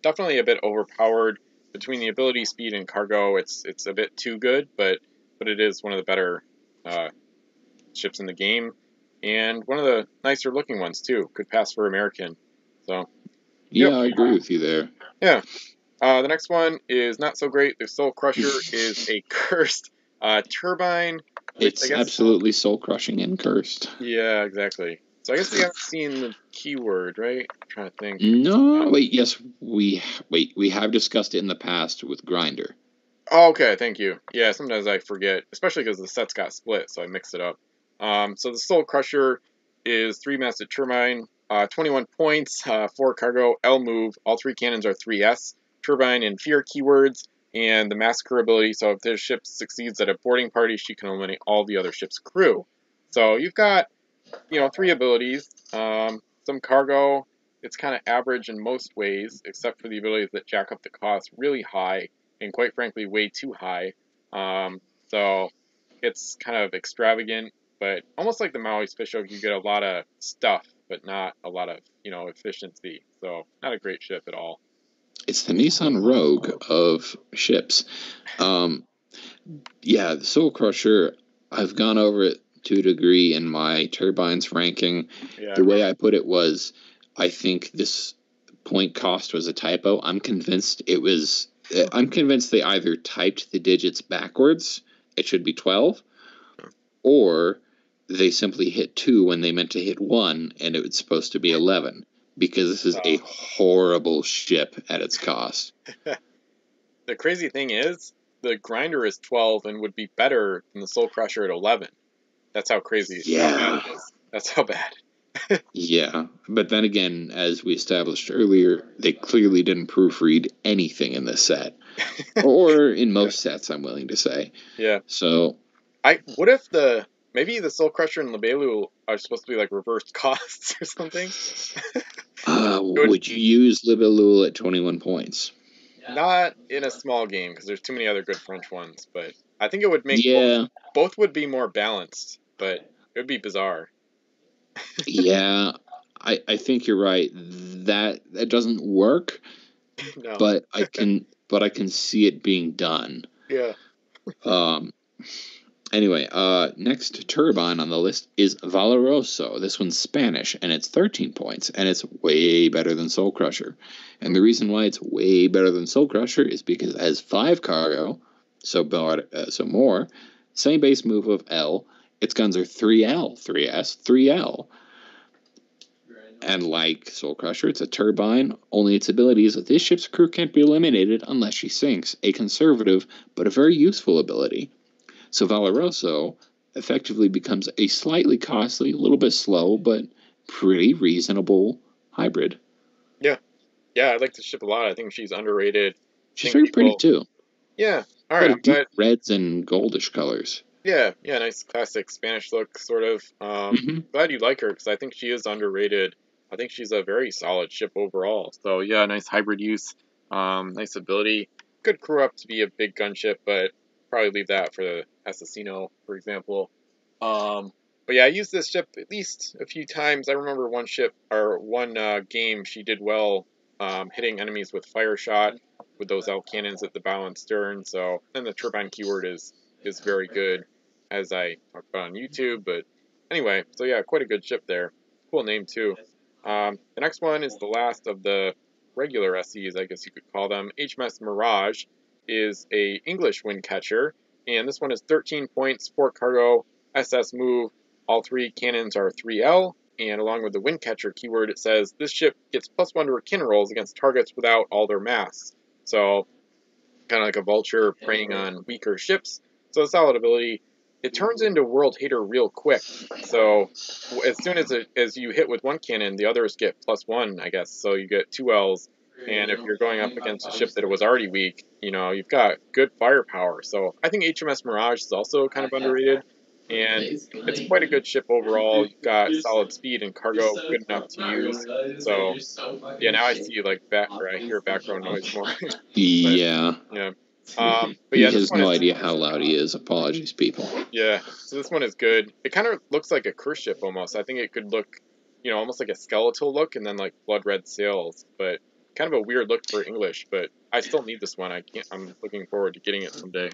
Definitely a bit overpowered between the ability, speed, and cargo. It's a bit too good, but it is one of the better ships in the game, and one of the nicer looking ones too. Could pass for American. So yeah, I agree with you there. Yeah. The next one is not so great. The Soul Crusher is a cursed turbine. It's absolutely soul crushing and cursed. Yeah, exactly. So I guess we haven't seen the keyword, right? I'm trying to think. No, wait, yes, we have discussed it in the past with Grinder. Oh, okay, thank you. Yeah, sometimes I forget, especially because the sets got split, so I mixed it up. So the Soul Crusher is 3-masted turbine, 21 points, 4 cargo, L move. All 3 cannons are 3S. Turbine and fear keywords, and the massacre ability. So if this ship succeeds at a boarding party, she can eliminate all the other ship's crew. So you've got, 3 abilities. Some cargo. It's kind of average in most ways, except for the abilities that jack up the cost really high, and quite frankly, way too high. So it's kind of extravagant, but almost like the Maui Special, you get a lot of stuff, but not a lot of, efficiency. So not a great ship at all. It's the Nissan Rogue of ships. Yeah, the Soul Crusher, I've gone over it to a degree in my turbines ranking. Yeah. The way I put it was, I think this point cost was a typo. I'm convinced they either typed the digits backwards, it should be 12, or they simply hit 2 when they meant to hit 1, and it was supposed to be 11. Because this is a horrible ship at its cost. The crazy thing is, the Grinder is 12 and would be better than the Soul Crusher at 11. That's how crazy how bad it is. That's how bad. Yeah, but then again, as we established earlier, they clearly didn't proofread anything in this set. Or in most sets, I'm willing to say. Yeah. So... what if maybe the Soul Crusher and Libelu are supposed to be like reversed costs or something? Would you use Libelule at 21 points? Not in a small game, because there's too many other good French ones, but I think it would make both would be more balanced, but it would be bizarre. Yeah, I think you're right. That doesn't work. No. But I can see it being done. Yeah. Anyway, next turbine on the list is Valoroso. This one's Spanish, and it's 13 points, and it's way better than Soul Crusher. And the reason why it's way better than Soul Crusher is because it has 5 cargo, so more, same base move of L. Its guns are 3L, 3S, 3L. And like Soul Crusher, it's a turbine. Only its ability is that this ship's crew can't be eliminated unless she sinks. A conservative, but a very useful ability. So Valoroso effectively becomes a slightly costly, a little bit slow, but pretty reasonable hybrid. Yeah. Yeah, I like the ship a lot. I think she's underrated. She's very pretty, too. Yeah. All right. Deep reds and goldish colors. Yeah. Nice classic Spanish look, sort of. Glad you like her, because I think she is underrated. I think she's a very solid ship overall. So, yeah, nice hybrid use. Nice ability. Good crew up to be a big gunship, but probably leave that for the Assassino, for example. But yeah, I used this ship at least a few times. I remember one game she did well hitting enemies with fire shot with those L cannons at the bow and stern. So, and the turbine keyword is very good, as I talked about on YouTube. But anyway, so yeah, quite a good ship there. Cool name too. The next one is the last of the regular SEs, I guess you could call them. HMS Mirage is a English wind catcher, and this one is 13 points, 4 cargo, SS move. All 3 cannons are 3L, and along with the wind catcher keyword, it says this ship gets +1 to kin rolls against targets without all their masts. So, kind of like a vulture preying on weaker ships. So, a solid ability. It turns into World Hater real quick. So, as soon as you hit with one cannon, the others get +1, I guess. So, you get 2 Ls. And if you're going up against a ship that was already weak, you've got good firepower. So, I think HMS Mirage is also kind of underrated. And it's quite a good ship overall. You've got solid speed and cargo, good enough to use. So, yeah, now I see or I hear background noise more. Yeah. Yeah. He has no idea how loud he is. Apologies, people. Yeah. So this one is good. It kind of looks like a cruise ship almost. I think it could look, almost like a skeletal look, and then like blood red sails. But kind of a weird look for English. But I still need this one. I'm looking forward to getting it someday.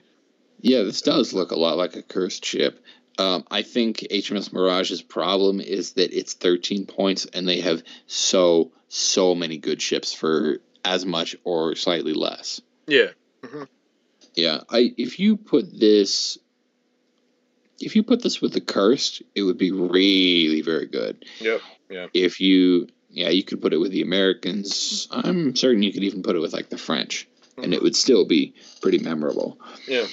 Yeah, this does look a lot like a cursed ship. I think HMS Mirage's problem is that it's 13 points, and they have so many good ships for as much or slightly less. Yeah. Mm-hmm. Yeah. If you put this with the cursed, it would be really very good. Yep. Yeah. If you could put it with the Americans. I'm certain you could even put it with like the French, and it would still be pretty memorable. Yeah.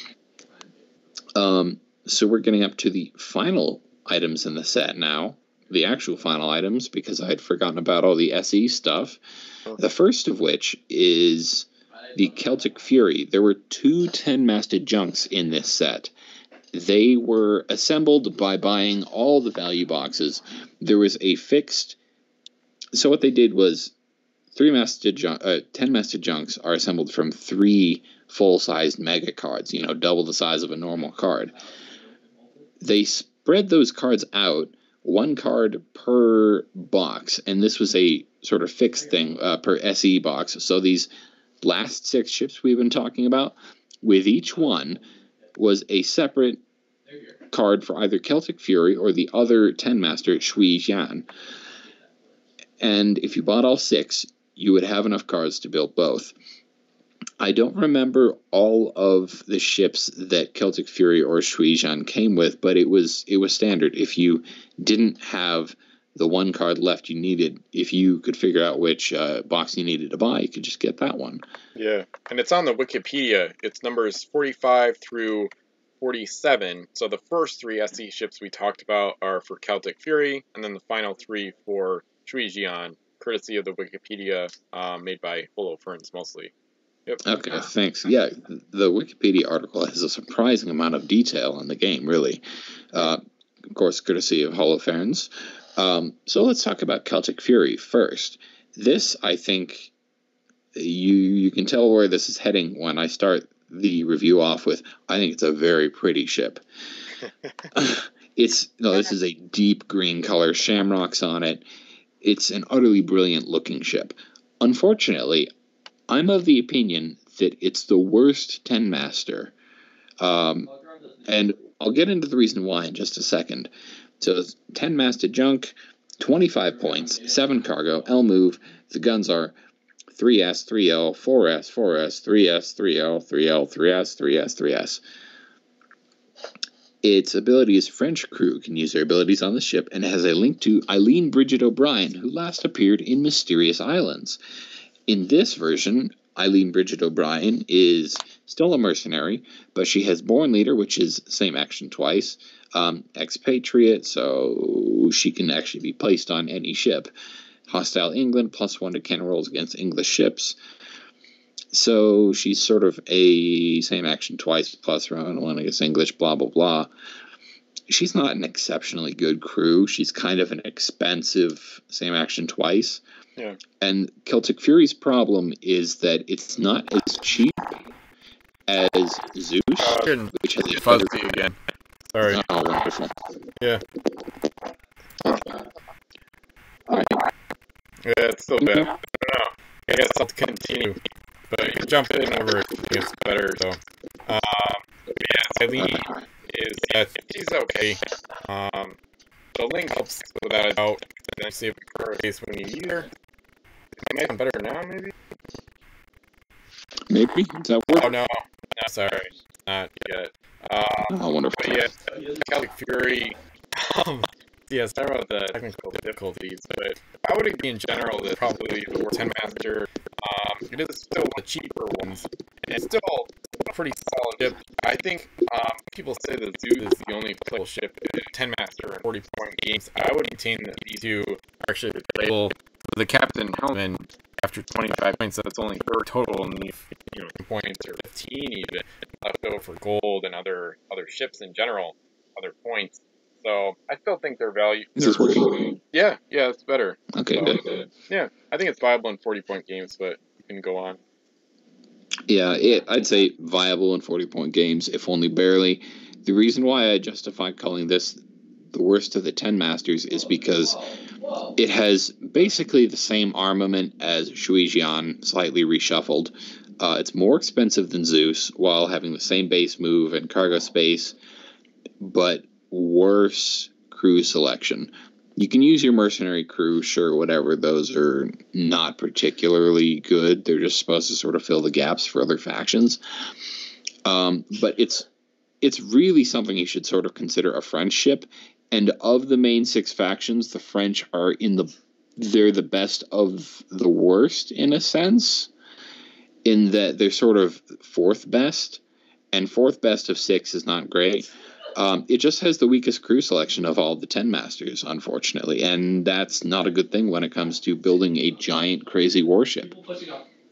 So we're getting up to the final items in the set now. The actual final items, because I had forgotten about all the SE stuff. The first of which is the Celtic Fury. There were 2 10-masted junks in this set. They were assembled by buying all the value boxes. There was a fixed... So what they did was 10-masted junks are assembled from 3 full-sized mega cards, double the size of a normal card. They spread those cards out, 1 card per box, and this was a sort of fixed thing per SE box. So these last 6 ships we've been talking about, with each one was a separate card for either Celtic Fury or the other 10-master, Shui Jian. And if you bought all 6, you would have enough cards to build both. I don't remember all of the ships that Celtic Fury or Shui Jian came with, but it was standard. If you didn't have the 1 card left you needed, if you could figure out which box you needed to buy, you could just get that one. Yeah, and it's on the Wikipedia. It's numbers 45 through 47. So the first 3 SE ships we talked about are for Celtic Fury, and then the final 3 for Shui Jian, courtesy of the Wikipedia, made by Holofernes mostly. Yep. Okay, thanks. Yeah, the Wikipedia article has a surprising amount of detail on the game, really. Of course, courtesy of Holofernes. So let's talk about Celtic Fury first. This, I think, you can tell where this is heading when I start the review off with, I think it's a very pretty ship. This is a deep green color, shamrocks on it. It's an utterly brilliant looking ship. Unfortunately, I'm of the opinion that it's the worst 10-master. And I'll get into the reason why in just a second. So 10-masted junk, 25 points, 7 cargo, L move. The guns are 3S, 3L, 4S, 4S, 3S, 3L, 3L, 3S, 3S, 3S. Its abilities, French crew can use their abilities on the ship, and it has a link to Eileen Bridget O'Brien, who last appeared in Mysterious Islands. In this version, Eileen Bridget O'Brien is still a mercenary, but she has Born Leader, which is same action twice, Expatriate, so she can actually be placed on any ship. Hostile England, +1 to cannon rolls against English ships. So she's sort of a same action twice, +1 against English, blah, blah, blah. She's not an exceptionally good crew. She's kind of an expensive same action twice. Yeah. And Celtic Fury's problem is that it's not as cheap as Zeus, which has a fuzzy again. Sorry. Oh, wonderful. Yeah. All right. Yeah, it's still bad. I don't know. I guess I'll continue, but you jump in over if it's better. So, yeah, Eileen is she's okay. The link helps without a doubt. And I see if her case when you use her. It might be better now, maybe. Maybe? Does that work? Oh no, sorry, not yet. Wonderful. But yeah, Celtic Fury. Yeah, sorry about the technical difficulties, but I would agree in general that probably the worst 10 Master. It is still one of the cheaper ones, and it's still a pretty solid ship. I think people say that Soos is the only playable ship in 10 Master and 40-point games. I would maintain that these two are actually playable with the Captain Helmet. After 25 points, that's only 3 total, and you know, points or 15 even left over for gold and other ships in general, other points. So I still think their value. Is this working? Yeah, it's better. Okay, so, good. Yeah, I think it's viable in 40-point games, but you can go on. Yeah, I'd say viable in 40-point games, if only barely. The reason why I justify calling this the worst of the 10 Masters is because it has basically the same armament as Shuijian, slightly reshuffled. It's more expensive than Soos, while having the same base move and cargo space, but worse crew selection. You can use your mercenary crew, sure, whatever. Those are not particularly good. They're just supposed to sort of fill the gaps for other factions. But it's really something you should sort of consider a French ship. And of the main 6 factions, the French are they're the best of the worst in a sense, in that they're sort of 4th best, and 4th best of 6 is not great. It just has the weakest crew selection of all the 10 Masters, unfortunately, and that's not a good thing when it comes to building a giant, crazy warship.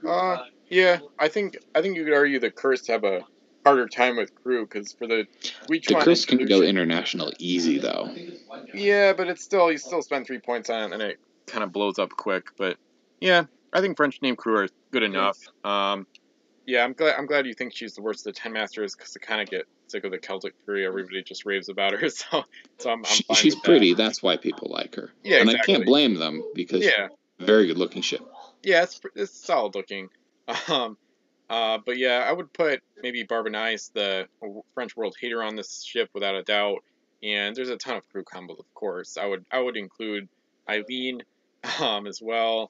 Yeah, I think you could argue the Cursed have a harder time with crew, because for the Cursed can go international easy, though. Yeah, but it's still, you still spend 3 points on it, and it kind of blows up quick. But yeah, I think French name crew are good enough. Yeah, I'm glad you think she's the worst of the 10 Masters, because I kind of get sick of the Celtic Fury. Everybody just raves about her, so I'm fine she's with pretty. that. That's why people like her. Yeah, and exactly. I can't blame them, because she's a very good looking ship. Yeah, it's solid looking. But yeah, I would put maybe Barbanice, the French world hater, on this ship without a doubt. And there's a ton of crew combos, of course. I would include Eileen as well.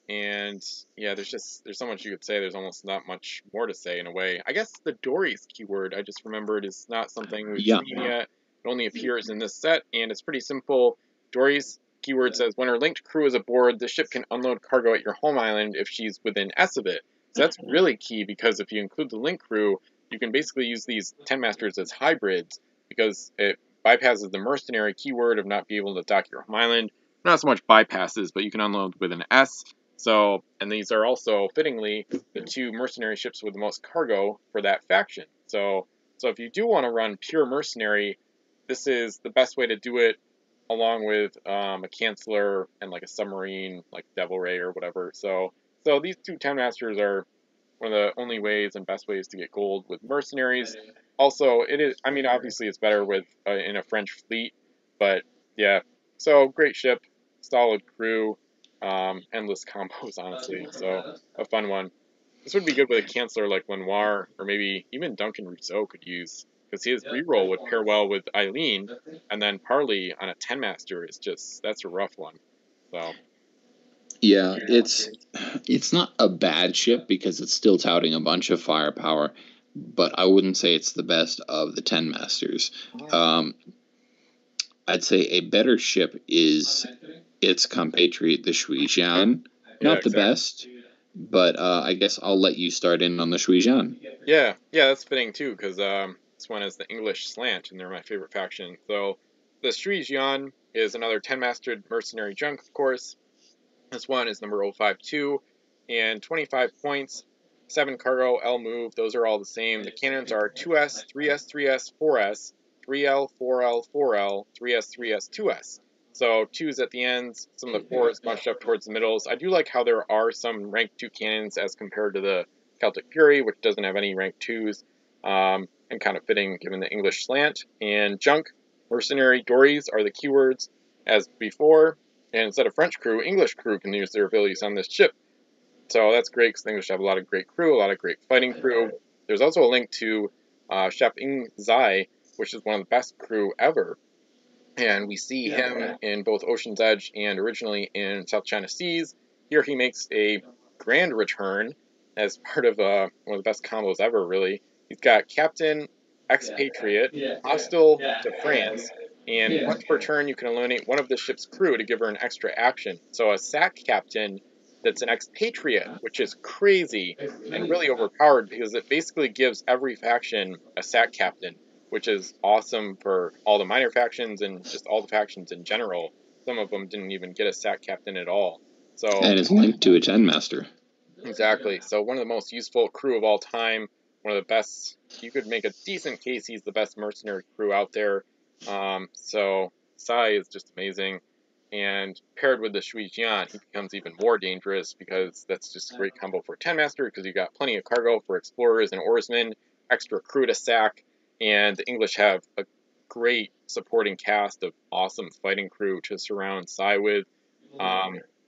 And yeah, there's so much you could say. There's almost not much more to say in a way. I guess the Dories keyword, I just remembered, is not something we've seen yet. It only appears in this set, and it's pretty simple. Dories keyword says, when her linked crew is aboard, the ship can unload cargo at your home island if she's within S of it. So that's really key, because if you include the link crew, you can basically use these 10 Masters as hybrids, because it bypasses the mercenary keyword of not being able to dock your home island. Not so much bypasses, but you can unload with an S. So, and these are also, fittingly, the 2 mercenary ships with the most cargo for that faction. So if you do want to run pure mercenary, this is the best way to do it, along with a Chancellor and like a submarine, like Devil Ray or whatever. So these 2 10 Masters are one of the only ways and best ways to get gold with mercenaries. Also, it is, I mean, obviously it's better with in a French fleet, but yeah. So great ship, solid crew, endless combos, honestly. So a fun one. This would be good with a Chancellor like Lenoir, or maybe even Duncan Rousseau could use, because his reroll would pair well with Eileen, and then Parley on a 10 Master is just, that's a rough one. So yeah, it's not a bad ship, because it's still touting a bunch of firepower, but I wouldn't say it's the best of the 10 Masters. I'd say a better ship is its compatriot, the Shuijian. Not the best, but I guess I'll let you start in on the Shuijian. Yeah, that's fitting too, because this one is the English slant, and they're my favorite faction. So the Shuijian is another 10-mastered mercenary junk, of course. This one is number 052, and 25 points, 7 cargo, L move. Those are all the same. The cannons are 2S, 3S, 3S, 4S, 3L, 4L, 4L, 3S, 3S, 2S. So 2s at the ends, some of the 4s bunched up towards the middles. I do like how there are some rank 2 cannons as compared to the Celtic Fury, which doesn't have any rank 2s, and kind of fitting given the English slant. And junk, mercenary, dories are the keywords as before. And instead of French crew, English crew can use their abilities on this ship. So that's great because the English have a lot of great crew, a lot of great fighting crew. There's also a link to Chef Ing Zai, which is one of the best crew ever. And we see him in both Ocean's Edge and originally in South China Seas. Here he makes a grand return as part of one of the best combos ever, really. He's got Captain, Expatriate, Hostile to France, and once per turn you can eliminate one of the ship's crew to give her an extra action. So a SAC Captain that's an Expatriate, which is crazy and really overpowered because it basically gives every faction a SAC Captain, which is awesome for all the minor factions and just all the factions in general. Some of them didn't even get a SAC Captain at all. So, and it's linked to a Gen Master. Exactly. So one of the most useful crew of all time, one of the best. You could make a decent case he's the best mercenary crew out there. So Sai is just amazing. And paired with the Shui Jian, he becomes even more dangerous because that's just a great combo for 10 Master because you got plenty of cargo for explorers and oarsmen, extra crew to sack, and the English have a great supporting cast of awesome fighting crew to surround Sai with.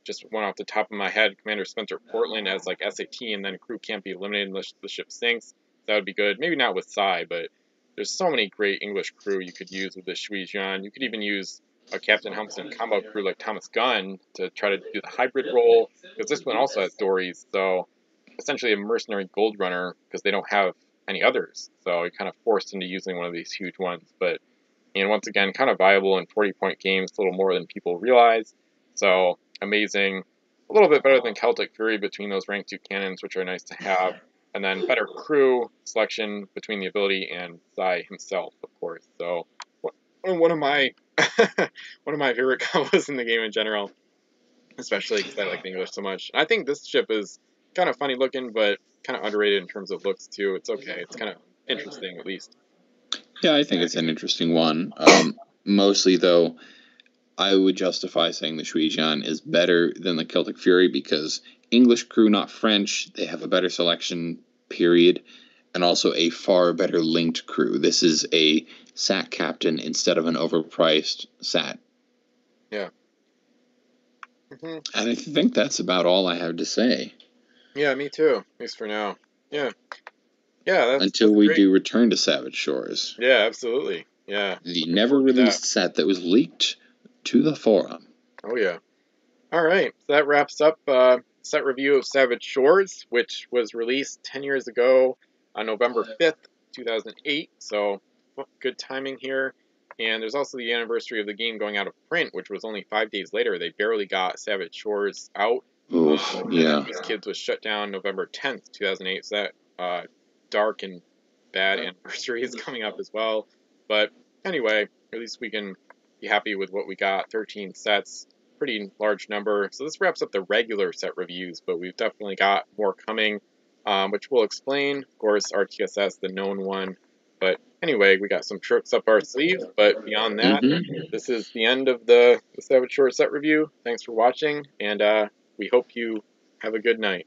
Just one off the top of my head, Commander Spencer Portland as like SAT, and then crew can't be eliminated unless the ship sinks. That would be good. Maybe not with Sai, but there's so many great English crew you could use with the Shui Jian. You could even use a Captain Helmsman combo crew like Thomas Gunn to try to do the hybrid role, because this one also has dories, so essentially a mercenary gold runner because they don't have any others, so you're kind of forced into using one of these huge ones. But and once again, kind of viable in 40-point games, a little more than people realize. So amazing, a little bit better than Celtic Fury between those rank 2 cannons, which are nice to have, and then better crew selection between the ability and Sai himself, of course. So one of my one of my favorite combos in the game in general, especially because I like the English so much. I think this ship is kind of funny looking, but kind of underrated in terms of looks too. It's okay. It's kind of interesting, at least. Yeah, I think it's an interesting one. Mostly, though, I would justify saying the Shui Jian is better than the Celtic Fury because English crew, not French, they have a better selection, period, and also a far better linked crew. This is a SAT captain instead of an overpriced SAT. Yeah. And I think that's about all I have to say. Yeah, me too. At least for now. Yeah. Yeah, until we do Return to Savage Shores. Yeah, absolutely. Yeah. The never-released set that was leaked to the forum. Oh, yeah. All right. So that wraps up set review of Savage Shores, which was released 10 years ago on November 5th, 2008. So good timing here. And there's also the anniversary of the game going out of print, which was only 5 days later. They barely got Savage Shores out. Yeah. Kids was shut down November 10th, 2008. So that dark and bad anniversary is coming up as well. But anyway, at least we can be happy with what we got. 13 sets, pretty large number. So this wraps up the regular set reviews, but we've definitely got more coming, which we'll explain. Of course, RTSS, the known one. But anyway, we got some tricks up our sleeve. But beyond that, this is the end of the Savage Shores set review. Thanks for watching, and we hope you have a good night.